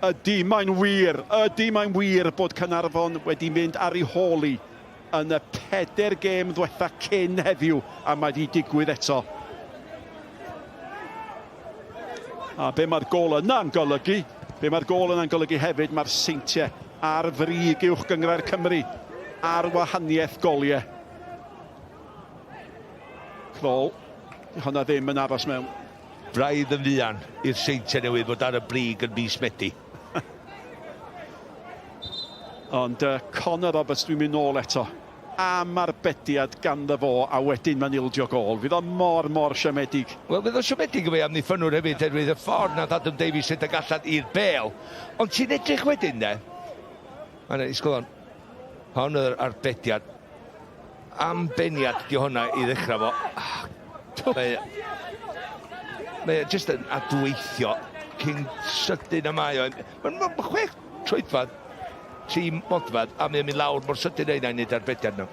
Ydy mae'n wir bod Caernarfon wedi mynd ar ei holi yn y 4 gêm ddiwetha cyn heddiw, a mae wedi digwydd eto. A be mae'r gol yna'n golygu? Be mae'r gol yna'n golygu hefyd, mae'r seintiau ar frig uwch gynghrair Cymru ar wahaniaeth goliau. Clol, hwnna ddim yn aros mewn. Braidd yn fuan i'r seintiau newydd fod ar y brig yn mis Medi. Ond Connor Roberts dwi'n mynd nôl eto am arbediad ganddo fo, a wedyn mae'n ildio gol. Fydd o mor siomedig. Wel, fydd o siomedig yn am ddiffynwr hefyd, erwydd y ffordd na Richard Davies sydd ag allan i'r bêl. Ond ti'n edrych wedyn, ne? Mae'n isgol hon. Hon yr arbediad. Ambeniad di hwnna i ddechrau fo. Mae jyst yn adweithio cyn sydyn y mae o. Mae'n 6 troedfad, 3 modfad, a mae'n mynd lawr mor sydyn ein nid arbediad nhw.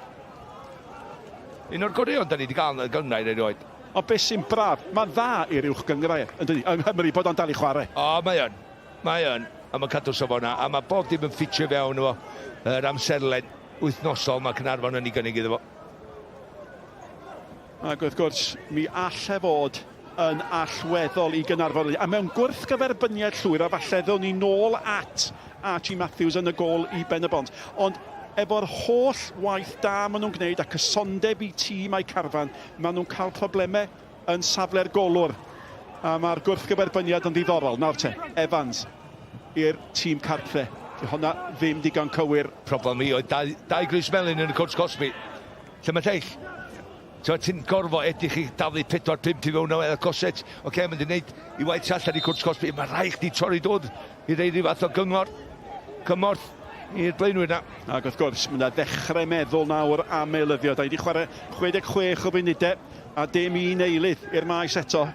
Un o'r goreon da ni wedi cael yn gynghrair erioed. O beth sy'n braf, mae'n dda i'r uwch gynghrair, yng Nghymru bod o'n dal i chwarae. O, mae yn. A mae'n cadw safona, a mae bob dim yn ffitio fewn o yr amserlen wythnosol mae Caernarfon yn ei gynnig iddo fo. Ac wrth gwrs, mi alle fod yn allweddol i Caernarfon. A mewn gwrthgyferbyniad llwyr, a falle ddown ni nôl at Archie Matthews yn y gol i Pen-y-bont. Ond efo'r holl waith da maen nhw'n gwneud a cysondeb i tîm a'i carfan, maen nhw'n cael problemau yn safle'r golwr. A mae'r gwrthgyferbyniad yn ddiddorol. Nawr te, Evans i'r tîm cartre. Honna ddim digon cywir. Problem i oedd dau grys melyn yn y cwrs Cosby. Lle mae teill? Ti'n gorfo edrych i daflu 4-5 i fewn o goset. Oce, mae'n gwneud i waith allan i cwrs Cosby. Mae rhaid chdi torri dod i reid rhyw fath o cymorth i'r blaenwyr na. Ac wrth gwrs, mae'n ddechrau meddwl nawr am eilyddio. Da i wedi chwarae 66 o funudau a dim un eilydd i'r maes eto.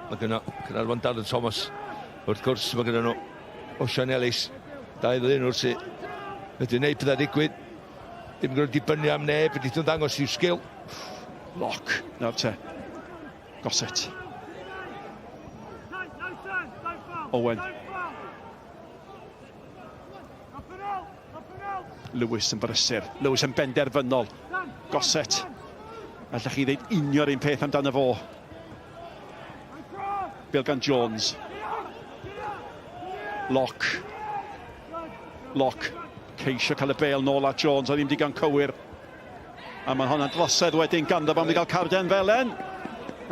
Mae gynno Caernarfon Darren Thomas. Wrth gwrs, mae gynno nhw Osian Ellis. 2 ddyn wrth sy'n wedi gwneud pethau digwydd. Dim gwrdd dibynnu am neb, wedi nhw'n dangos i'w sgil. Loc, nawr te. Goset. Owen. Lewis yn brysur. Lewis yn benderfynol. Goset. Allech chi ddeud unio'r un peth amdano fo. Bilgan Jones. Loc. Ceisio cael y bêl nôl at Jones, oedd ddim digon cywir. A mae hwnna'n drosedd wedyn ganddo fo, mynd i gael carden felen.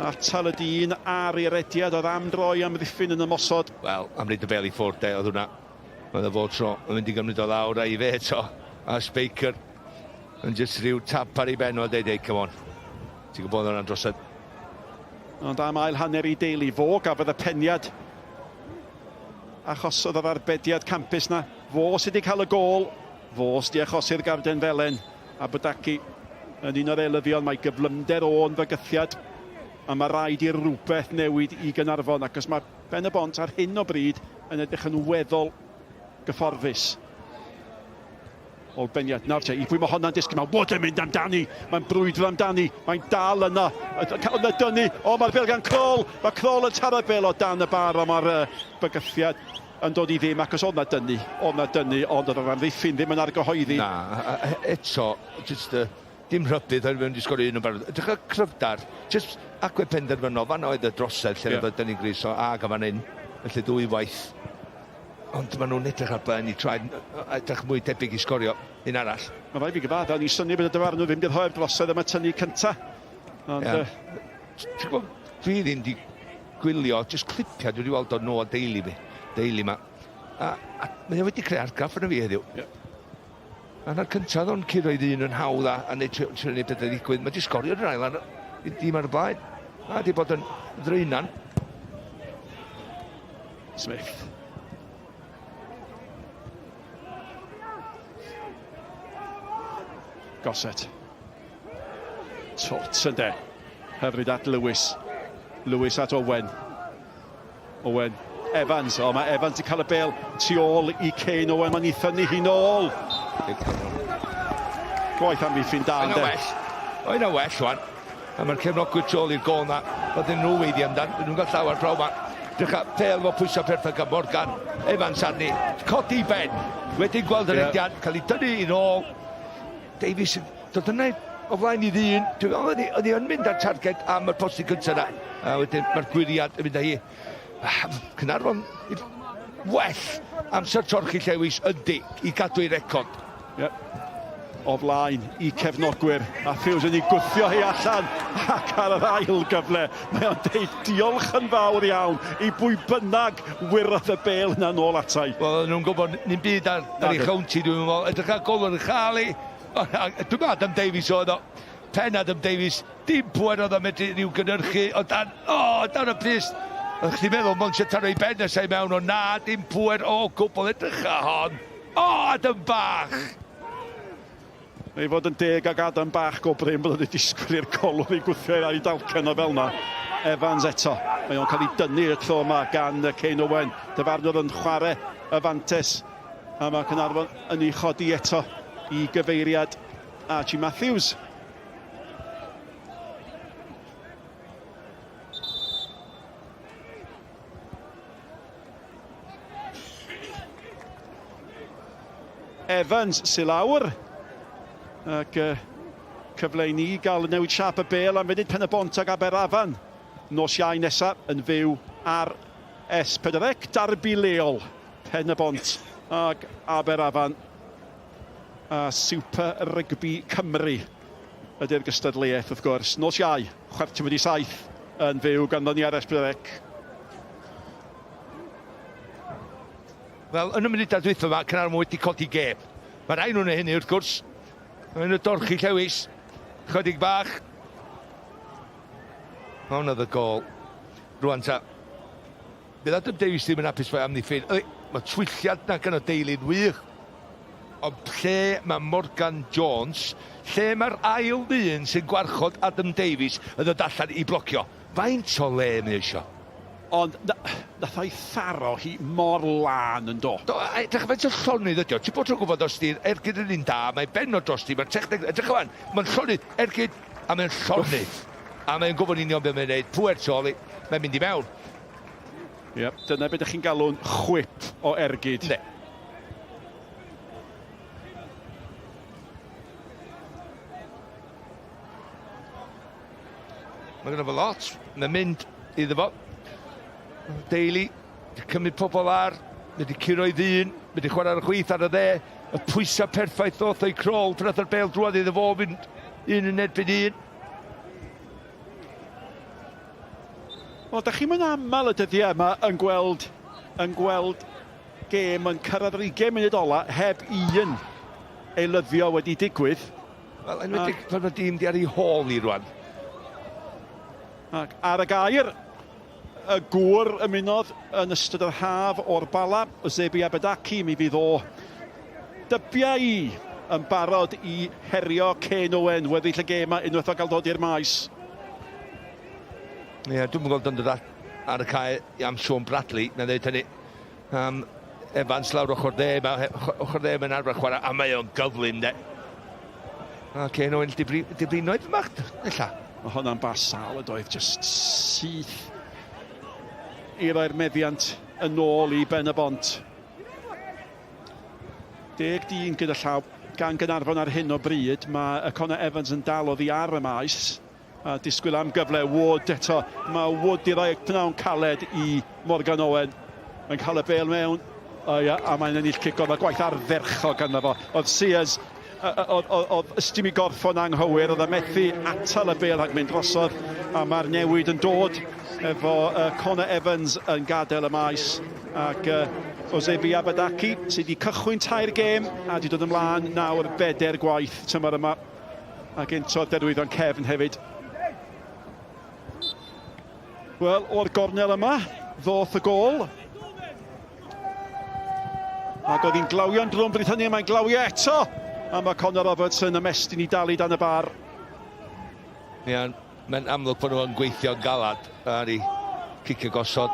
Atal y dyn ar i'r ediad oedd am droi am ddiffyn yn ymosod. Wel, am wneud y bêl i ffwrdd de, oedd hwnna. Oedd y fod tro, yn mynd i gymryd o lawr a i fe eto. A Speicer yn jyst rhyw tap ar ei ben o deud, come on. Ti'n gwybod hwnna'n drosedd. Ond am ail hanner i deulu fo, gafodd y peniad achosodd yr arbediad campus na. Fo sydd wedi cael y gol, fo sydd wedi achosi'r garden felen. A Bydaki yn un o'r elyddion, mae gyflymder o'n fygythiad. A mae rhaid i'r rhywbeth newid i Caernarfon, ac os mae Pen-y-bont ar hyn o bryd yn edrych yn weddol gyfforddus. O'r beniad, nawr te, i pwy mae hwnna'n disgyn, mae wod yn mynd amdani, mae'n brwydro amdani, mae'n dal yna, cael yna dynnu, mae'r bel gan Crôl, mae Crôl yn taro bel o dan y bar, a mae'r bygythiad yn dod i ddim, ac os o'na dynnu, ond oedd yr amddiffyn ddim yn argyhoeddi. Na, eto, just dim rhybydd oedd mewn disgwyl un o'n barod. Ydych y cryfdar, just agwedd penderfynol, fan oedd y drosedd lle oedd dynnu gris o ag a fan hyn, felly dwy waith. Ond maen nhw'n edrych ar ben i traed edrych mwy debyg i sgorio un arall. Mae rai fi gyfadda, ni syni bod y dyfarnw ddim wedi rhoi'r drosedd am y tynnu cynta. Dwi ddim wedi gwylio, jyst clipiau dwi wedi weld o nhw o deulu fi. Deulu ma. A mae wedi creu argraff yn y fi heddiw. A na'r cyntaf o'n curoedd un yn hawdd a neud trwy'n ei bethau ddigwydd. Mae wedi sgorio'r ail ar dim ar y blaen. A wedi bod yn ddreunan. Smith. Gosset. Tot yn de. Hyfryd at Lewis. Lewis at Owen. Owen. Evans. O, mae Evans wedi cael y bel tu ôl i Kane Owen. Mae'n ei thynnu hi nôl. Gwaith am fi ffyn da yn de. Oed o well, wan. A mae'r cefnogwyr tu ôl i'r gol na. Oedden nhw wedi amdan. Nhw'n gael llawer braw ma. Drych a Pêl fo pwysau perffaith gan Morgan. Evans arni. Codi ben. Wedi'n gweld yr ediad. Cael ei dynnu i nôl. Davies yn dod yna o flaen i ddyn. Oedd hi yn mynd ar targed am y posti cyntaf yna. A wedyn mae'r gwiriad yn mynd â hi. Caernarfon well amser torchi Llewis yndi i gadw i record. O flaen i cefnogwyr. A Hughes yn ei gwthio hi allan. Ac ar yr ail gyfle. Mae o'n deud diolch yn fawr iawn i bwy bynnag wyrodd y bel yna nôl atai. Wel, nhw'n gwybod ni'n byd ar ei chownti, dwi'n meddwl. Edrych ar golwr yn chali. Dwi'n meddwl Adam Davies oedd o. Pen Adam Davies. Dim pwer oedd o medru rhyw gynhyrchu. O dan y plis. Ydych chi'n meddwl mae'n sy'n taro i ben ysau mewn o na. Dim pwer o gwbl edrych a hon. O, Adam Bach. Neu fod yn deg ag Adam Bach go bryn bod wedi disgwyl i'r golwr i gwthio i'r dalcan o fel yna. Evans eto. Mae o'n cael ei dynnu y tro yma gan Kane Owen. Dyfarnwr yn chwarae y fantes. A mae Caernarfon yn ei chodi eto i gyfeiriad Archie Matthews. Evans sy'n lawr. Ac cyfle i ni gael newid siap y bel am funud Pen-y-bont ag Aberafan. Nos Iau nesaf yn fyw ar S4C darbi leol. Pen-y-bont ag Aberafan. A Super Rygbi Cymru ydy'r gystadleuaeth wrth gwrs. Nos Iau, 7:47 yn fyw ganddo ni ar S4C. Wel, yn y munudau dwytho yma, Caernarfon wedi codi gêm. Mae'r ein hwnna hynny wrth gwrs. Mae'n y dorchi Llewis. Chydig bach. Hwn oedd y gol. Rwan ta. Bydd Adam Davies ddim yn hapus fe amddiffyn. Mae twylliad na gan o deulu'n wych. Ond lle mae Morgan Jones, lle mae'r ail ddyn sy'n gwarchod Adam Davies yn dod allan i blocio. Faint o le mae eisiau? Ond nath o'i tharo hi mor lan yn do. Edrych faint o llonydd ydi o. Ti'n bod trwy'n gwybod os di'r ergyd yn un da, mae ben o drosti, mae'r techneg... Edrych fan, mae'n llonydd, ergyd, a mae'n llonydd. A mae'n gwybod union beth mae'n neud, pwer toli, mae'n mynd i mewn. Dyna beth ydych chi'n galw'n chwip o ergyd. Ne. Mae gen i fo lot, mae'n mynd iddo fo. Deulu, wedi cymryd pobl ar, wedi curo'i ddyn, wedi chwarae ar y chwith ar y dde, y pwysau perffaith ddoth o'i Crôl, pan oedd yr Pêl-droed iddo fo fynd un yn erbyn un. O, da chi'n mynd aml y dyddiau yma yn gweld gêm yn cyrraedd yr 20 munud ola heb un eilyddio wedi digwydd. Wel, enwedig pan mae dîm di ar ei hôl i rwan. Ac ar y gair, y gŵr ymunodd yn ystod yr haf o'r bala, o Sylwebaeth Gymraeg, mi fydd o dybiau yn barod i herio Cen Owen weddill y gêm a unwaith o gael dod i'r maes. Ie, dwi'n gweld yn dod ar y cae am Sean Bradley, na dweud hynny. Evans lawr ochr dde yn arfer chwarae, a mae o'n gyflym, de. A Cen Owen dibrinoedd fy mach, illa. Mae hwnna'n bas sal y doedd, just syth i roi'r meddiant yn ôl i Pen-y-bont. 10-1 gyda llaw gan Caernarfon ar hyn o bryd. Mae Connor Evans yn dal oddi ar y maes. A disgwyl am gyfle, Wood eto. Mae Wood i roi pnawn caled i Morgan Owen. Mae'n cael y bêl mewn. A mae'n ennill cic o'r gwaith ardderchog yna fo. Oedd Sears, oedd ystym i gorffon anghywir, oedd y methu atal y bêl rhag mynd drosodd. A mae'r newid yn dod efo Connor Evans yn gadael y maes. Ac o Sylwebaeth Gymraeg sydd wedi cychwyn tair gêm a wedi dod ymlaen nawr 4 gwaith tymor yma. Ac unto'r derwyddo'n cefn hefyd. Wel, o'r gornel yma, ddoth y gol. Ac oedd hi'n glawio'n drwm bryd hynny, mae'n glawio eto. A mae Connor Robertson ymestyn i dalu dan y bar. Ie, mae'n amlwg bod nhw'n gweithio'n galad ar ei cicio gosod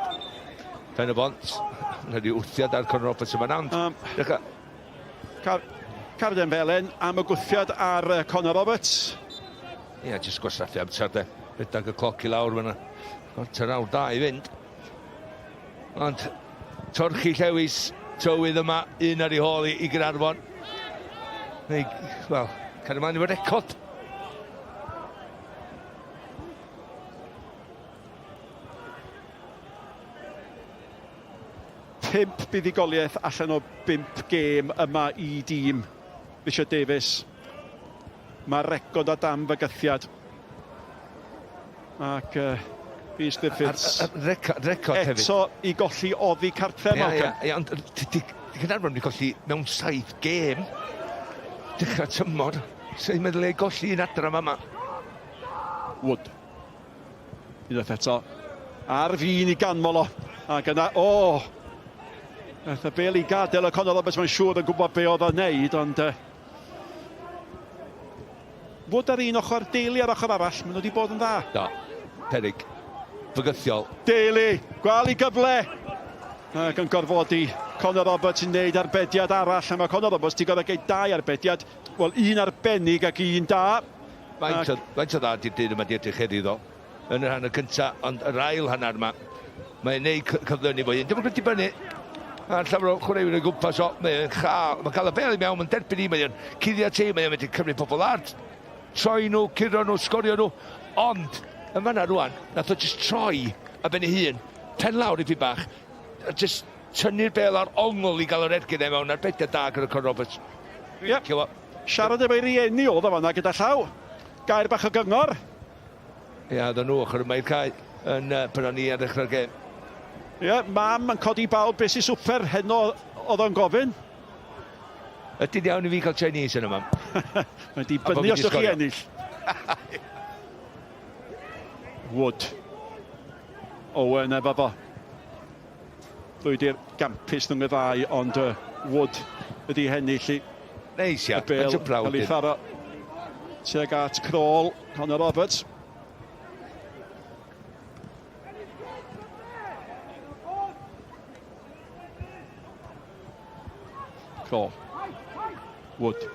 Pen-y-bont. Rydw i wrthiad ar Connor Robertson mae'n and. Carden Felen am y gwthiad ar Connor Roberts. Ie, jyst gwasraffu amser de. Rydag y cloc i lawr fyna. Gorter awr da i fynd. Ond torchi llewis tywydd yma, un ar ei hôl i Caernarfon. Wel, cael ymlaen efo'r record. Pimp buddigoliaeth allan o 5 gêm yma i dîm Richard Davies. Mae'r record o dam fygythiad. Ac Rhys Griffiths record hefyd. Eto i golli oddi cartref. Ie, ond Caernarfon wedi golli mewn 7 gêm. Dechrau tymor. Sy'n meddwl ei golli un adra yma. Wood. Unwaith eto. Ar fin i ganmol o. Ac yna, Nath y bêl i gadael y Connor Roberts, mae'n siŵr yn gwybod be oedd o'n neud, ond Wood ar un ochr, Daly ar ochr arall, maen nhw wedi bod yn dda. Do, peryg, fygythiol. Daly, gwal i gyfle. Ac yn gorfodi Connor Roberts yn neud arbediad arall, a mae Connor Roberts wedi gorfod geid 2 arbediad. Wel, un arbennig ac un da. Faint o dda di'r dyn yma di edrych heddi ddo. Yn yr hanner cyntaf, ond yr ail hanner yma, mae'n neud cyflwynu fo un. Dim ond wedi bynnu. A'r llawer o chwaraewyr o gwmpas o, mae'n chael, mae'n cael y bel i mewn, mae'n derbyn i, mae'n cuddio ti, mae'n mynd i cymryd pobl ar, troi nhw, curo nhw, sgorio nhw, ond, yn fanna rwan, nath o just troi a ben ei hun, pen lawr i fi bach, a just tynnu'r bel ar ongl i gael yr ergyd e mewn, ar bediau da gyda Connor Roberts. Ie, siarad efo'i rieni oedd o fanna gyda llaw, gair bach o gyngor. Ie, oedd nhw ochr yma i'r cae, yn pan o'n i ar ddechrau'r gêm. Ie, mam yn codi bawb beth sy'n swper, heno oedd o'n gofyn. Ydy'n iawn i fi cael Chinese yn yma. Mae'n di bynnu os ydych chi ennill. Wood. Owen efo fo. Llwydi'r gampus nhw'n y ddau, ond Wood ydi hennill i. Neis ia, mae'n y brawd. Cael ei tharo tuag at Crawl, Connor Roberts. Wood.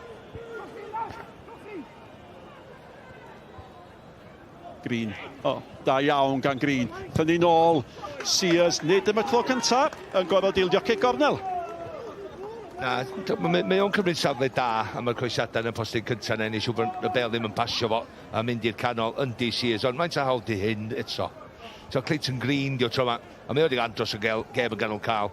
Green. Da iawn gan Green. Tynnu nôl. Sears, nid yma tro cyntaf yn gorfod ildio cic gornel. Na, mae o'n cymryd safle da am y croesiadau yn y postyn cyntaf neu siw bod y bel ddim yn pasio fo a mynd i'r canol yndi Sears, ond mae'n hawdd i hyn eto. So Clayton Green diw tro yma, a mae wedi andros o gem yn ganol cael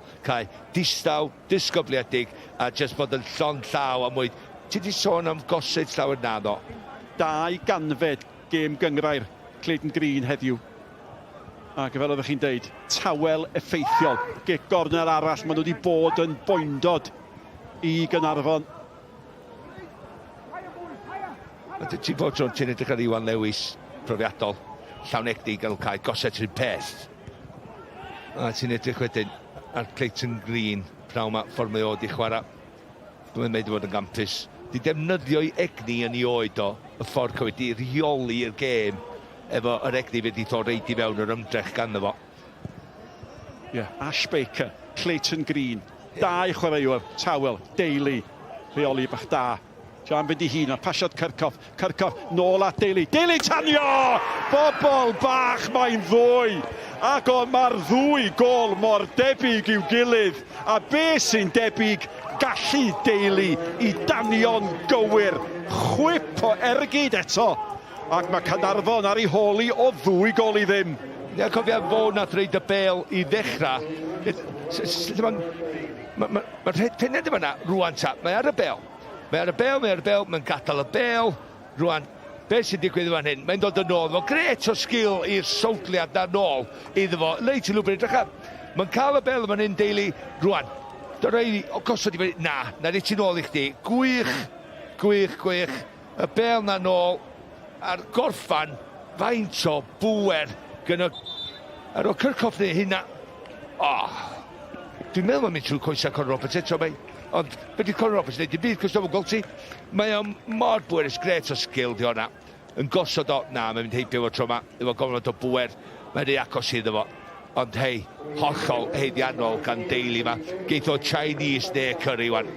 distaw, disgobliedig, a jyst bod yn llon llaw am wyd. Ti di sôn am gosod llawer naddo? 2 ganfed gêm gynghrair Clayton Green heddiw. Ac fel oeddech chi'n deud, tawel effeithiol. Gic gornel arall, maen nhw wedi bod yn boendod i Caernarfon. Ti'n bod tro'n ti'n edrych ar Iwan Lewis profiadol. Llawnegdig gael cael gosod rhywun peth. A ti'n edrych wedyn ar Clayton Green, praw ma ffordd mae o di chwarae. Dwi'n meddwl fod yn gampus. Di defnyddio i egni yn ei oed o, y ffordd cywir di reoli'r gêm efo yr egni fe di ddod reid i fewn yr ymdrech ganddo fo. Ash Baker, Clayton Green, da i chwaraewr, tawel, Daly, reoli bach da. Jan fynd i hun a pasiad Cyrcoff, nôl at Daly, tanio! Bobl bach mae'n ddwy, ac mae'r ddwy gol mor debyg i'w gilydd, a be sy'n debyg gallu Daly i danio'n gywir, chwip o ergyd eto, ac mae Caernarfon ar ei holi o ddwy gol i ddim. Ia, cofia fo nath reid y bel i ddechrau. Mae'r pened yma rwan ta, mae ar y bel. Mae'n gadael y bel. Rwan, beth sy'n digwydd fan hyn? Mae'n dod yn ôl. Mae'n gret o sgil i'r sowdliad na nôl iddo fo. Leit i lwbr edrych am. Mae'n cael y bel fan hyn Daly. Rwan, o gosod i fan hyn. Na reit i'n ôl i chdi. Gwych. Y bel na nôl. A'r gorffan, faint o bwer. Ar o Cyrcoff neu hynna. Dwi'n meddwl mae'n mynd trwy coesau Conor Roberts eto mai. Ond beth yw Conor Roberts wneud i byd, cos dwi'n gweld ti. Mae o'n mor bwerus, gret o sgil di hwnna. Yn gosod o, mae'n mynd heibio fo tro yma. Efo gofnod o bwer, mae'n ei acos iddo fo. Ond hei, hollol heiddiannol gan Daly yma. Geith o Chinese neu Curry wan.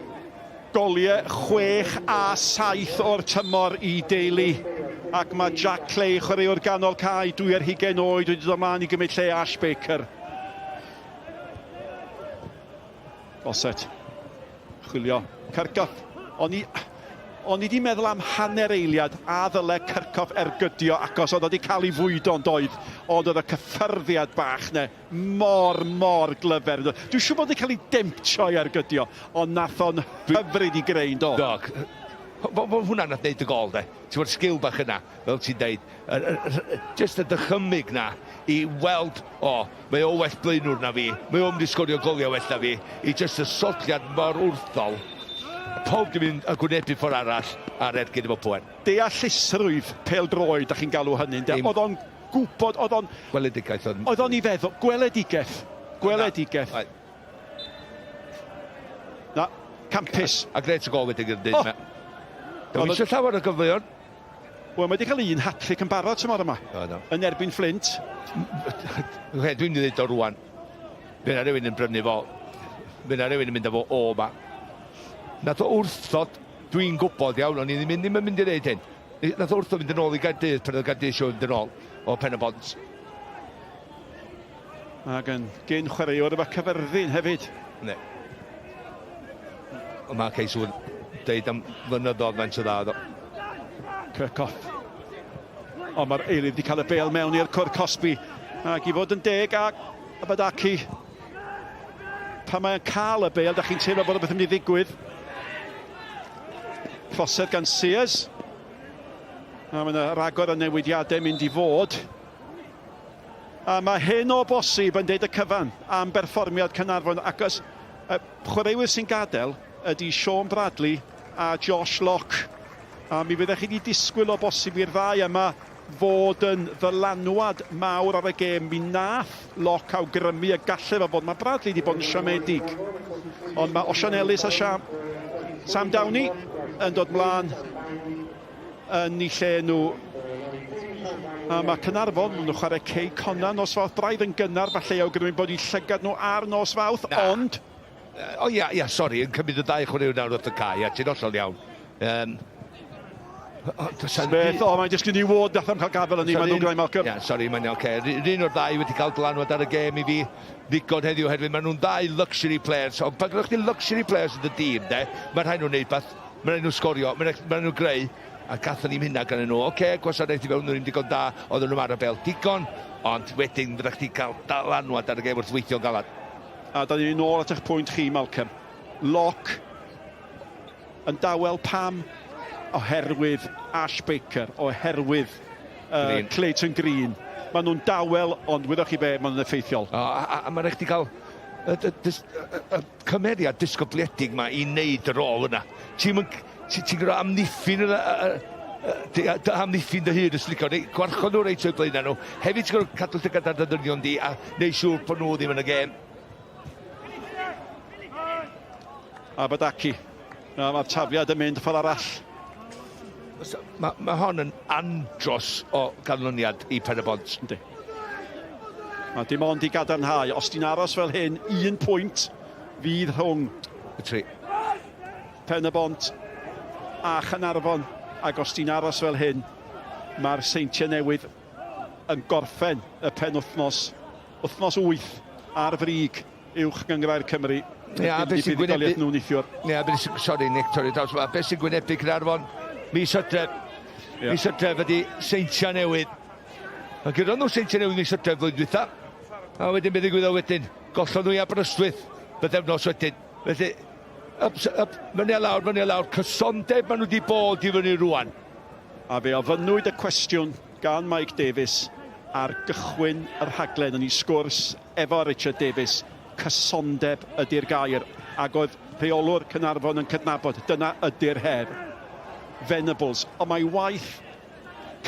Goliau 6 a 7 o'r tymor i Daly. Ac mae Jack Clay, chwaraewr ganol cae, 2 ar 20 oed, wedi dod ymlaen i gymryd lle Ash Baker. Goset. Chwilio. Cyrcoff. O'n i wedi meddwl am hanner eiliad a ddyle Cyrcoff ergydio acos oedd wedi cael ei fwydo'n doedd. Ond oedd y cyffyrddiad bach ne mor glyfer. Dwi'n siŵr bod wedi cael ei demptio i ergydio, ond nath o'n hyfryd i greu, do. Dog. Hwna nath wneud y gol, de. Ti'n fawr sgil bach yna, fel ti'n deud. Just y dychymig na i weld, mae o well blaenwr na fi. Mae o'n mynd i sgorio goliau well na fi. I just y sodliad mor wrthol. Pob dim yn gwynebu ffordd arall ar ergyd efo pwen. Deallusrwydd Pêl-droed, da chi'n galw hynny. Oedd o'n gwybod, oedd o'n... Gweledigaeth. Oedd o'n i feddwl, gweledigaeth. Na, campus. A gret y gol wedi gyda'n dweud. Dwi'n eisiau llawer o gyfleon. Wel, mae wedi cael un hat-trick yn barod tymor yma. Yn erbyn Flint. Dwi'n mynd i ddweud o rwan. Fy'n ar rywun yn brynu fo. Fy'n ar rywun yn mynd â fo o ma. Nath o wrthod, dwi'n gwybod iawn, o'n i ddim yn mynd i wneud hyn. Nath o wrthod mynd yn ôl i Gaerdydd, pan oedd Gaerdydd eisiau mynd yn ôl o Pen-y-bont. Ac yn gyn chwaraewr efo cyfyrddin hefyd. Ne. Mae Ceis Wyn deud am flynyddoedd mae'n sydd dda. Cyrcoff. Ond mae'r eilydd wedi cael y bel mewn i'r cwr Cosby. Ac i fod yn deg a Abadaki. Pan mae'n cael y bel, da chi'n teimlo bod y beth yn mynd i ddigwydd. Prosed gan Sears. A mae yna ragor o newidiadau mynd i fod. A mae hyn o bosib yn deud y cyfan am berfformiad Caernarfon. Ac chwaraewyr sy'n gadael ydy Sean Bradley a Josh Locke. A mi fyddech chi wedi disgwyl o bosib i'r ddau yma fod yn ddylanwad mawr ar y gêm. Mi nath Locke awgrymu y gallai fo bod. Mae Bradley wedi bod yn siomedig. Ond mae Osian Ellis a Sam Downey yn dod mlaen yn eu lle nhw. A mae Caernarfon, nhw'n chwarae Cei Conan nos Fawrth, braidd yn gynnar, falle awgrymu bod eu llygad nhw ar nos Fawrth, ond... sori, yn cymryd y 2 chwaraewyr nawr wrth y cae, ti'n hollol iawn. Beth, mae'n jyst gen i wod nath am cael gafel yn ni, mae'n nhw'n greu Malcolm. Sori, mae'n iawn, un o'r 2 wedi cael dylanwad ar y gêm i fi ddigon heddiw hefyd. Mae nhw'n 2 luxury players, ond pan gyda chdi luxury players yn y dîm, mae rhaid nhw'n neud beth, mae rhaid nhw'n sgorio, mae rhaid nhw'n greu, a gathon ni'n hynna gan nhw. Gwasanaeth i fewn nhw'n digon da, oedden nhw'n ar y bel digon, ond wedyn fyddech chdi cael dylanwad ar y gêm wrth weithio'n galad. A da ni'n ôl at eich pwynt chi, Malcolm. Locke yn dawel pam oherwydd Ash Baker, oherwydd Clayton Green. Maen nhw'n dawel, ond wyddwch chi be, maen nhw'n effeithiol. A mae'n rhaid i gael y cymeriad disgobliedig yma i wneud y rôl yna. Ti'n gwybod amddiffyn amddiffyn dy hyd yslicio ni, gwarchod nhw reit o'i blaen nhw. Hefyd ti'n gwybod cadw llygad ar dyddynion di a neu siŵr bod nhw ddim yn y gêm. Abadaki. Mae'r tafiad yn mynd ffordd arall. Mae hon yn andros o ganlyniad i Pen-y-bont. Yndi. Mae dim ond i gadarnhau. Os ti'n aros fel hyn, 1 pwynt fydd rhwng y tri. Pen-y-bont a Caernarfon. Ac os ti'n aros fel hyn, mae'r seintiau newydd yn gorffen y penwthnos. Wythnos 8 ar frig uwch gynghrair Cymru. Ia, beth sy'n gwynebu... Ia, sori, Nick, torri draws yma. Beth sy'n gwynebu Caernarfon? Mis Hydref. Mis Hydref ydi seintiau newydd. Mae gyda nhw seintiau newydd mis Hydref flwyddyn dwytha. A wedyn beth ddigwyddodd wedyn. Gollon nhw i Aberystwyth. Byddefnos wedyn. Felly, mynu a lawr. Cysondeb maen nhw wedi bod i fyny rwan. A fe ofynnwyd y cwestiwn gan Mike Davies ar gychwyn yr rhaglen yn ei sgwrs efo Richard Davies. Cysondeb ydy'r gair. Ac oedd rheolwr Caernarfon yn cydnabod. Dyna ydy'r her. Venables. Ond mae waith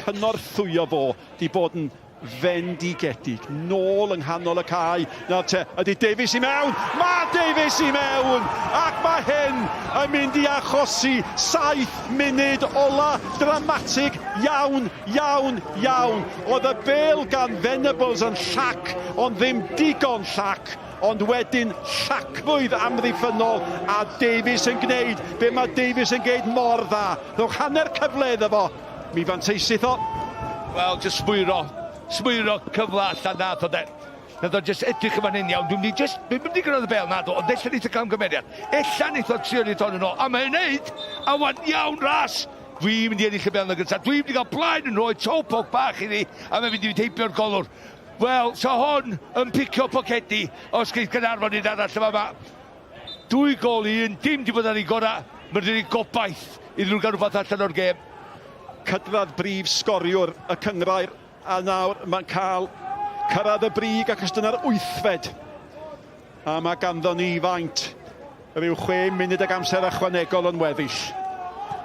cynorthwyo fo di bod yn fendigedig. Nôl yng nghanol y cae. Nawr te, ydy Davies i mewn? Mae Davies i mewn! Ac mae hyn yn mynd i achosi 7 munud ola dramatig iawn. Oedd y bêl gan Venables yn llac, ond ddim digon llac. Ond wedyn llacfwydd amddiffynol a Davies yn gwneud be mae Davies yn gwneud mor dda. Rhowch hanner cyfle iddo fo. Mi fanteisydd o. Wel, jyst smwyro cyfle allan nath o de. Nath o jyst edrych yma'n hyn iawn. Dwi'n mynd i gyrraedd y bel nad o, ond ella nid y camgymeriad. Ella nid o trio nid o'n yn o. A mae'n neud, a wan iawn ras. Dwi'n mynd i ennill y bel yn gyntaf. Dwi'n mynd i gael blaen yn rhoi topog bach i ni, a mae'n mynd i teipio'r golwr. Wel, so hwn yn picio pocedi os geith Caernarfon un arall yma. 2 gol i 1, dim di bod ar ei gorau. Mae'n rhaid i gobaith iddyn nhw gael rhywbeth allan o'r gêm. Cydradd brif sgoriwr y cynghrair a nawr mae'n cael cyrraedd y brig ac ystod ar 8fed. A mae ganddo ni faint rhyw 6 munud ag amser ychwanegol yn weddill.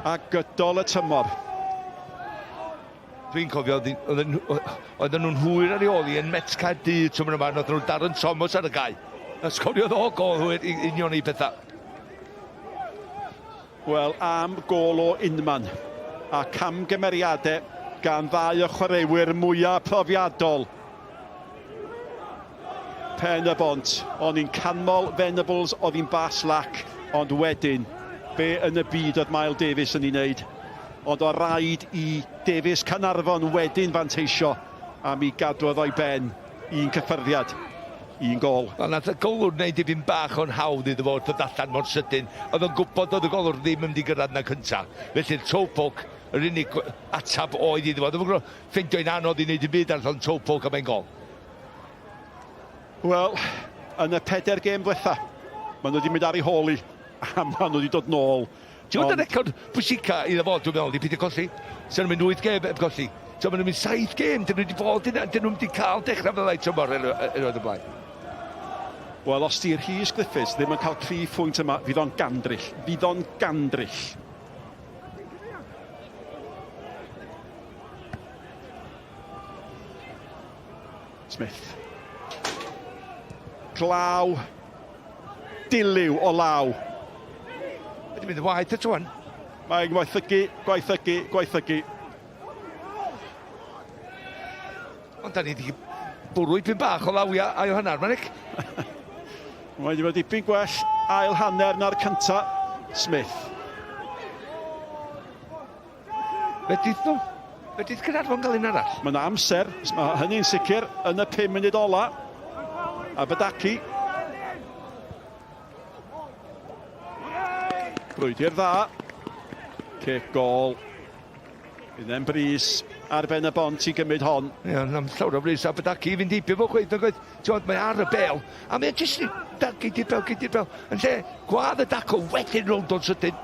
A gydol y tymor. Dwi'n cofio, oedden nhw'n hwyr ar ei yn Met Caerdydd trwy'n yma, oedden nhw'n Dyw'r Thomas ar y gau. A sgoriodd o gol hwyr union i bethau. Wel, am gol o unman a camgymeriadau gan 2 o chwaraewyr mwyaf profiadol. Pen-y-bont, o'n i'n canmol Venables, oedd hi'n bas lac, ond wedyn, be yn y byd oedd Miles Davies yn ei wneud. Ond o raid i Davies Caernarfon wedyn fanteisio a mi gadwodd o'i ben 1 cyffyrddiad, 1 gol. Wel, nath y golwr wneud i fi'n bach o'n hawdd iddo fo wrth o allan mor sydyn. Oedd yn gwybod oedd y golwr ddim yn mynd i gyrraedd na cyntaf. Felly'r topog, yr unig atab oedd iddo fo. Oedd yn gwybod ffeindio'n anodd i wneud i byd ar llon topog am ein gol. Wel, yn y 4 gêm diwetha, maen nhw wedi mynd ar ei holi a maen nhw wedi dod nôl. Ti'n gwybod y record pwysica iddo fo, dwi'n meddwl, i byd y colli? Sa'n nhw'n mynd 8 gêm eb colli. Sa'n nhw'n mynd 7 gêm, dyn nhw wedi bod yna, dyn nhw'n wedi cael dechrau fel ei tymor yn oed y blaen. Wel, os di'r Rhys Griffiths ddim yn cael 3 phwynt yma, fydd o'n gandryll. Fydd o'n gandryll. Smith. Glaw. Diliw o law. Wedi mynd y waith y twan. Mae'n gwaethygu. Ond da ni wedi bwrw ipyn bach o lawiau ail hanner, Manic. Mae wedi bod dipyn gwell ail hanner na'r cynta. Smith. Fedrith nhw? Fedrith Caernarfon gael un arall? Mae'n amser. Mae hynny'n sicr yn y 5 munud ola. Abadaki. Brwydr dda. Cic gol. Un bris ar ben y bont i gymryd hon. Ie, am llawr o bris Abadaki i fynd dipyn fo chweith. Mae ar y bel. A mae'n jyst geidir bel. Yn lle, gwadd y daco wedyn rownd o'n sydyn.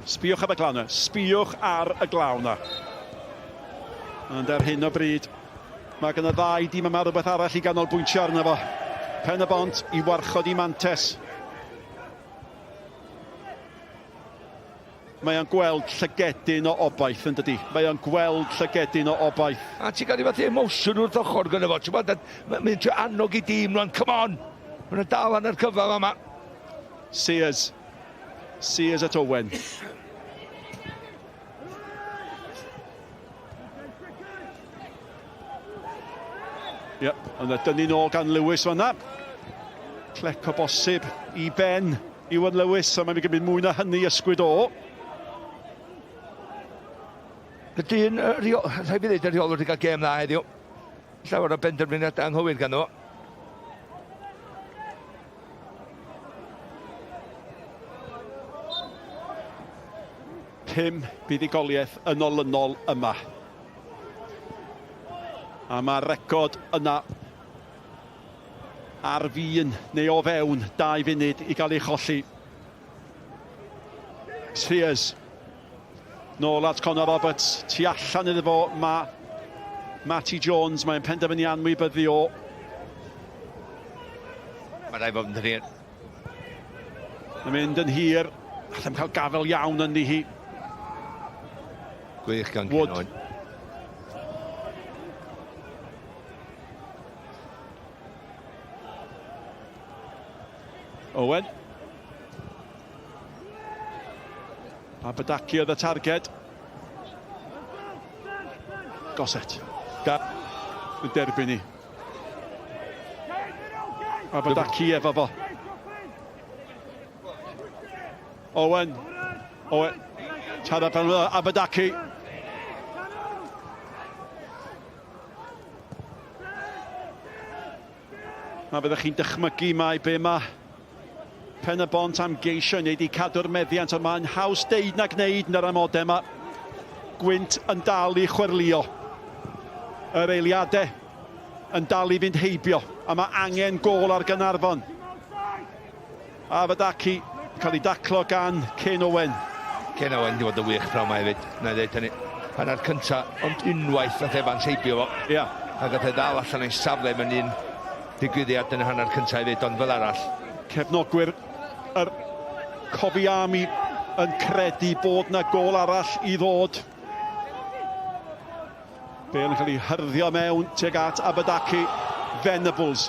Sbiwch ar y glawna. Sbiwch ar y glawna. Ond ar hyn o bryd, mae gen y 2 dîm yma rhywbeth arall i ganolbwyntio arno fo. Pen-y-bont i warchod i Mantes. Mae o'n gweld llygedyn o obaith yn dydi. Mae o'n gweld llygedyn o obaith. A ti'n cael ei fath emosiwn wrth ochr gyda fo. Mae'n trio annog i dîm rwan, come on! Mae'n dal yn yr cyfan yma. Sears at Owen. Yep, yn y dynnu nôl gan Lewis fan'na. Clec o bosib i ben Iwan Lewis, a mae'n gymryd mwy na hynny ysgwyd o. Y dyn, rhaid fi ddweud y rheolwr wedi cael gêm dda heddiw. Llawer o benderfyniadau anghywir gan o. Pum buddigoliaeth yn olynol yma. A mae'r record yna ar fin neu o fewn 2 funud i gael ei cholli. Sears. Nôl at Connor Roberts. Tu allan iddo fo Matty Jones. Mae'n penderfynu anwybyddu o. Mae'n rhaid fod yn hir. Mae'n mynd yn hir. Allai'n cael gafel iawn ynddi hi. Gwych gan Cynnoen. Owen. Abadaki oedd y targed. Goset. Yn derbyn ni. Abadaki efo fo. Owen. Tara pan Abadaki. A byddwch chi'n dychmygu mai be mae Pen-y-bont am geisio wneud i cadw'r meddiant, ond mae'n haws deud na gwneud yn yr amodau yma. Gwynt yn dal i chwerlio. Yr eiliadau yn dal i fynd heibio, a mae angen gol ar Caernarfon. A Abadaki cael ei daclo gan Ken Owen. Ken Owen di fod y wych prawn mae hefyd, na i ddeud hynny. Hanner cynta, ond unwaith nath Evans heibio fo. Ia. A gath e ddal allan o'i safle mewn un digwyddiad yn y hanner cynta hefyd, ond fel arall. Cefnogwyr yr Cofi Army yn credu bod na gol arall i ddod. Bêl yn cael ei hyrddio mewn tuag at Abadaki. Venables.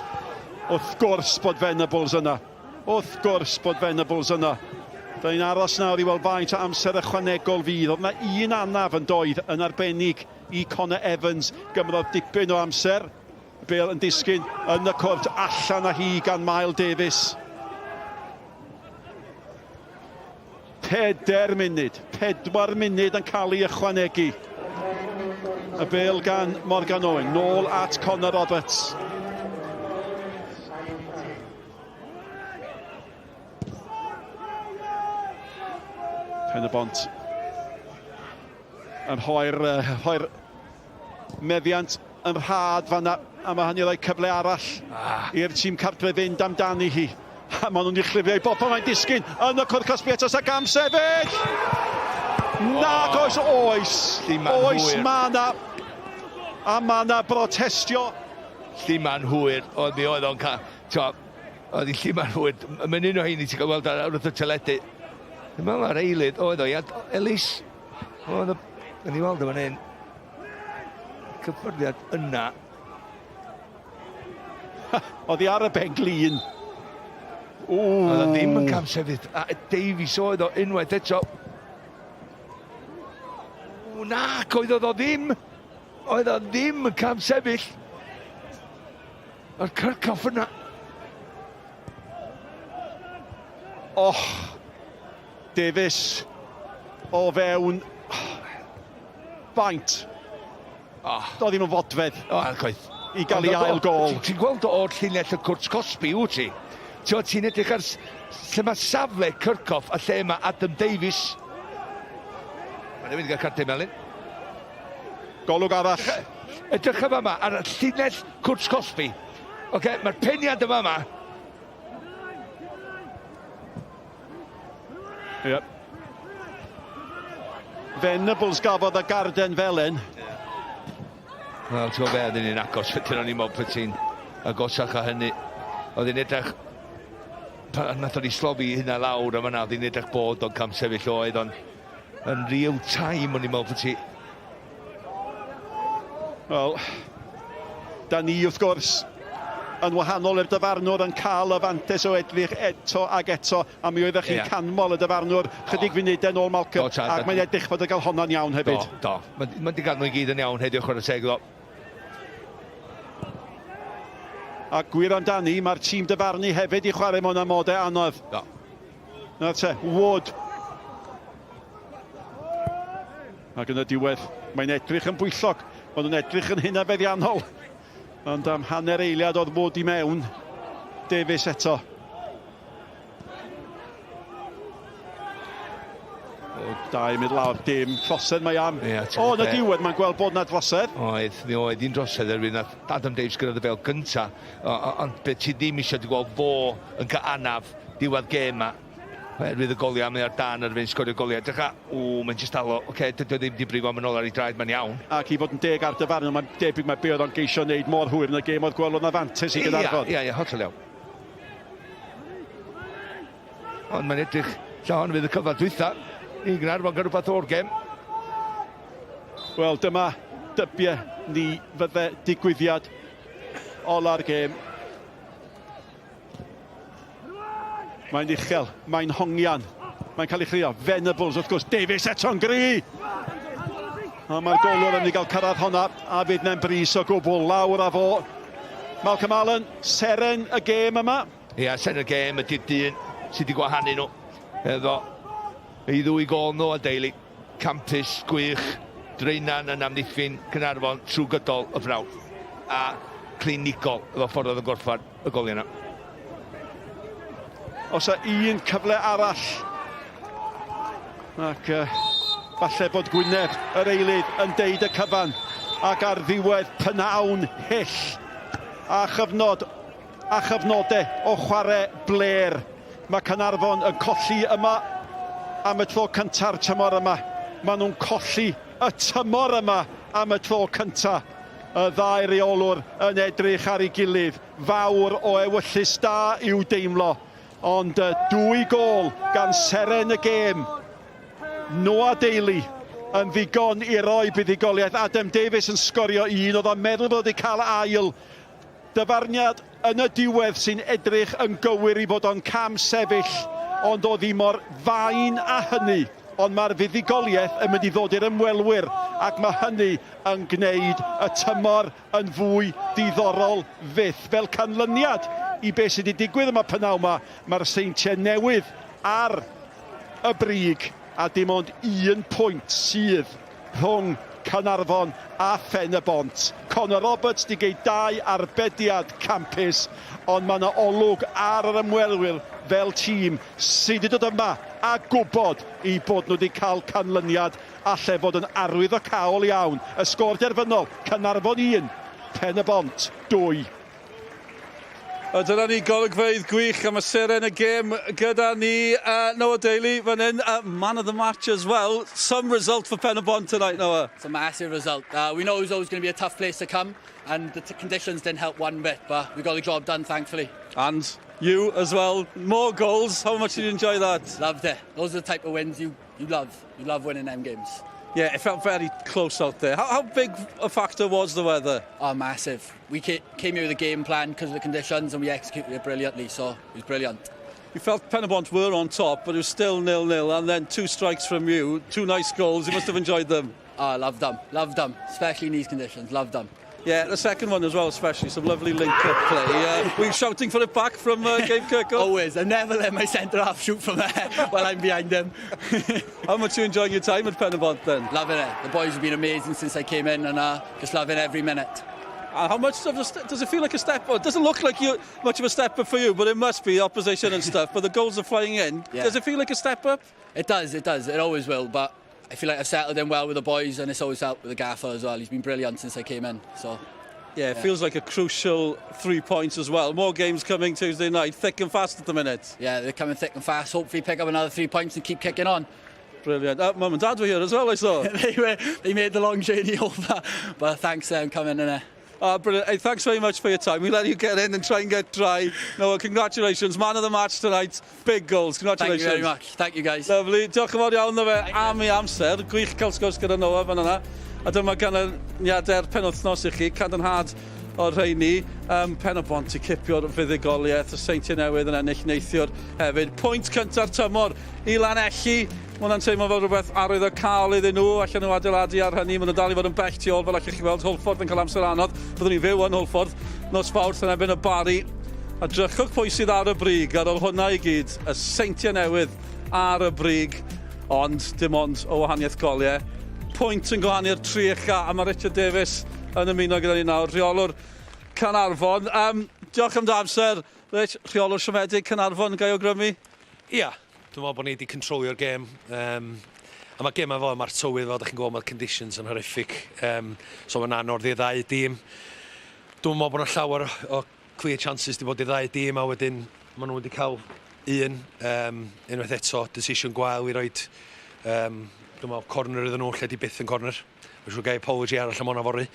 Wrth gwrs bod Venables yna. Wrth gwrs bod Venables yna. Da ni'n aros nawr i weld faint o amser ychwanegol fydd. Oedd na un anaf yn doedd yn arbennig i Connor Evans. Gymrodd dipyn o amser. Bêl yn disgyn yn y cwrt allan â hi gan Mael Davies. 4 munud yn cael ei ychwanegu. Y bêl gan Morgan Owen, nôl at Connor Roberts. Pen-y-bont yn rhoi'r meddiant yn rhad fan'na, a mae hynny rhoi cyfle arall i'r tîm cartref fynd amdani hi. A maen nhw'n uchlifio i bobl mae'n disgyn yn y cwrdd cosbietos ag am sefyll! Nag oes. Oes ma' 'na brotestio. Llima'n hwyr, oedd o'n cael, oedd hi llima'n hwyr. Mae'n un o hyn i ti'n cael weld ar wrth y teledu. Mae'r eilydd, oedd o, Elis. Oedd yn ei weld o'n hyn. Cyffyrddiad yna. Oedd hi ar y ben glin. Oedd o ddim yn cam sefyll. A Davies oedd o unwaith eto. Nac, oedd o ddim. Oedd o ddim yn cam sefyll. O'r Cyrcoff yna. Davies o fewn baint. Do ddim yn fodfedd i gael ei ail gol. Ti'n gweld o'r llinell y cwrt Cosby, wyt ti? Ti'n edrych ar lle mae safle Cyrcoff a lle mae Adam Davies. Mae'n mynd i gael cartau melyn. Golwg arall. Edrych yma ar y llinell cwrt Cosby. Mae'r peniad yma. Venables gafodd y garden felen. Wel, ti'n gwybod be, oedd ni'n agos, wedyn o'n i'n meddwl bod ti'n agosach a hynny. Oedd hi'n edrych, nath o'n i slofi hynna lawr am yna, oedd hi'n edrych bod o'n cam sefyll oedd, ond yn real time o'n i'n meddwl bod ti. Wel, da ni wrth gwrs yn wahanol i'r dyfarnwr yn cael y fantes o edrych eto ac eto, a mi oeddech chi'n canmol y dyfarnwr chydig funudau nôl Malcolm, ac mae'n edrych bod y gael honna'n iawn hefyd. Do. Mae'n di gael nhw'n gyd yn iawn heddiw chwarae teg iddo. A gwir amdani, mae'r tîm dyfarnu hefyd i chwarae mewn amodau anodd. Do. Na te, Wood. Ac yn y diwedd, mae'n edrych yn bwyllog, ond yn edrych yn hunafeddiannol. Ond am hanner eiliad oedd Wood i mewn. Davies eto. O, dau mynd lawr, dim trosedd mae am. O, yn y diwedd, mae'n gweld bod na drosedd. Oedd, mi oedd un drosedd erbyn Adam Davies gyrraedd y fel gynta. Ond beth ti ddim eisiau di gweld fo yn cael anaf diwedd gêm ma. Erwydd y goliau, mae'r dan ar fynd sgorio goliau. Dycha, mae'n jyst alo, dydy o ddim di brifo am yn ôl ar ei draed, mae'n iawn. Ac i fod yn deg ar dyfarnwr, mae'n debyg mae be oedd o'n geisio wneud mor hwyr yn y gêm oedd gweld o'n afantes i Caernarfon. Ie, hollol iawn. Ond mae'n edrych, llawn fydd y cyfa dwytha. I Caernarfon gyda rhywbeth o'r gêm. Wel, dyma dybiau ni fydde digwyddiad ola'r gêm. Mae'n uchel, mae'n hongian, mae'n cael ei chrio, Venables wrth gwrs, Davies eto'n gri! A mae'r golwr yn ei gael cyrraedd honna, a fydd na'n bris o gwbl, lawr a fo. Malcolm Allen, seren y gêm yma. Ia, seren y gêm ydy'r dyn sydd wedi gwahanu nhw. Eddo, ei ddwy gol nhw a deulu. Campus, gwych, dreinan yn amddiffyn Caernarfon trwy gydol y frawd. A clinigol, efo ffordd oedd yn gorffar y goliau yna. Os a un cyfle arall. Ac falle bod Gwynedd yr eilydd yn deud y cyfan. Ac ar ddiwedd pynawn hyll. A chyfnodau o chwarae bler. Mae Caernarfon yn colli yma am y tro cynta'r tymor yma. Maen nhw'n colli y tymor yma am y tro cyntaf. Y ddau reolwr yn edrych ar ei gilydd. Fawr o ewyllus da i'w deimlo. Ond dwy gol gan seren y gêm. Noah Daly yn ddigon i roi buddigoliaeth. Adam Davies yn sgorio un, oedd o'n meddwl bod wedi cael ail. Dyfarniad yn y diwedd sy'n edrych yn gywir i fod o'n cam sefyll, ond oedd hi mor fain a hynny. Ond mae'r fuddigoliaeth yn mynd i ddod i'r ymwelwyr, ac mae hynny yn gwneud y tymor yn fwy diddorol fyth. Fel canlyniad i beth sydd wedi digwydd yma pynaw yma, mae'r seintiau newydd ar y brig, a dim ond 1 pwynt sydd rhwng Caernarfon a Pen-y-bont. Connor Roberts di gei 2 arbediad campus, ond mae yna olwg ar yr ymwelwyr fel tîm sydd wedi dod yma a gwybod i bod nhw wedi cael canlyniad alle fod yn arwydd o caol iawn. Y sgôr derfynol, Caernarfon 1, Pen-y-bont 2. Dyna ni golygfeydd gwych am y seren y gêm gyda ni Noah Daly fan hyn, man of the match as well. Some result for Pen-y-bont tonight, Noah. It's a massive result. We know it was always going to be a tough place to come, and the conditions didn't help one bit, but we got the job done, thankfully. And you as well, more goals. How much did you enjoy that? Loved it. Those are the type of wins you love. You love winning them games. Yeah, it felt very close out there. How big a factor was the weather? Oh, massive. We came here with a game plan because of the conditions, and we executed it brilliantly, so it was brilliant. You felt Pen-y-bont were on top, but it was still 0-0, and then 2 strikes from you, 2 nice goals. You must have enjoyed them. Oh, loved them, especially in these conditions, loved them. Yeah, the second one as well, especially, some lovely link-up play. Were you shouting for it back from Gabe Kirkhope? Always. I never let my centre-half shoot from there while I'm behind him. How much are you enjoying your time at Pen-y-bont then? Loving it. The boys have been amazing since I came in, and just loving every minute. How much does it feel like a step up? It doesn't look like much of a step up for you, but it must be opposition and stuff. But the goals are flying in. Yeah. Does it feel like a step up? It does. It always will. But I feel like I've settled in well with the boys, and it's always helped with the gaffer as well. He's been brilliant since I came in. So. Yeah, it feels like a crucial 3 points as well. More games coming Tuesday night, thick and fast at the minute. Yeah, they're coming thick and fast. Hopefully pick up another 3 points and keep kicking on. Brilliant. Mum and Dad were here as well, I saw. They made the long journey over, but thanks for them coming in there. Brilliant. Hey, thanks very much for your time. We'll let you get in and try and get dry. No, congratulations. Man of the match tonight. Big goals. Congratulations. Thank you very much. Thank you, guys. Lovely. Diolch yn fawr iawn na fe am ei amser. Gwych cael sgwrs gyda Noah fan yna. A dyma ganlyniadau'r penwythnos i chi. Cadarnhad o'r rheini. Pen-y-bont i cipio'r fuddugoliaeth. Y seintiau newydd yn ennill neithiwr hefyd. Pwynt cyntaf tymor i Lanelli. Mae hwnna'n teimlo fel rhywbeth arwydd o cael iddyn nhw, allan nhw adeiladu ar hynny. Mae nhw dal i fod yn bell tu ôl fel allwch chi weld. Hwlffordd yn cael amser anodd. Byddwn ni'n fyw yn Hwlffordd. Nos Fawrth yn ebyn y Bari. A drychwch pwy sydd ar y brig ar ôl hwnna i gyd. Y seintiau newydd ar y brig, ond dim ond o wahaniaeth goliau. Pwynt yn gohanu'r tri ucha, a mae Richard Davies yn ymuno gyda ni nawr. Rheolwr Caernarfon. Diolch am dy amser. Rich, rheolwr siomedig Caernarfon, gai o grymu? Ia. Dwi'n meddwl bod ni wedi controlio'r gêm. A mae gêm efo mae'r tywydd fel ydych chi'n gwybod, mae'r conditions yn horrific. So mae'n anodd i'r ddau dîm. Dwi'n meddwl bod yna llawer o clear chances wedi bod i'r ddau dîm, a wedyn maen nhw wedi cael unwaith eto, decision gwael i roed, dwi'n meddwl, corner iddyn nhw, lle di byth yn corner. Mae'n siŵr gai apology arall am hwnna fori.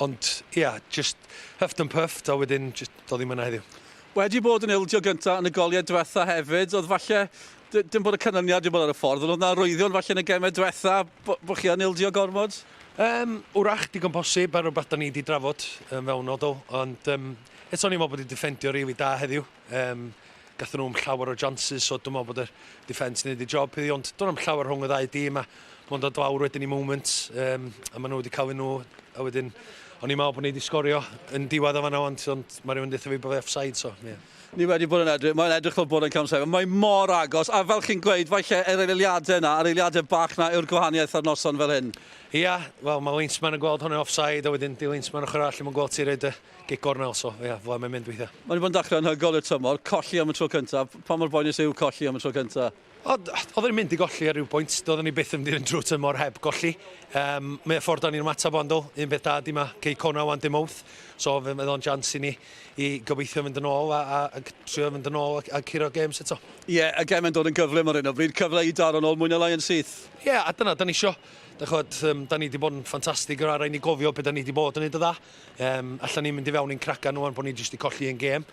Ond, ia, just huffed and puffed, a wedyn, just dod ddim yna heddiw. Wedi bod yn ildio gyntaf yn y goliau diwetha hefyd, oedd falle, dim bod y canlyniad wedi bod ar y ffordd, oedd yna rwyddion falle yn y gemau diwetha bod chi yn ildio gormod? Wrach digon posib ar rhywbeth da ni wedi drafod fewn o, ond eto ni'n meddwl bod i'n defendio rili da heddiw. Gathen nhw'n llawer o chances, so dwi'n meddwl bod y defence yn neud i job heddiw, ond dwi'n am llawer rhwng y ddau dîm, a mae'n dod lawr wedyn i moment, a maen nhw wedi cael nhw, a wedyn o'n i'n meddwl bod ni wedi sgorio yn diwedd o fan'na, ond mae rhywun dweud fi bod fe offside, so, ie. Ni wedi bod yn edrych, mae'n edrych fel bod yn cam sefyll. Mae mor agos, a fel chi'n gweud, falle yr eiliadau yna, yr eiliadau bach na yw'r gwahaniaeth ar noson fel hyn. Ia, wel, mae Linsman yn gweld hwnna offside, a wedyn di Linsman ochr arall yn gweld ti'n reid y gig gornel, so, ia, fel mae'n mynd weithio. Mae'n bod yn dechrau yn hygol i'r tymor, colli am y tro cyntaf. Pa mor boenus yw colli am y tro cyntaf? Oedden ni'n mynd i golli ar ryw bwynt, doedden ni byth yn mynd i'r drwy tymor heb golli. Mae ffordd o'n i'n ymateb ond un beth da di ma cei cona wan dim mawrth. So fe meddwl o'n jans i ni i gobeithio mynd yn ôl a trio mynd yn ôl a curo games eto. Ie, y gem yn dod yn gyflym ar hyn o bryd, cyfle i dar yn ôl mwy na lai yn syth. Ie, a dyna, da ni isio. Da ni wedi bod yn ffantastig ar rai ni gofio beth da ni wedi bod yn neud o dda. Allan ni'n mynd i fewn i'n cracan nhw bod ni jyst i colli yn gêm.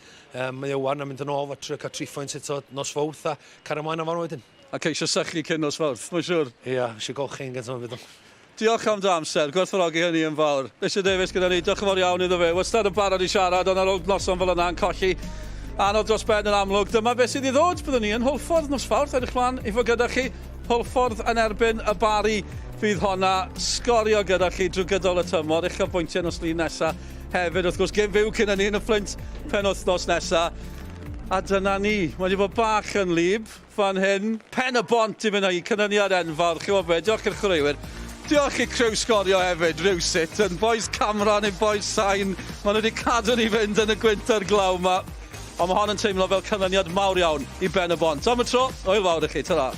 Mae Iwan yn mynd yn ôl a trio cael 3 pwynt eto nos Fawrth a car ymlaen am fan wedyn. A ceisio sychu cyn nos Fawrth, mae'n siŵr? Ie, eisiau golchi yn gyntaf fydd. Diolch am dy amser, gwerthfawrogi hynny yn fawr. Richard Davies gyda ni, diolch yn fawr iawn iddo fe. Wastad yn barod i siarad, ond ar ôl noson fel yna yn colli anodd dros ben yn amlwg. Dyma beth sydd i ddod, byddwn ni yn Hwlffordd nos Fawrth, edrych mlaen i fod gyda chi. Hwlffordd yn erbyn y Bari, fydd honna Sgorio gyda chi drwy gydol y tymor. Uchel bwyntiau nos lun nesaf hefyd, wrth gwrs, gêm fyw cyn hynny yn y fflint penwythnos nesaf. A dyna ni, mae wedi bod bach yn lib fan hyn. Pen-y-bont i fynd i canlyniad enfawr, chi'n gwybod be, diolch i'r chwaraewyr. Diolch i criw Sgorio hefyd, rhywsut, yn boes camera neu boes sain. Maen nhw wedi cadw ni fynd yn y gwynter glaw yma. Ond mae hon yn teimlo fel canlyniad mawr iawn i Ben-y-bont. Am y tro, hwyl fawr i chi, ta-ra.